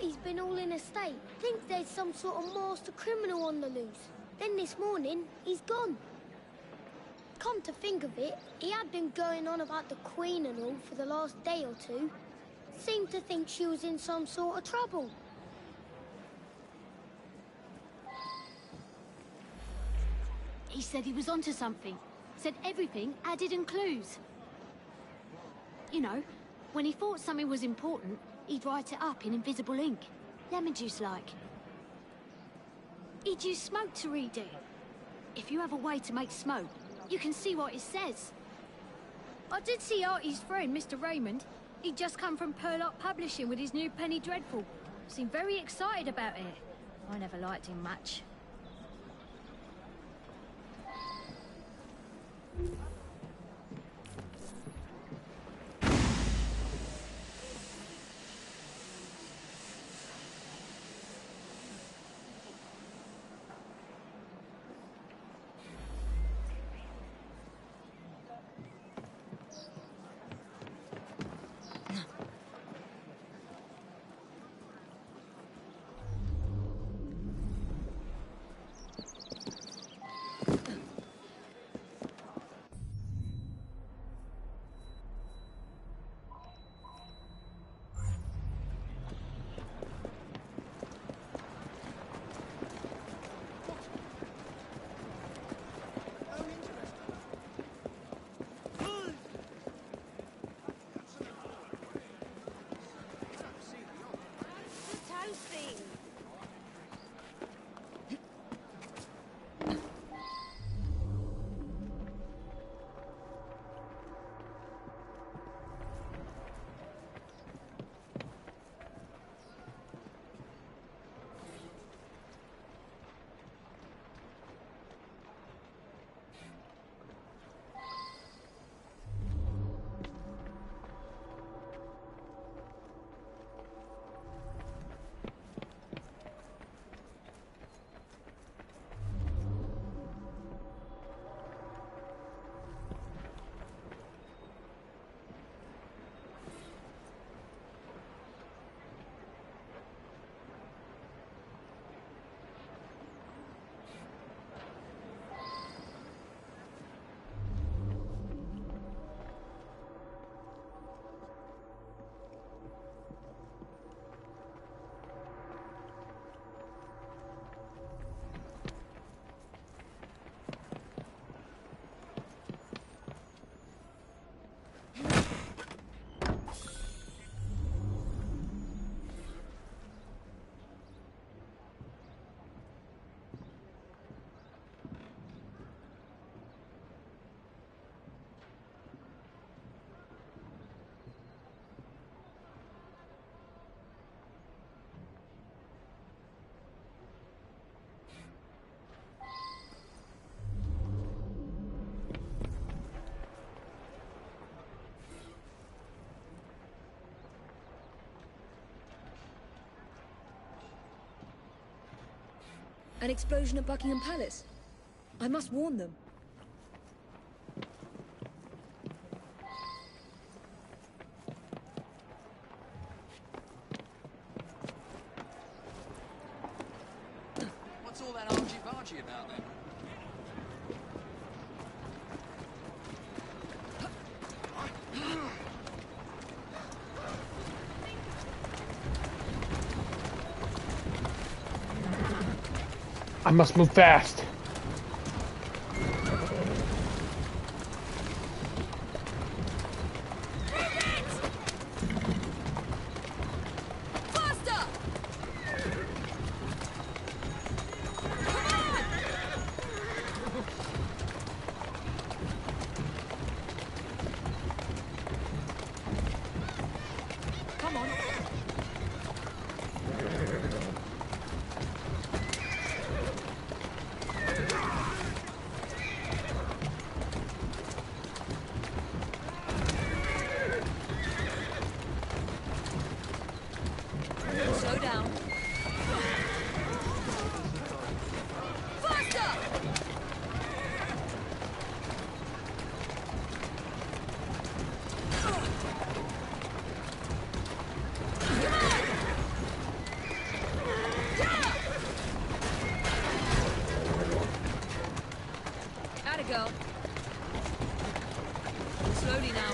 S9: He's been all in a state. Thinks there's some sort of master criminal on the loose. Then this morning, he's gone. Come to think of it, he had been going on about the Queen and all for the last day or two. Seemed to think she was in some sort of trouble.
S12: He said he was onto something. Said everything added in clues. You know, when he thought something was important, he'd write it up in invisible ink. Lemon juice like. He'd use smoke to read it. If you have a way to make smoke, you can see what it says. I did see Artie's friend, Mr. Raymond. He'd just come from Purlock Publishing with his new Penny Dreadful. Seemed very excited about it. I never liked him much.
S19: An explosion at Buckingham Palace. I must warn them.
S13: What's all that argy-bargy about then?
S1: I must move fast.
S19: Faster! girl. Slowly now.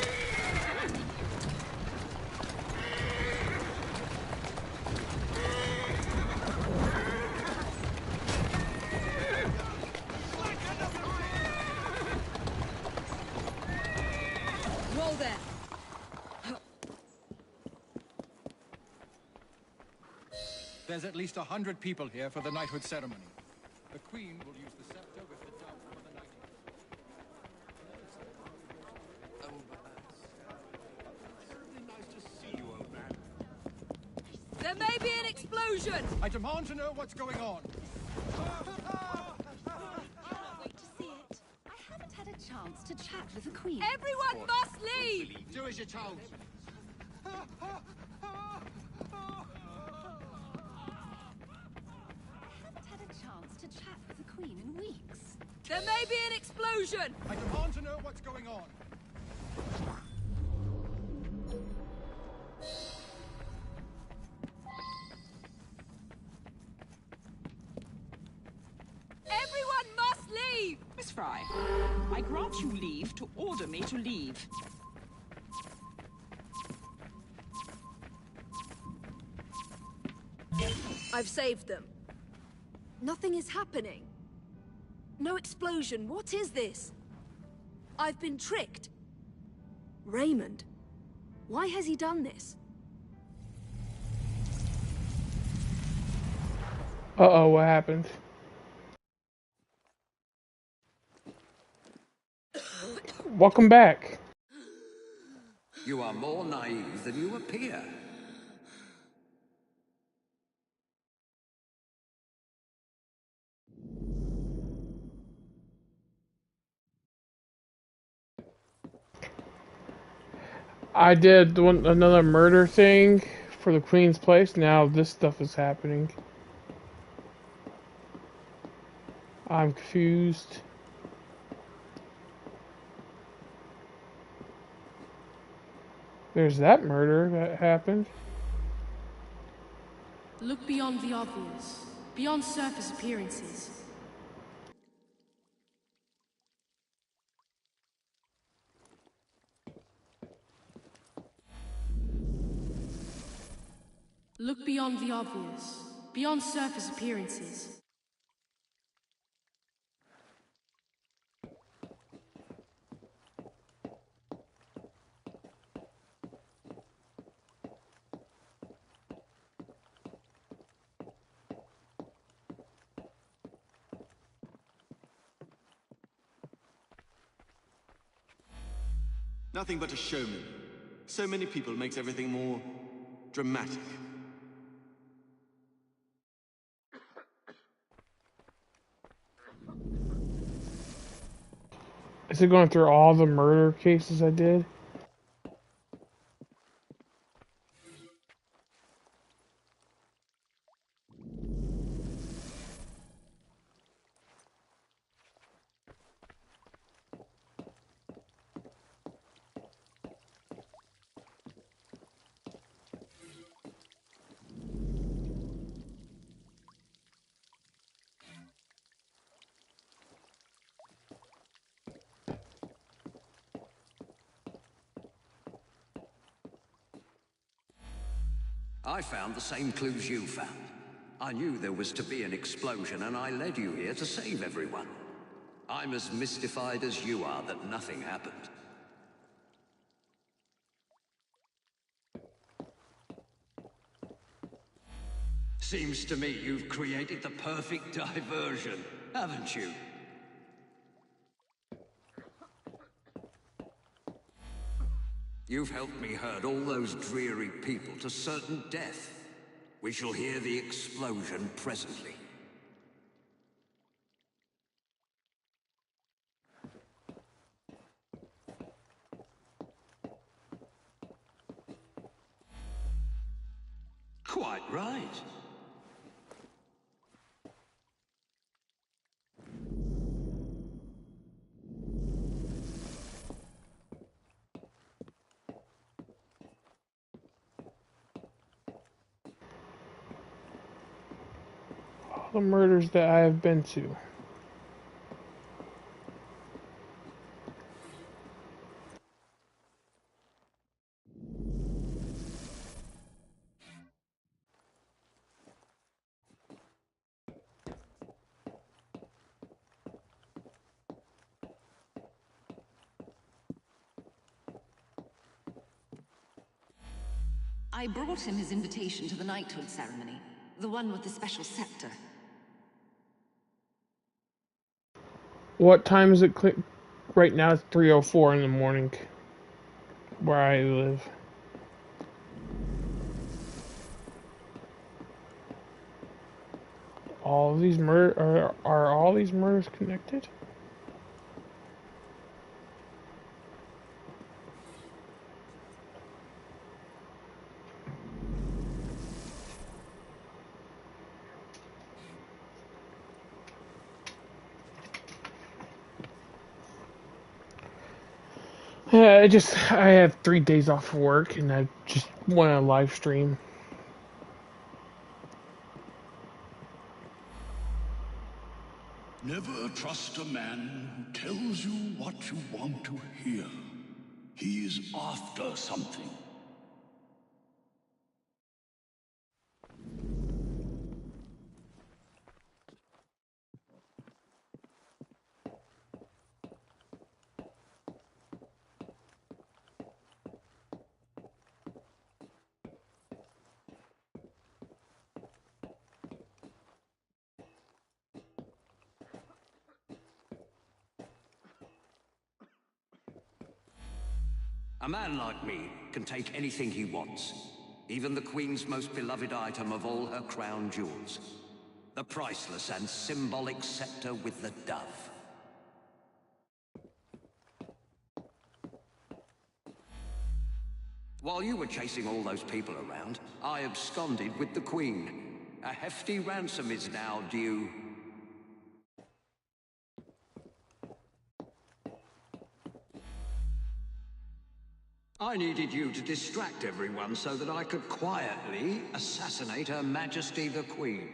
S19: Roll there.
S6: There's at least 100 people here for the knighthood ceremony. The Queen will use the scepter with the dove for the knighting.
S18: Certainly nice to see you, old man.
S19: There may be an explosion!
S6: I demand to know what's going on.
S24: Wait to see it. I haven't had a chance to chat with the Queen.
S19: Everyone must leave!
S6: Do as you're told.
S24: Had a chance to chat with the Queen in weeks.
S19: There may be an explosion!
S6: I demand to know what's going on.
S19: Everyone must leave!
S7: Miss Fry, I grant you leave to order me to leave.
S19: I've saved them. Nothing is happening. No explosion. What is this? I've been tricked. Raymond, why has he done this?
S1: Uh-oh, what happened? Welcome back.
S5: You are more naive than you appear.
S1: I did another murder thing for the Queen's place. Now this stuff is happening. I'm confused. There's that murder that happened.
S8: Look beyond the obvious, beyond surface appearances. Look beyond the obvious, beyond surface appearances.
S10: Nothing but a showman. So many people makes everything more dramatic.
S1: Is it going through all the murder cases I did?
S5: I found the same clues you found. I knew there was to be an explosion, and I led you here to save everyone. I'm as mystified as you are that nothing happened. Seems to me you've created the perfect diversion, haven't you? You've helped me herd all those dreary people to certain death. We shall hear the explosion presently. Quite right.
S1: All the murders that I have been to.
S24: I brought him his invitation to the knighthood ceremony. The one with the special scepter.
S1: What time is it? Right now it's 3:04 in the morning, where I live. All these are all these murders connected? Yeah, I have 3 days off work and I just want to live stream.
S2: Never trust a man who tells you what you want to hear. He's after something.
S5: A man like me can take anything he wants. Even the Queen's most beloved item of all her crown jewels. The priceless and symbolic scepter with the dove. While you were chasing all those people around, I absconded with the Queen. A hefty ransom is now due. I needed you to distract everyone so that I could quietly assassinate Her Majesty the Queen.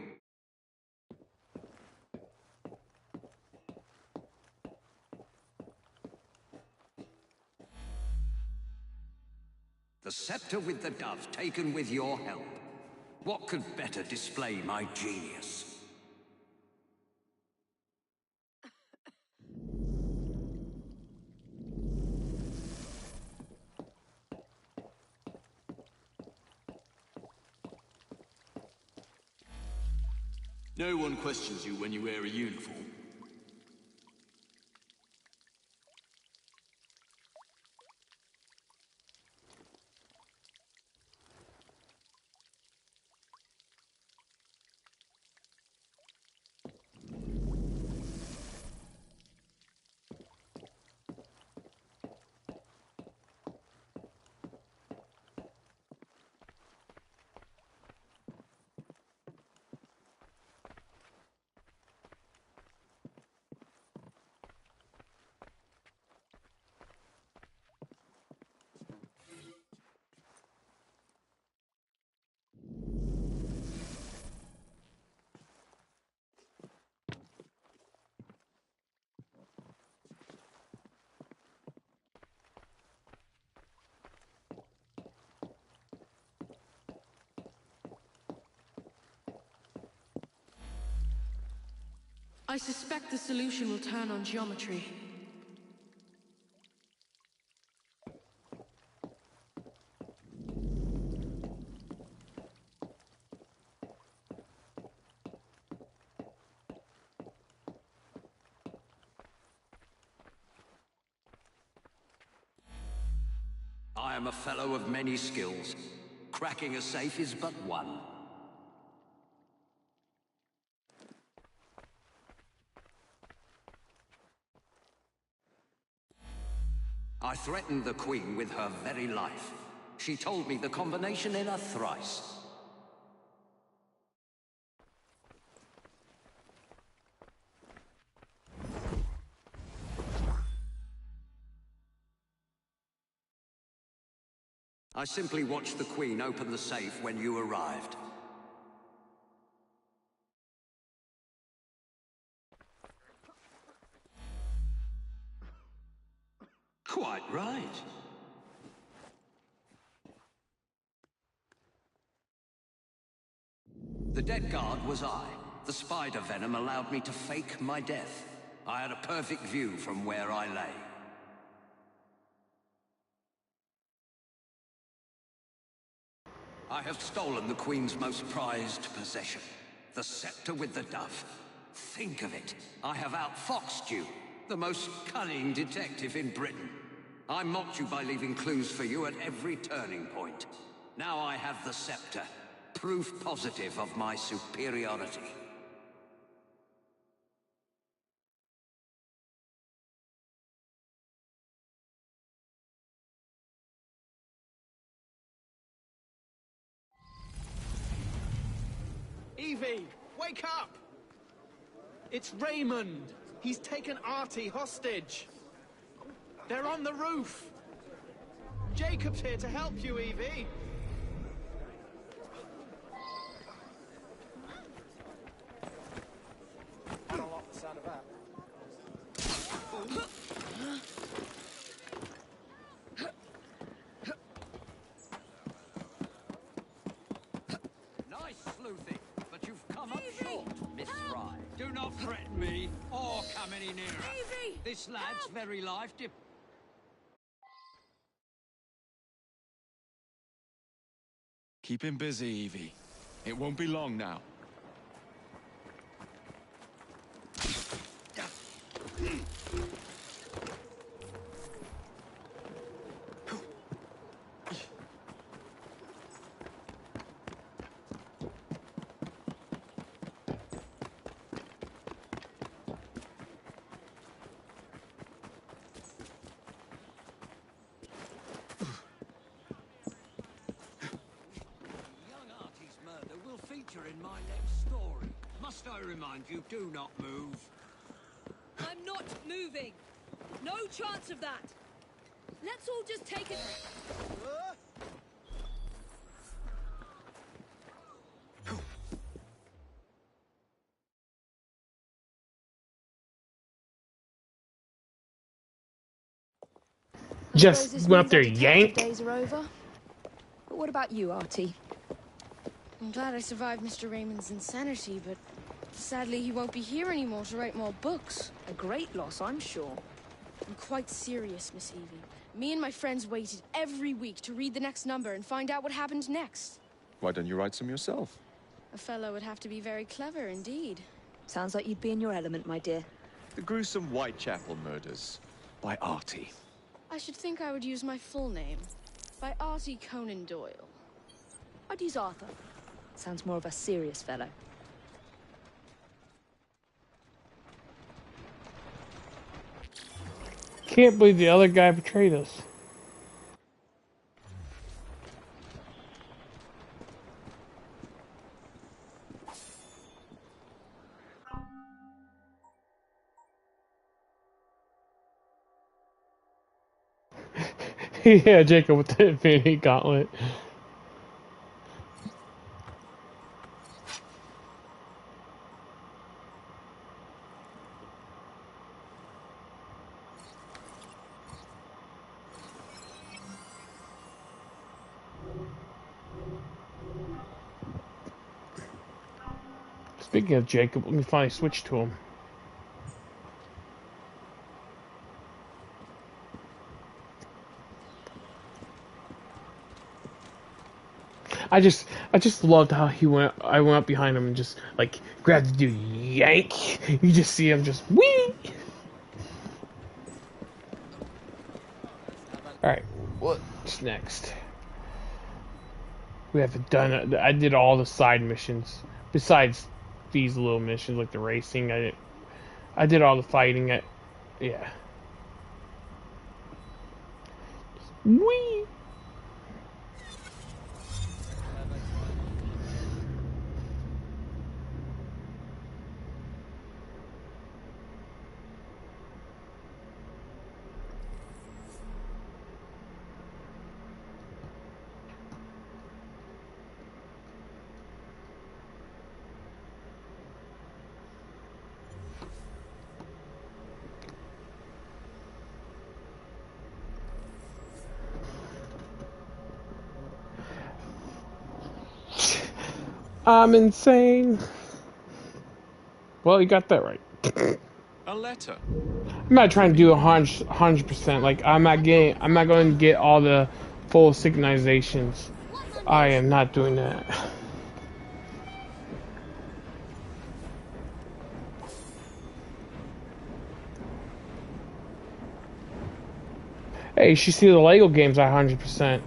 S5: The scepter with the dove taken with your help. What could better display my genius?
S10: No one questions you when you wear a uniform.
S8: I suspect the solution will turn on geometry.
S5: I am a fellow of many skills. Cracking a safe is but one. I threatened the Queen with her very life. She told me the combination in a thrice. I simply watched the Queen open the safe when you arrived. Quite right. The dead guard was I. The spider venom allowed me to fake my death. I had a perfect view from where I lay. I have stolen the Queen's most prized possession, the scepter with the dove. Think of it. I have outfoxed you, the most cunning detective in Britain. I mocked you by leaving clues for you at every turning point. Now I have the scepter, proof positive of my superiority.
S4: Evie, wake up! It's Raymond. He's taken Artie hostage. They're on the roof. Jacob's here to help you, Evie. I don't like the sound of that.
S5: Nice sleuthing, but you've come up short, Miss Fry. Do not threaten me, or come any nearer.
S12: Evie!
S5: This lad's very life depends.
S11: Keep him busy, Evie. It won't be long now.
S5: In my next story. Must I remind you, do not move.
S19: I'm not moving. No chance of that. Let's all just take it.
S1: Just went up there, yank.
S14: Days are over. But what about you, Artie?
S8: I'm glad I survived Mr. Raymond's insanity, but sadly he won't be here anymore to write more books.
S14: A great loss, I'm sure.
S8: I'm quite serious, Miss Evie. Me and my friends waited every week to read the next number and find out what happened next.
S11: Why don't you write some yourself?
S8: A fellow would have to be very clever indeed.
S14: Sounds like you'd be in your element, my dear.
S11: The gruesome Whitechapel murders by Artie.
S8: I should think I would use my full name. By Artie Conan Doyle.
S14: I'd use Arthur. Sounds more of a serious fellow.
S1: Can't believe the other guy betrayed us. Yeah, Jacob with the Infinity Gauntlet. Speaking of Jacob, let me finally switch to him. I just loved how I went up behind him and just like grabbed the dude, yank. You just see him just whee. All right, what's next? We haven't done. I did all the side missions besides these little missions like the racing. I did all the fighting. Yeah. Whee. I'm insane. Well, you got that right.
S11: A letter.
S1: I'm not trying to do 100%. Like I'm not going to get all the full synchronizations. I am not doing that. Hey, you should see the Lego games 100%.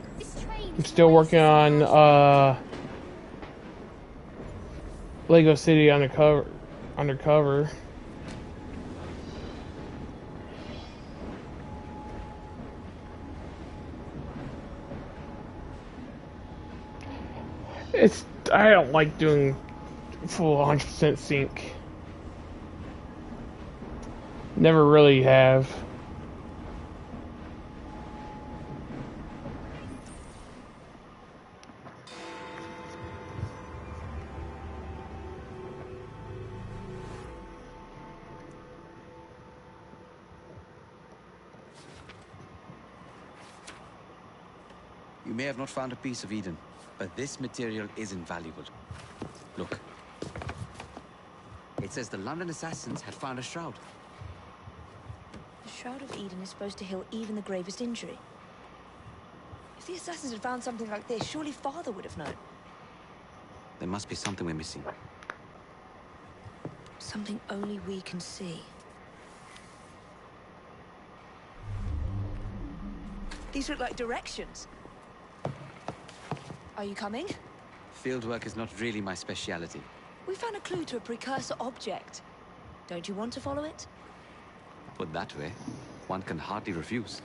S1: I'm still working on Lego City Undercover. I don't like doing full 100% sync. Never really have.
S16: You may have not found a piece of Eden, but this material is invaluable. Look. It says the London assassins had found a shroud.
S14: The Shroud of Eden is supposed to heal even the gravest injury. If the assassins had found something like this, surely Father would have known.
S16: There must be something we're missing.
S14: Something only we can see. These look like directions. Are you coming?
S16: Fieldwork is not really my speciality.
S14: We found a clue to a precursor object. Don't you want to follow it?
S16: Put that way, one can hardly refuse.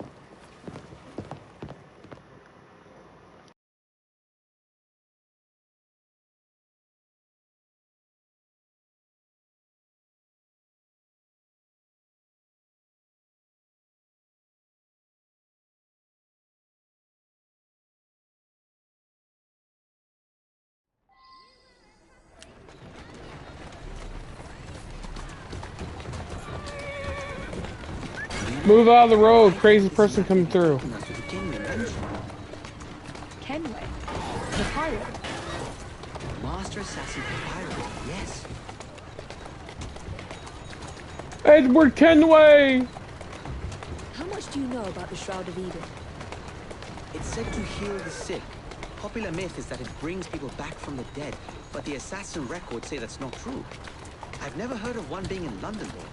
S1: Move out of the road, crazy person coming through.
S14: Kenway? The pirate?
S16: Master assassin pirate, yes.
S1: Edward Kenway!
S14: How much do you know about the Shroud of Eden?
S16: It's said to heal the sick. Popular myth is that it brings people back from the dead, but the assassin records say that's not true. I've never heard of one being in London, though.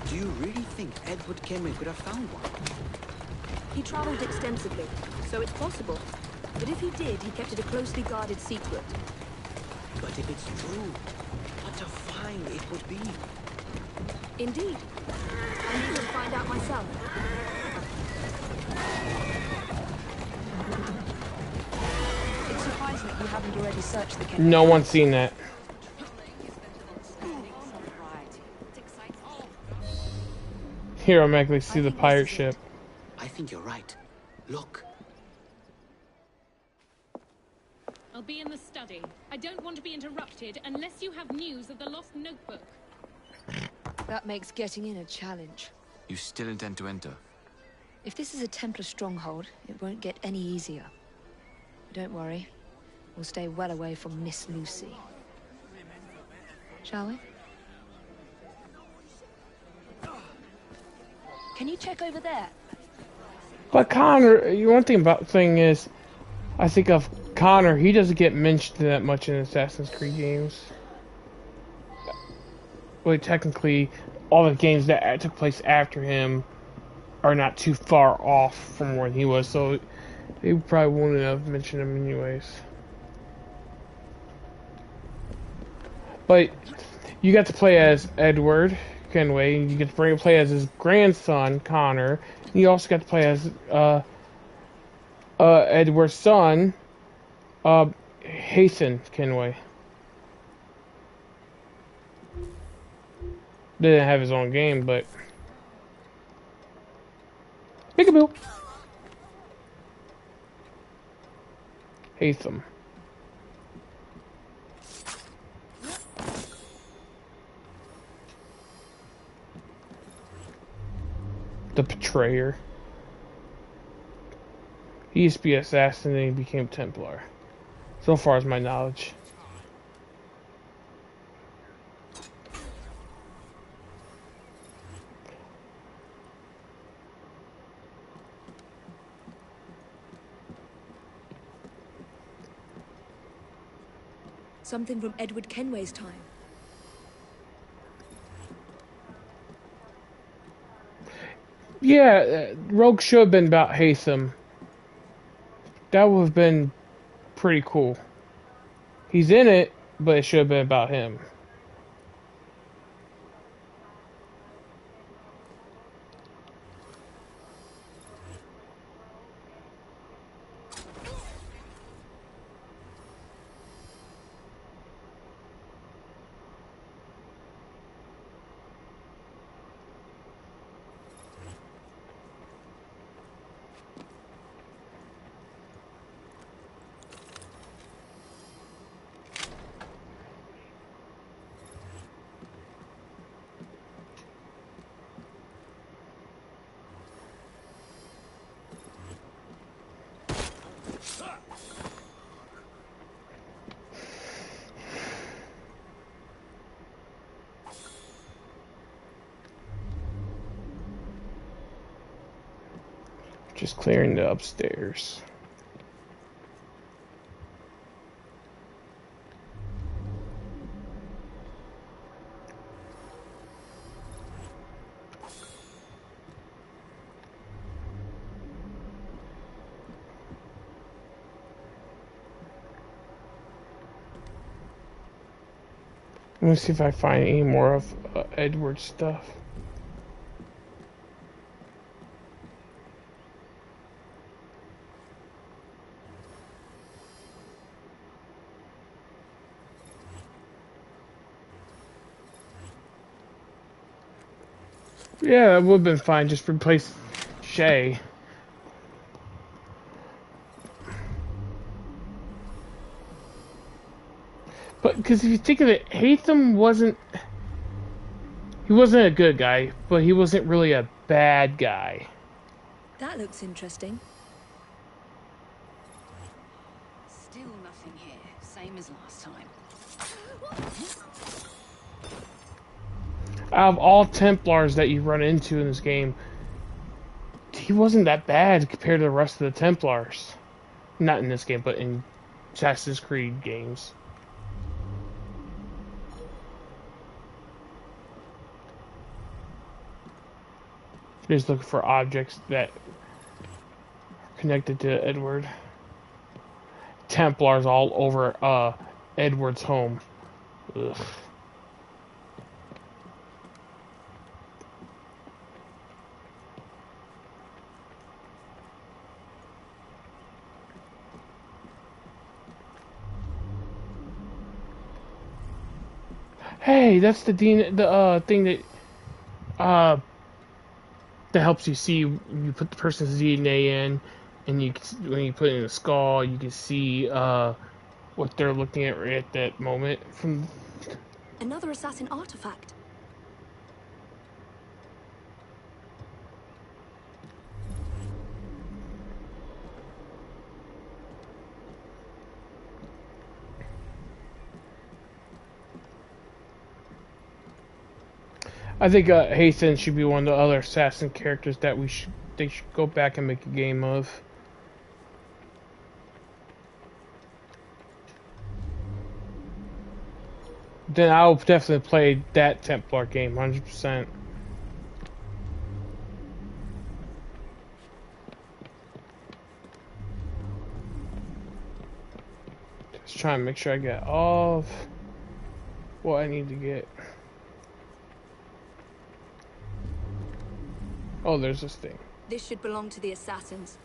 S16: Do you really think Edward Kenway could have found one?
S14: He traveled extensively, so it's possible. But if he did, he kept it a closely guarded secret.
S16: But if it's true, what a find it would be.
S14: Indeed. I'm eager to find out myself. It's surprising that you haven't already searched the Kenway.
S1: No one's seen that. Here, I'm actually see the pirate ship.
S16: I think you're right. Look.
S17: I'll be in the study. I don't want to be interrupted unless you have news of the lost notebook.
S14: That makes getting in a challenge.
S11: You still intend to enter?
S14: If this is a Templar stronghold, it won't get any easier. But don't worry. We'll stay well away from Miss Lucy. Shall we? Can you check over there?
S1: But Connor, one thing is, I think of Connor, he doesn't get mentioned that much in Assassin's Creed games. Well, technically, all the games that took place after him are not too far off from where he was, so they probably wouldn't have mentioned him anyways. But you got to play as Edward Kenway, and you get to play as his grandson, Connor. You also got to play as Edward's son, Hasten Kenway. Didn't have his own game, but peekaboo. Hatham. The Betrayer. He used to be assassin and he became Templar. So far as my knowledge.
S14: Something from Edward Kenway's time.
S1: Yeah, Rogue should have been about Haytham. That would have been pretty cool. He's in it, but it should have been about him. Just clearing the upstairs. Let me see if I find any more of Edward's stuff. Yeah, that would have been fine. Just replace Shay. But, because if you think of it, Haytham wasn't... He wasn't a good guy, but he wasn't really a bad guy.
S14: That looks interesting.
S24: Still nothing here. Same as last time.
S1: Out of all Templars that you run into in this game, he wasn't that bad compared to the rest of the Templars. Not in this game, but in Assassin's Creed games. Just looking for objects that are connected to Edward. Templars all over Edward's home. Ugh. Hey, that's the thing that that helps you see. You put the person's DNA in, and when you put it in the skull, you can see what they're looking at right at that moment. From
S14: Another assassin artifact.
S1: I think Haytham should be one of the other assassin characters that they should go back and make a game of. Then I'll definitely play that Templar game 100%. Just trying to make sure I get all of what I need to get. Oh, there's this thing.
S14: This should belong to the assassins.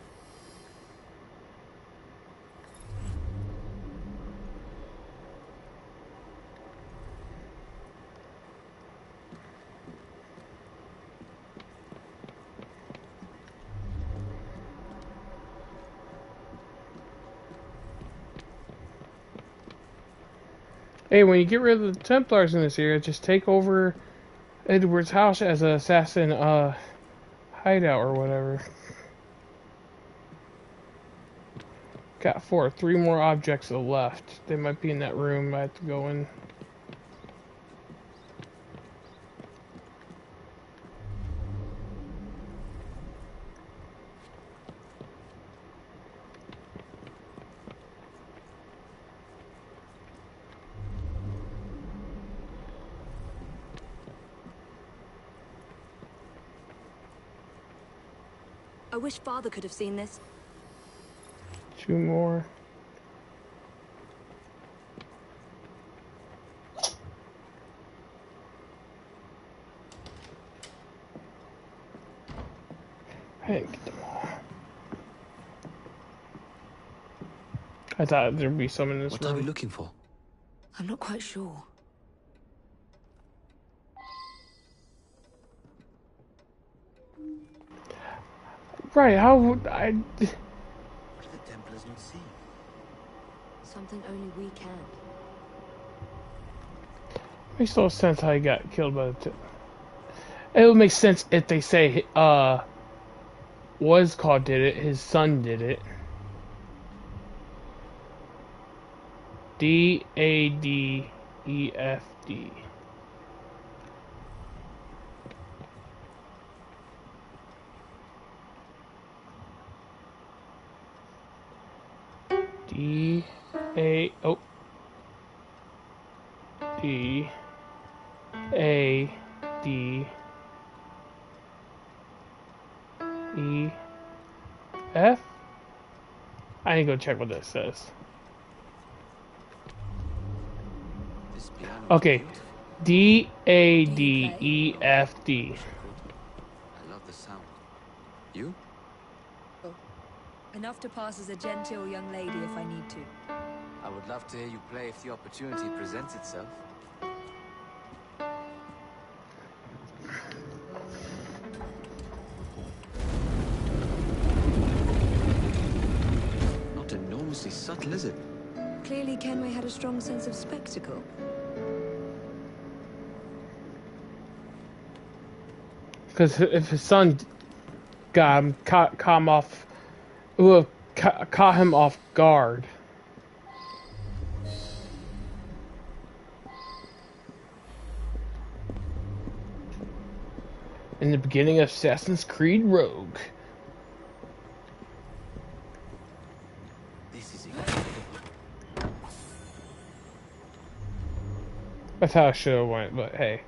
S1: Hey, when you get rid of the Templars in this area, just take over Edward's house as an assassin hideout or whatever. Got 3 more objects left. They might be in that room I have to go in.
S14: I wish Father could have seen this.
S1: 2 more. I didn't get them all. I thought there'd be some in this room.
S16: What are we looking for?
S14: I'm not quite sure.
S1: Right, how would I...
S16: What do the Templars not see?
S14: Something only we can.
S1: Makes no sense how he got killed by the... It would make sense if they say, was called did it, his son did it. D-A-D-E-F-D. D-A... Oh. D-A-D-E-F? I need to go check what this says. Okay. D-A-D-E-F-D.
S16: I love the sound. You?
S14: Oh. Enough to pass as a genteel young lady if I need to.
S16: I would love to hear you play if the opportunity presents itself. Not enormously subtle, is it?
S14: Clearly Kenway had a strong sense of spectacle.
S1: Because if his son got him, caught him off, caught him off guard. In the beginning of Assassin's Creed Rogue.
S16: This is incredible.
S1: That's how I should have went, but hey.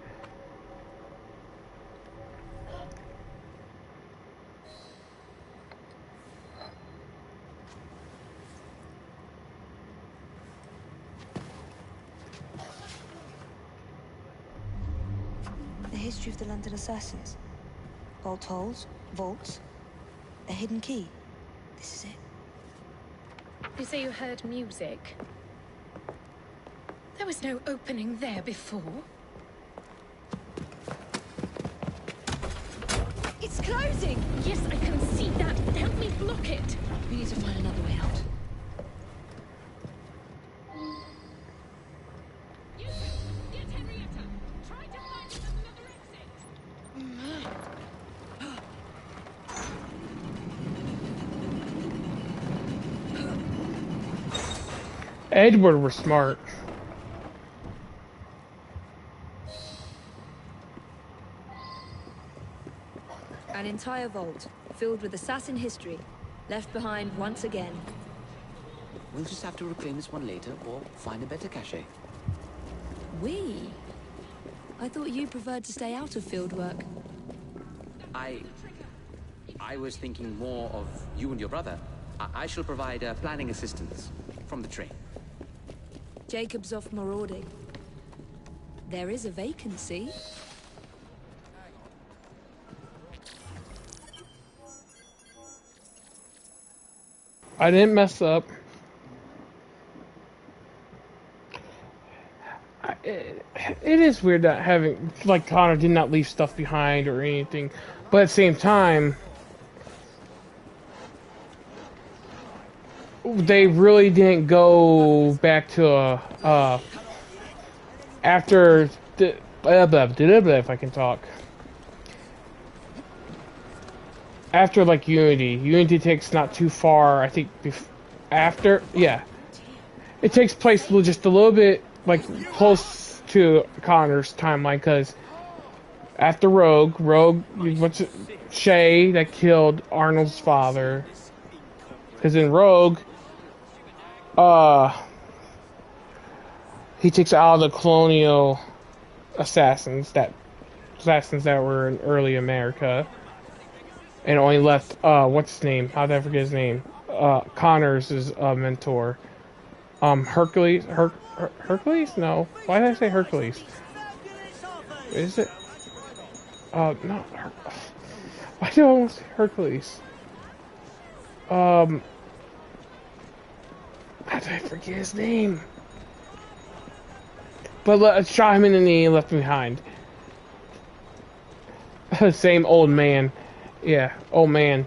S14: The history of the London assassins. Bolt holes, vaults, a hidden key. This is it.
S17: You say you heard music. There was no opening there before.
S14: It's closing!
S17: Yes, I can see that. Help me block it.
S14: We need to find another way out.
S1: Edward was smart.
S14: An entire vault, filled with assassin history, left behind once again.
S16: We'll just have to reclaim this one later, or find a better cache.
S14: We? I thought you preferred to stay out of field work.
S16: I was thinking more of you and your brother. I shall provide planning assistance from the train.
S14: Jacob's off marauding. There is a vacancy.
S1: I didn't mess up. It is weird that having, like, Connor did not leave stuff behind or anything, but at the same time, they really didn't go back to after the if I can talk. After, like, Unity takes not too far, I think, after, yeah. It takes place just a little bit, like, close to Connor's timeline, because after Rogue, what's it, Shay, that killed Arnold's father. Because in Rogue, he takes out the colonial assassins that were in early America. and only left what's his name? How did I forget his name? Connor's his mentor. Hercules. Hercules? No. Why did I say Hercules? Is it? No. Why do I almost say Hercules? How did I forget his name? But shot him in the knee and left him behind. Same old man. Yeah, old man.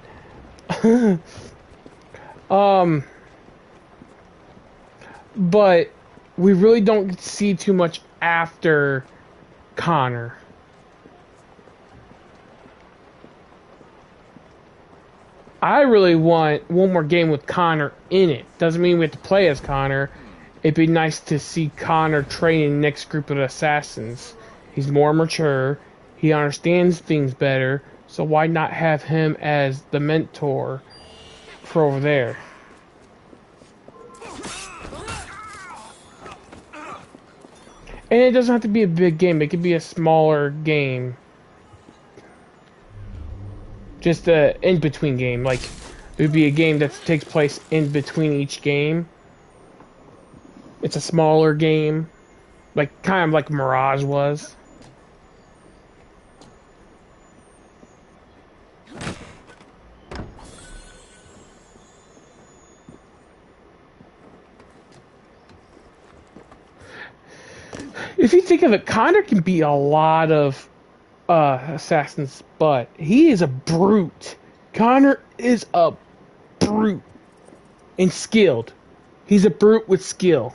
S1: But we really don't see too much after Connor. I really want one more game with Connor in it. Doesn't mean we have to play as Connor. It'd be nice to see Connor training the next group of assassins. He's more mature. He understands things better. So why not have him as the mentor for over there? And it doesn't have to be a big game. It could be a smaller game. Just a in-between game. Like, it would be a game that takes place in between each game. It's a smaller game. Like, kind of like Mirage was. If you think of it, Connor can beat a lot of assassins, but he is a brute. Connor is a brute and skilled. He's a brute with skill.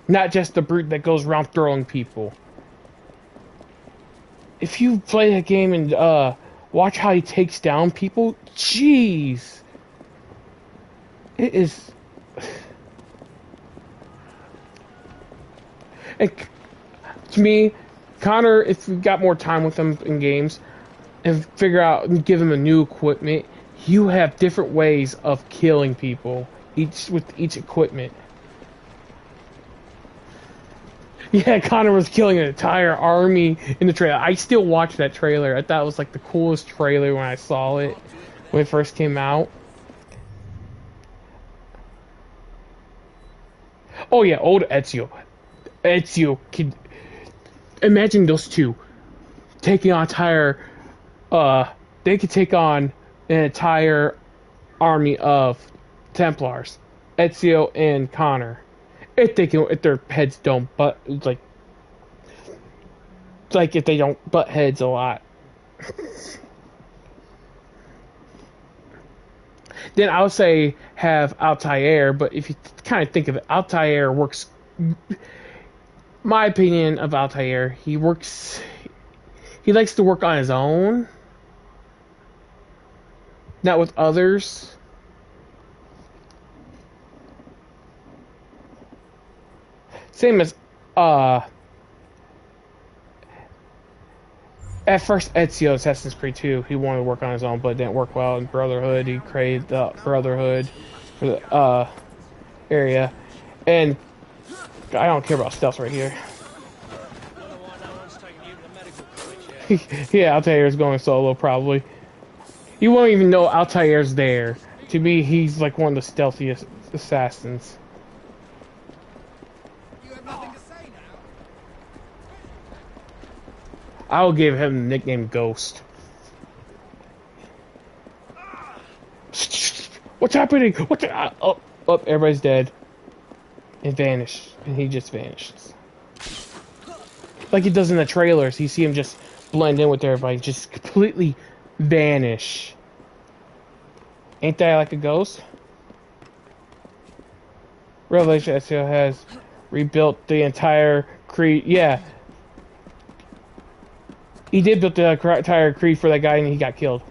S1: Not just a brute that goes around throwing people. If you play that game and watch how he takes down people, jeez. It is... And to me, Connor, if we got more time with him in games and figure out and give him a new equipment, you have different ways of killing people with each equipment. Yeah, Connor was killing an entire army in the trailer. I still watch that trailer. I thought it was like the coolest trailer when I saw it when it first came out. Oh yeah, old Ezio. Ezio could imagine those two taking on entire they could take on an entire army of Templars. Ezio and Connor. If their heads don't butt like if they don't butt heads a lot. Then I would say have Altair, but if you kind of think of it, Altair works. My opinion of Altair, he likes to work on his own, not with others. Same as at first Ezio Assassin's Creed 2, he wanted to work on his own, but it didn't work well in Brotherhood. He created the Brotherhood for the area, and I don't care about stealth right here. Yeah, Altair's going solo probably. You won't even know Altair's there. To me, he's like one of the stealthiest assassins. I'll give him the nickname Ghost. What's happening? Oh, everybody's dead. And vanished. And he just vanishes. Like he does in the trailers. You see him just blend in with everybody. Just completely vanish. Ain't that like a ghost? Revelation Ezio has rebuilt the entire Creed. Yeah. He did build the entire Creed for that guy and he got killed.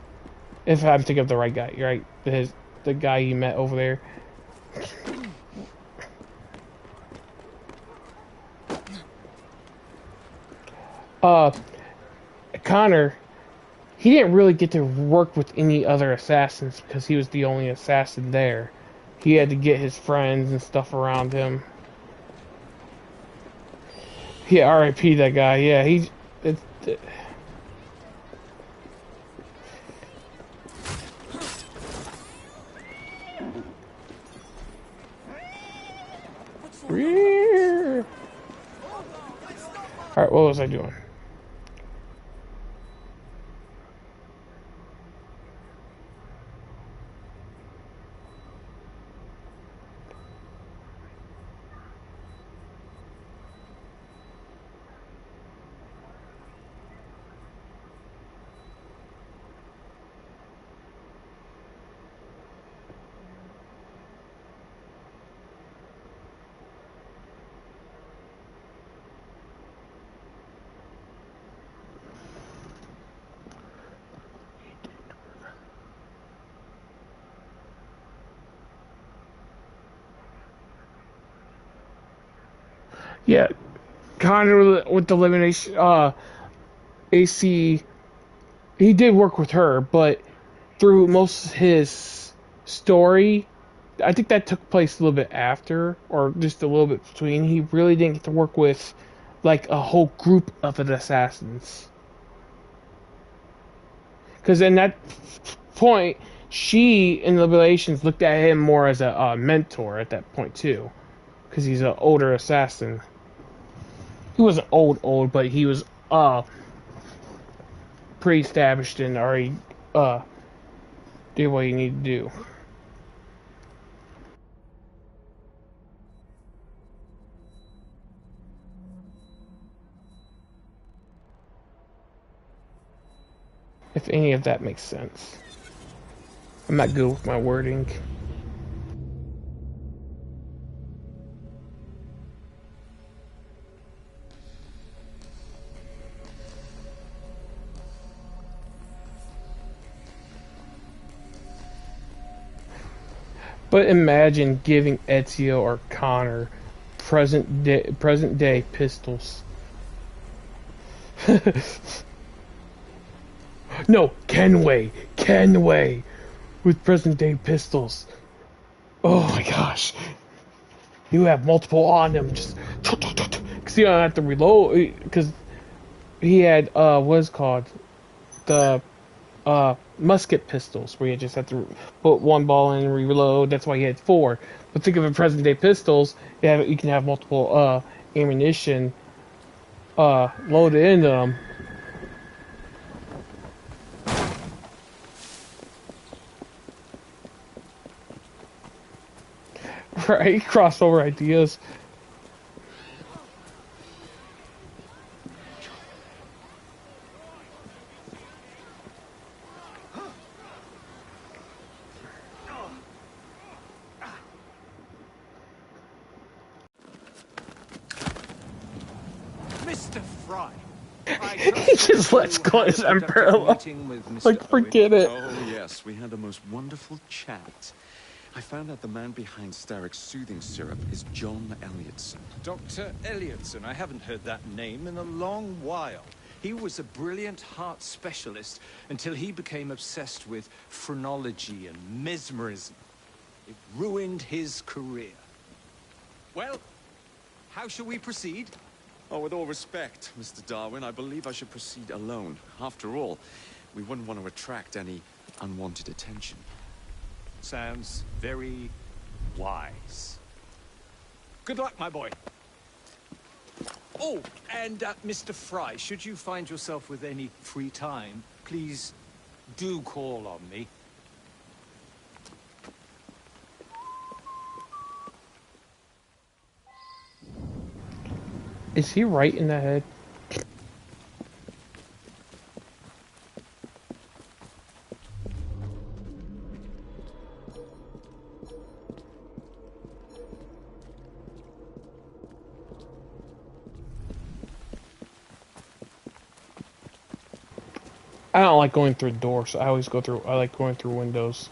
S1: If I'm thinking of the right guy, right? The guy you met over there. Connor, he didn't really get to work with any other assassins because he was the only assassin there. He had to get his friends and stuff around him. Yeah, R.I.P. that guy. Yeah, Alright, what was I doing? Yeah, Connor with the elimination, AC, he did work with her, but through most of his story, I think that took place a little bit after, or just a little bit between. He really didn't get to work with, like, a whole group of assassins. Because in that point, she, in the Revelations, looked at him more as a mentor at that point, too. Because he's an older assassin. He wasn't old, but he was pre-established and already did what he needed to do. If any of that makes sense. I'm not good with my wording. But imagine giving Ezio or Connor present day pistols. No, Kenway with present day pistols. Oh my gosh. You have multiple on them, just because you don't have to reload, because he had what's called the musket pistols, where you just have to put one ball in and reload. That's why he had 4. But think of it, present day pistols, you can have multiple ammunition loaded into them. Right, crossover ideas.
S15: Mr. Fry.
S1: He just lets go his umbrella. Like, forget it.
S11: Oh, yes, we had the most wonderful chat. I found out the man behind Starrick's soothing syrup is John Elliotson.
S15: Dr. Elliotson, I haven't heard that name in a long while. He was a brilliant heart specialist until he became obsessed with phrenology and mesmerism. It ruined his career. Well, how shall we proceed?
S11: Oh, with all respect, Mr. Darwin, I believe I should proceed alone. After all, we wouldn't want to attract any unwanted attention.
S15: Sounds very wise. Good luck, my boy. Oh, and Mr. Fry, should you find yourself with any free time, please do call on me.
S1: Is he right in the head? I don't like going through doors. I like going through windows.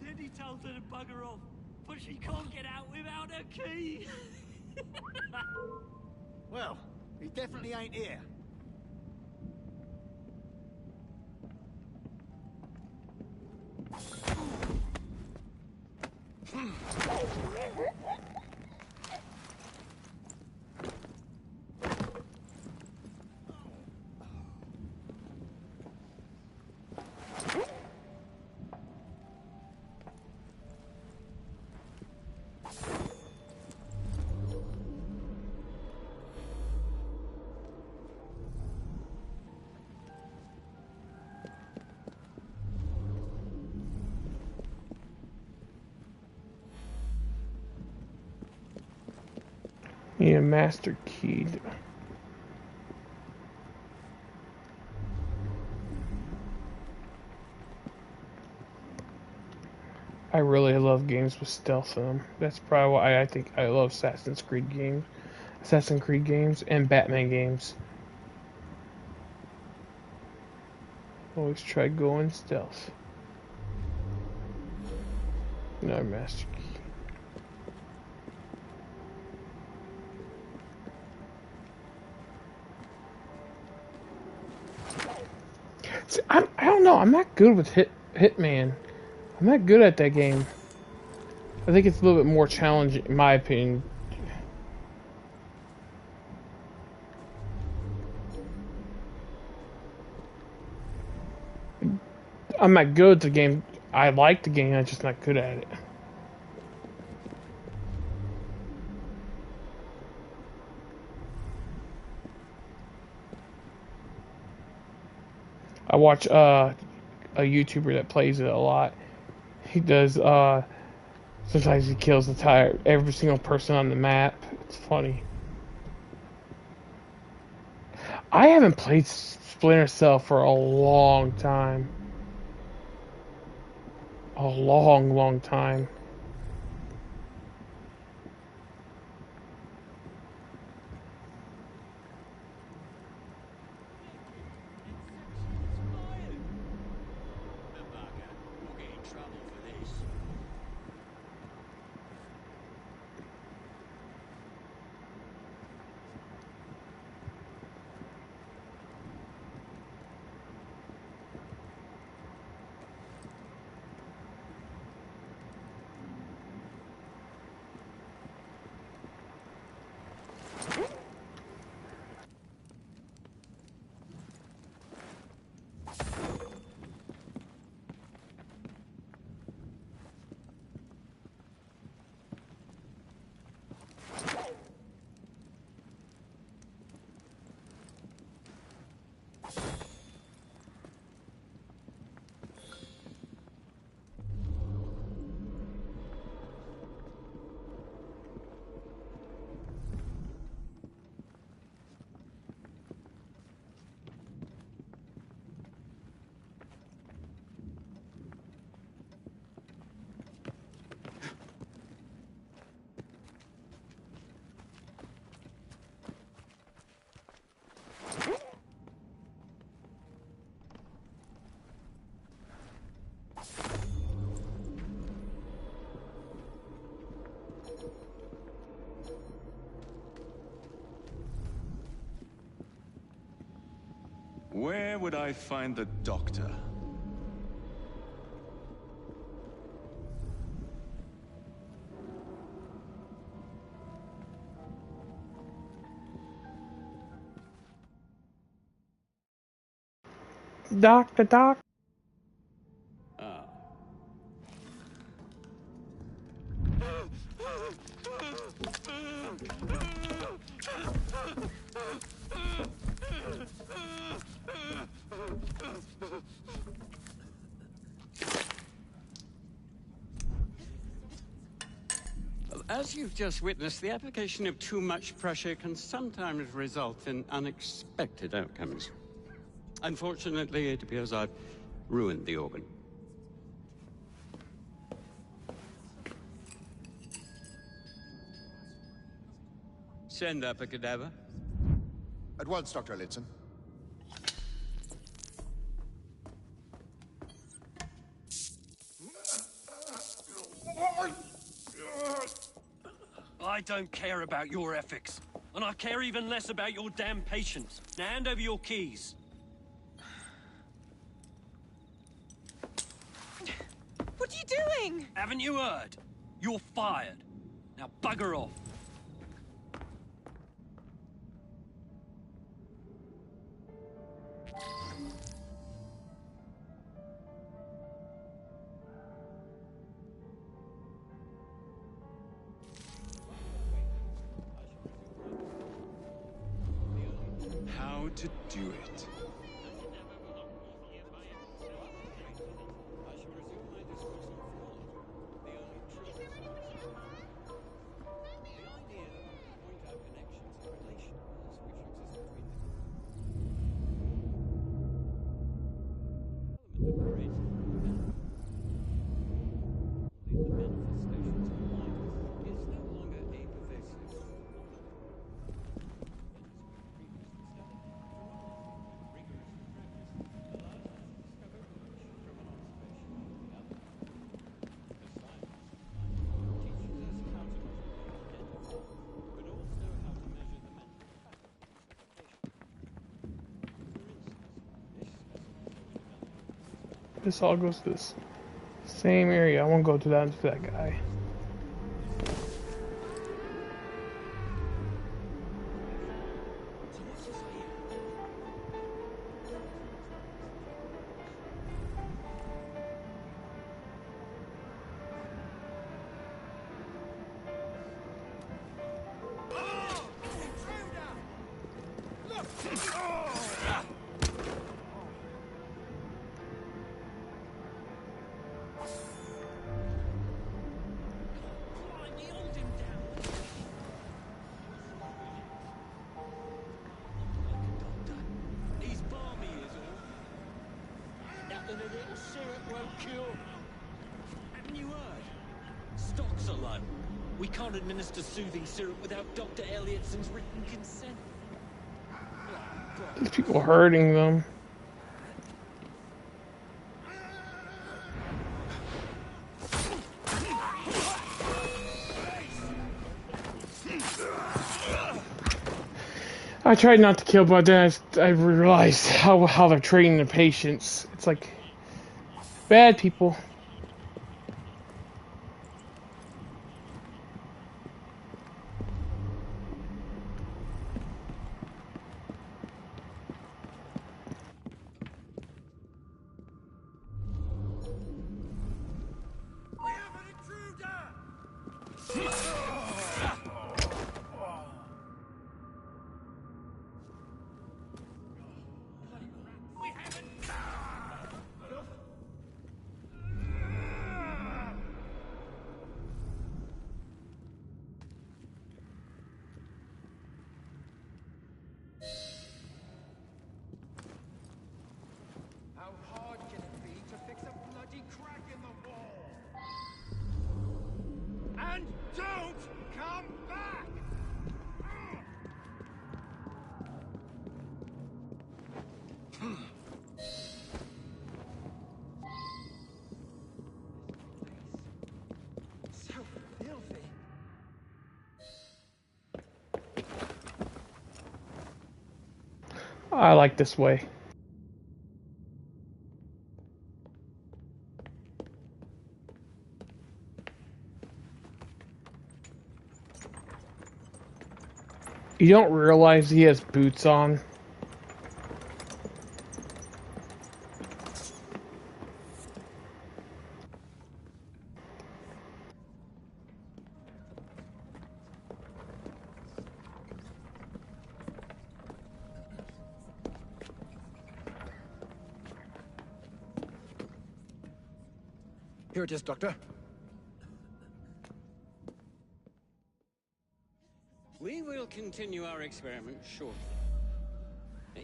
S3: then he told her to bugger off, but she can't get out without her key.
S21: Well, he definitely ain't here.
S1: Need a master key. I really love games with stealth in them. That's probably why I think I love Assassin's Creed games, and Batman games. Always try going stealth. Another master key. See, I don't know. I'm not good with Hitman. I'm not good at that game. I think it's a little bit more challenging, in my opinion. I'm not good at the game. I like the game, I'm just not good at it. I watch a YouTuber that plays it a lot. He does sometimes he kills every single person on the map. It's funny. I haven't played Splinter Cell for a long time. A long time.
S11: Where would I find the doctor?
S1: Doc.
S22: As you've just witnessed, the application of too much pressure can sometimes result in unexpected outcomes. Unfortunately, it appears I've ruined the organ. Send up a cadaver.
S23: At once, Dr. Lidson.
S3: I don't care about your ethics. And I care even less about your damn patience. Now hand over your keys.
S9: What are you doing?
S3: Haven't you heard? You're fired. Now bugger off.
S11: How to do it.
S1: This all goes to this same area. I won't go to that guy.
S3: Stocks are low. We can't administer soothing syrup without Dr. Elliotson's written consent.
S1: There's people hurting them. I tried not to kill, but then I realized how they're treating the patients. It's like bad people.
S21: And don't come back! So filthy.
S1: I like this way. You don't realize he has boots on.
S6: Here it is, Doctor.
S22: We will continue our experiment shortly.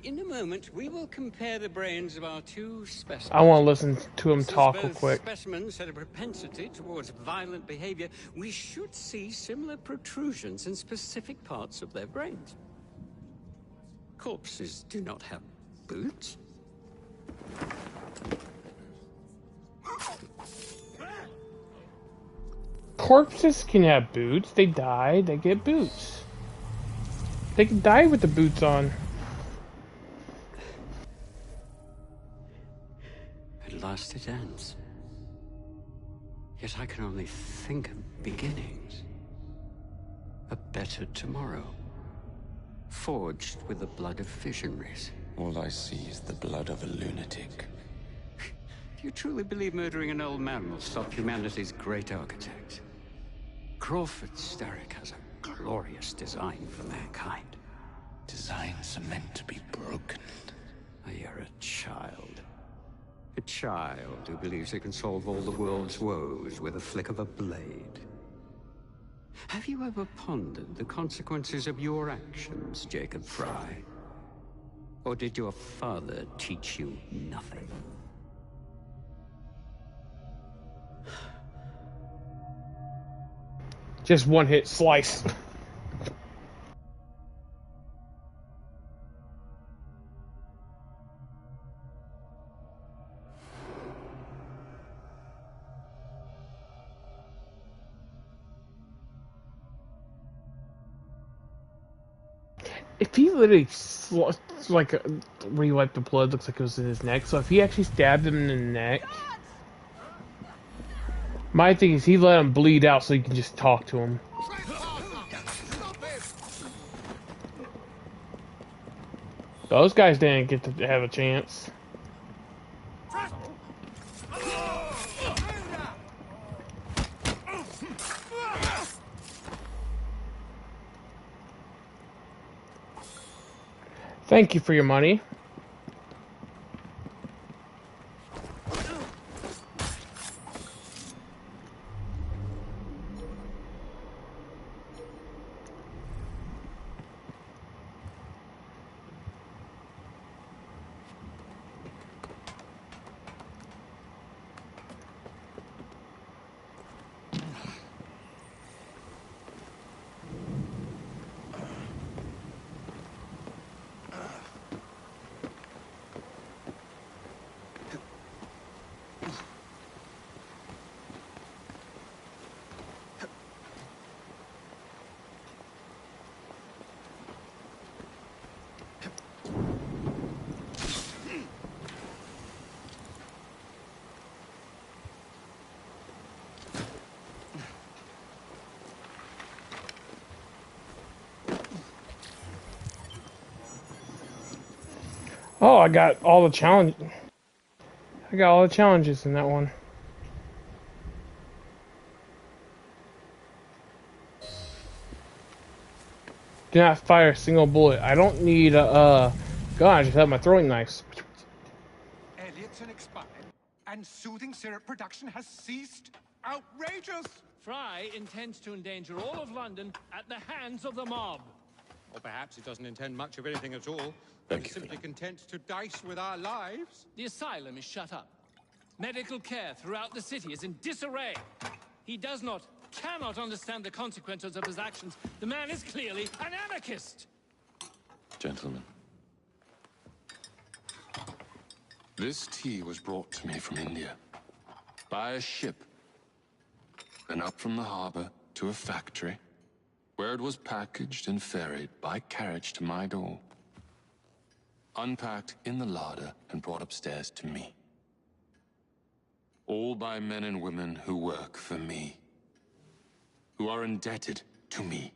S22: In a moment, we will compare the brains of our two specimens.
S1: I want to listen to him talk real
S22: Both
S1: quick.
S22: specimens had a propensity towards violent behavior. We should see similar protrusions in specific parts of their brains. Corpses do not have boots.
S1: Corpses can have boots. They die, they get boots. They can die with the boots on.
S22: At last it ends. Yet I can only think of beginnings. A better tomorrow. Forged with the blood of visionaries.
S11: All I see is the blood of a lunatic.
S22: Do you truly believe murdering an old man will stop humanity's great architect? Crawford Starrick has a glorious design for mankind.
S11: Designs are meant to be broken.
S22: You're a child. A child who believes it can solve all the world's woes with a flick of a blade. Have you ever pondered the consequences of your actions, Jacob Fry? Or did your father teach you nothing?
S1: Just one hit slice. If he literally like re-wiped the blood, looks like it was in his neck. So if he actually stabbed him in the neck, my thing is he let him bleed out so he can just talk to him. Those guys didn't get to have a chance. Thank you for your money. Oh, I got all the challenge. I got all the challenges in that one. Do not fire a single bullet. I don't need a gun. I just have my throwing knives.
S21: Elliot's expired, and soothing syrup production has ceased. Outrageous!
S7: Fry intends to endanger all of London at the hands of the mob.
S21: Or perhaps he doesn't intend much of anything at all. He's simply content to dice with our lives.
S7: The asylum is shut up. Medical care throughout the city is in disarray. He cannot understand the consequences of his actions. The man is clearly an anarchist.
S13: Gentlemen, this tea was brought to me from India by a ship, then up from the harbor to a factory, where it was packaged and ferried by carriage to my door, unpacked in the larder and brought upstairs to me. All by men and women who work for me, who are indebted to me,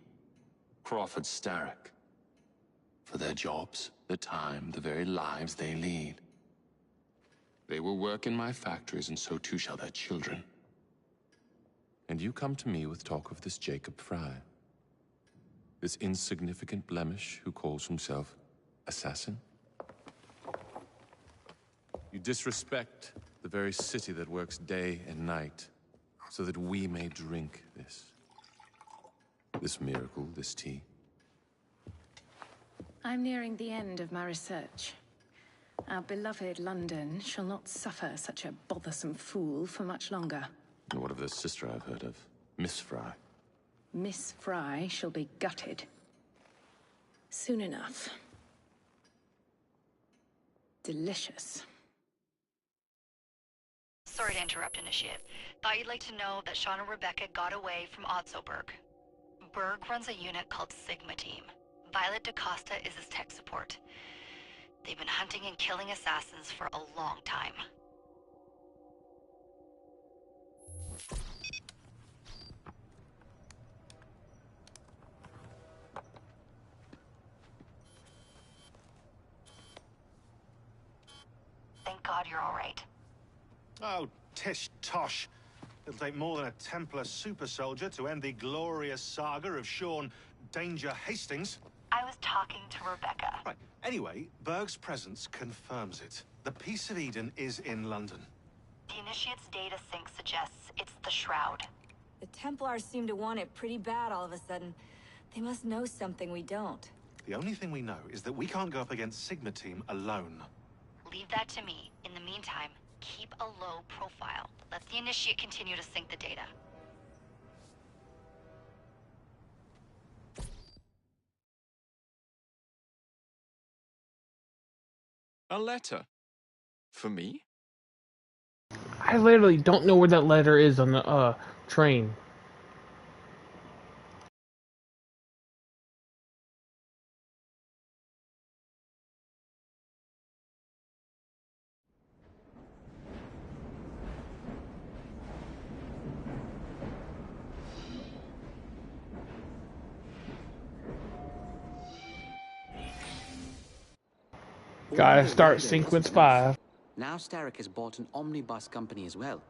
S13: Crawford Starrick, for their jobs, the time, the very lives they lead. They will work in my factories, and so too shall their children. And you come to me with talk of this Jacob Fry, this insignificant blemish who calls himself assassin? You disrespect the very city that works day and night so that we may drink this miracle, this tea.
S18: I'm nearing the end of my research. Our beloved London shall not suffer such a bothersome fool for much longer.
S13: And what of the sister I've heard of, Miss Fry?
S18: Miss Fry shall be gutted. Soon enough. Delicious.
S2: Sorry to interrupt, Initiate. Thought you'd like to know that Sean and Rebecca got away from Otzoberg. Berg runs a unit called Sigma Team. Violet DaCosta is his tech support. They've been hunting and killing assassins for a long time. Thank God you're all right.
S23: Oh, tish tosh. It'll take more than a Templar super soldier to end the glorious saga of Sean Danger Hastings.
S2: I was talking to Rebecca.
S23: Right. Anyway, Berg's presence confirms it. The Peace of Eden is in London.
S2: The Initiate's data sync suggests it's the Shroud.
S14: The Templars seem to want it pretty bad all of a sudden. They must know something we don't.
S23: The only thing we know is that we can't go up against Sigma Team alone.
S2: Leave that to me. In the meantime, keep a low profile. Let the Initiate continue to sync the data.
S11: A letter? For me?
S1: I literally don't know where that letter is on the train. Gotta start sequence 5.
S16: Now Starrick has bought an omnibus company as well.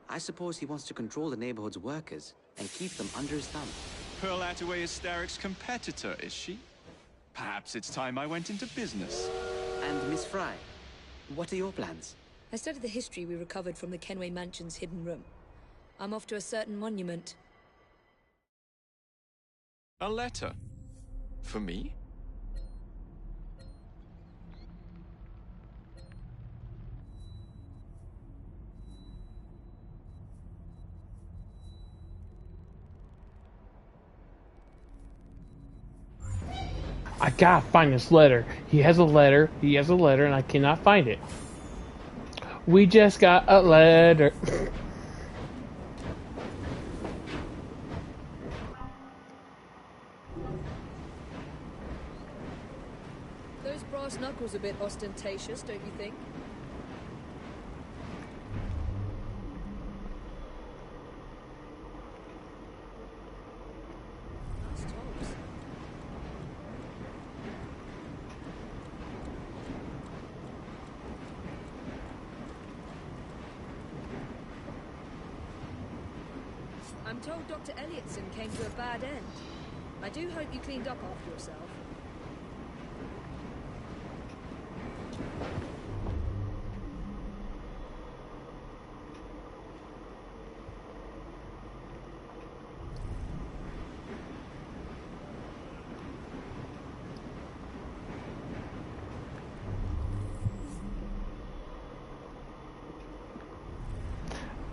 S16: I suppose he wants to control the neighborhood's workers and keep them under his thumb.
S11: Pearl Attaway is Starrick's competitor, is she? Perhaps it's time I went into business.
S16: And Miss Fry, what are your plans?
S4: I studied the history we recovered from the Kenway Mansion's hidden room. I'm off to a certain monument.
S11: A letter? For me?
S1: I gotta find this letter. He has a letter, and I cannot find it. We just got a letter.
S4: Those brass knuckles a bit ostentatious, don't you think? I'm told Dr. Elliotson came to a bad end. I do hope you cleaned up after yourself.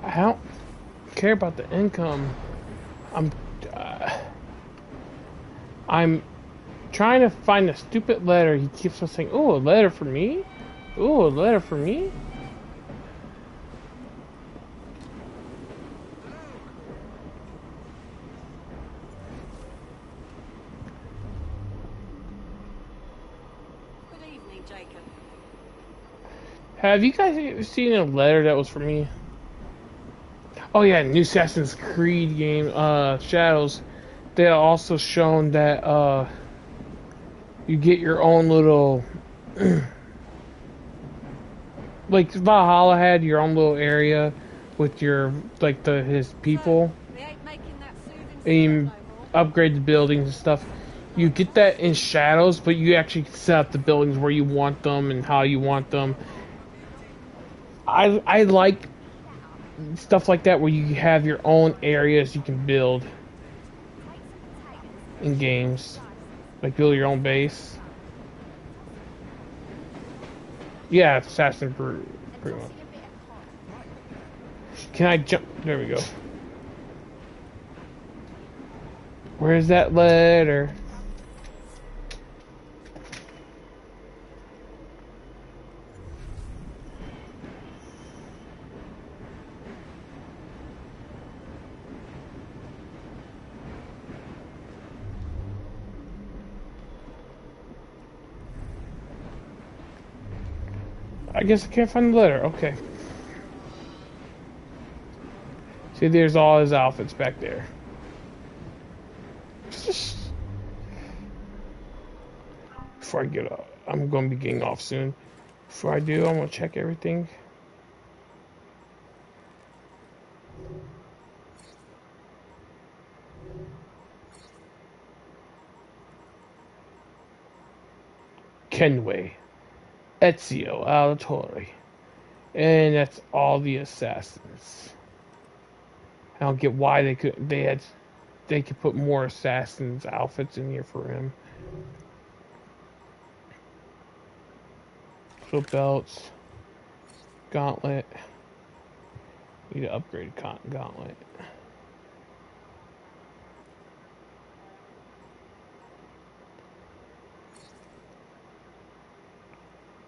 S1: I don't care about the income. I'm trying to find a stupid letter. He keeps on saying, "Oh, a letter for me? Oh, a letter for me?"
S24: Good evening, Jacob.
S1: Have you guys seen a letter that was for me? Oh yeah, new Assassin's Creed game, Shadows. They also shown that you get your own little, like Valhalla had your own little area with your his people, and you upgrade the buildings and stuff. You get that in Shadows, but you actually set up the buildings where you want them and how you want them. I like stuff like that where you have your own areas you can build in games, like build your own base. Yeah, it's Assassin's Creed, pretty much. Can I jump? There we go. Where's that letter? I guess I can't find the letter. Okay. See, there's all his outfits back there. Before I get up, I'm going to be getting off soon. Before I do, I'm going to check everything. Kenway, Ezio Auditore, and that's all the assassins. I don't get why they could put more assassins outfits in here for him. So belts, gauntlet. Need to upgrade gauntlet.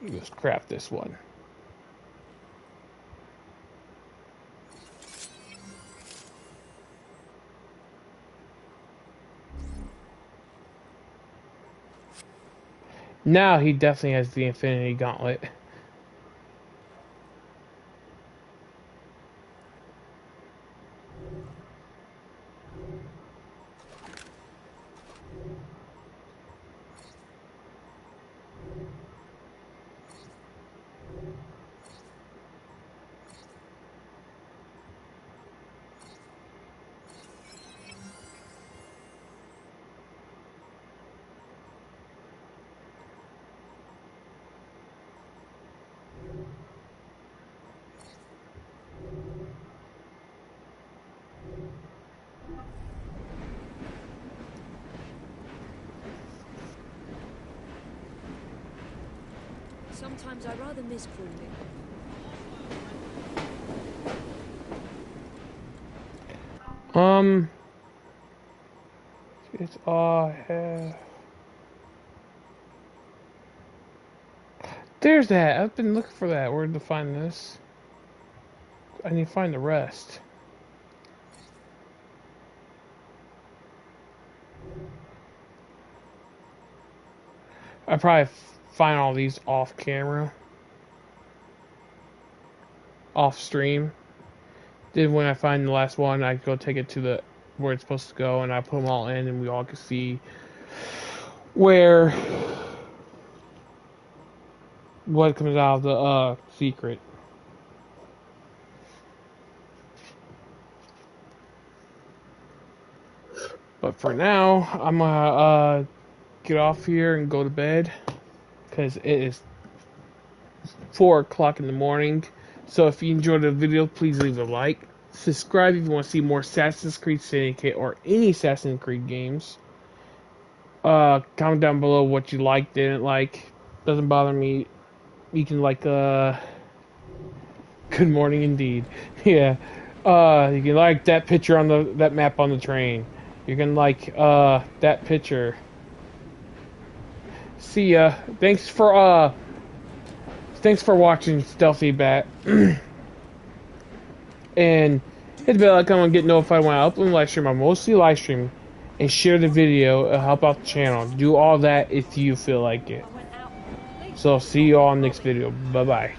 S1: Let's craft this one. Now he definitely has the Infinity Gauntlet.
S4: Sometimes I rather miss crawling.
S1: It's all I have. There's that. I've been looking for that. Where to find this? I need to find the rest. I probably find all these off camera, off stream. Then when I find the last one, I go take it to the where it's supposed to go, and I put them all in, and we all can see where what comes out of the secret. But for now, I'm gonna get off here and go to bed because it is 4 o'clock in the morning. So if you enjoyed the video, please leave a like. Subscribe if you want to see more Assassin's Creed Syndicate or any Assassin's Creed games. Comment down below what you liked, didn't like. Doesn't bother me. You can like good morning indeed. Yeah. You can like that picture on that map on the train. You can like that picture. See ya. Thanks for watching Stealthy Bat. And hit the bell icon and get notified when I upload live stream. I mostly live stream, and share the video. It'll help out the channel. Do all that if you feel like it. So see you all in the next video. Bye bye.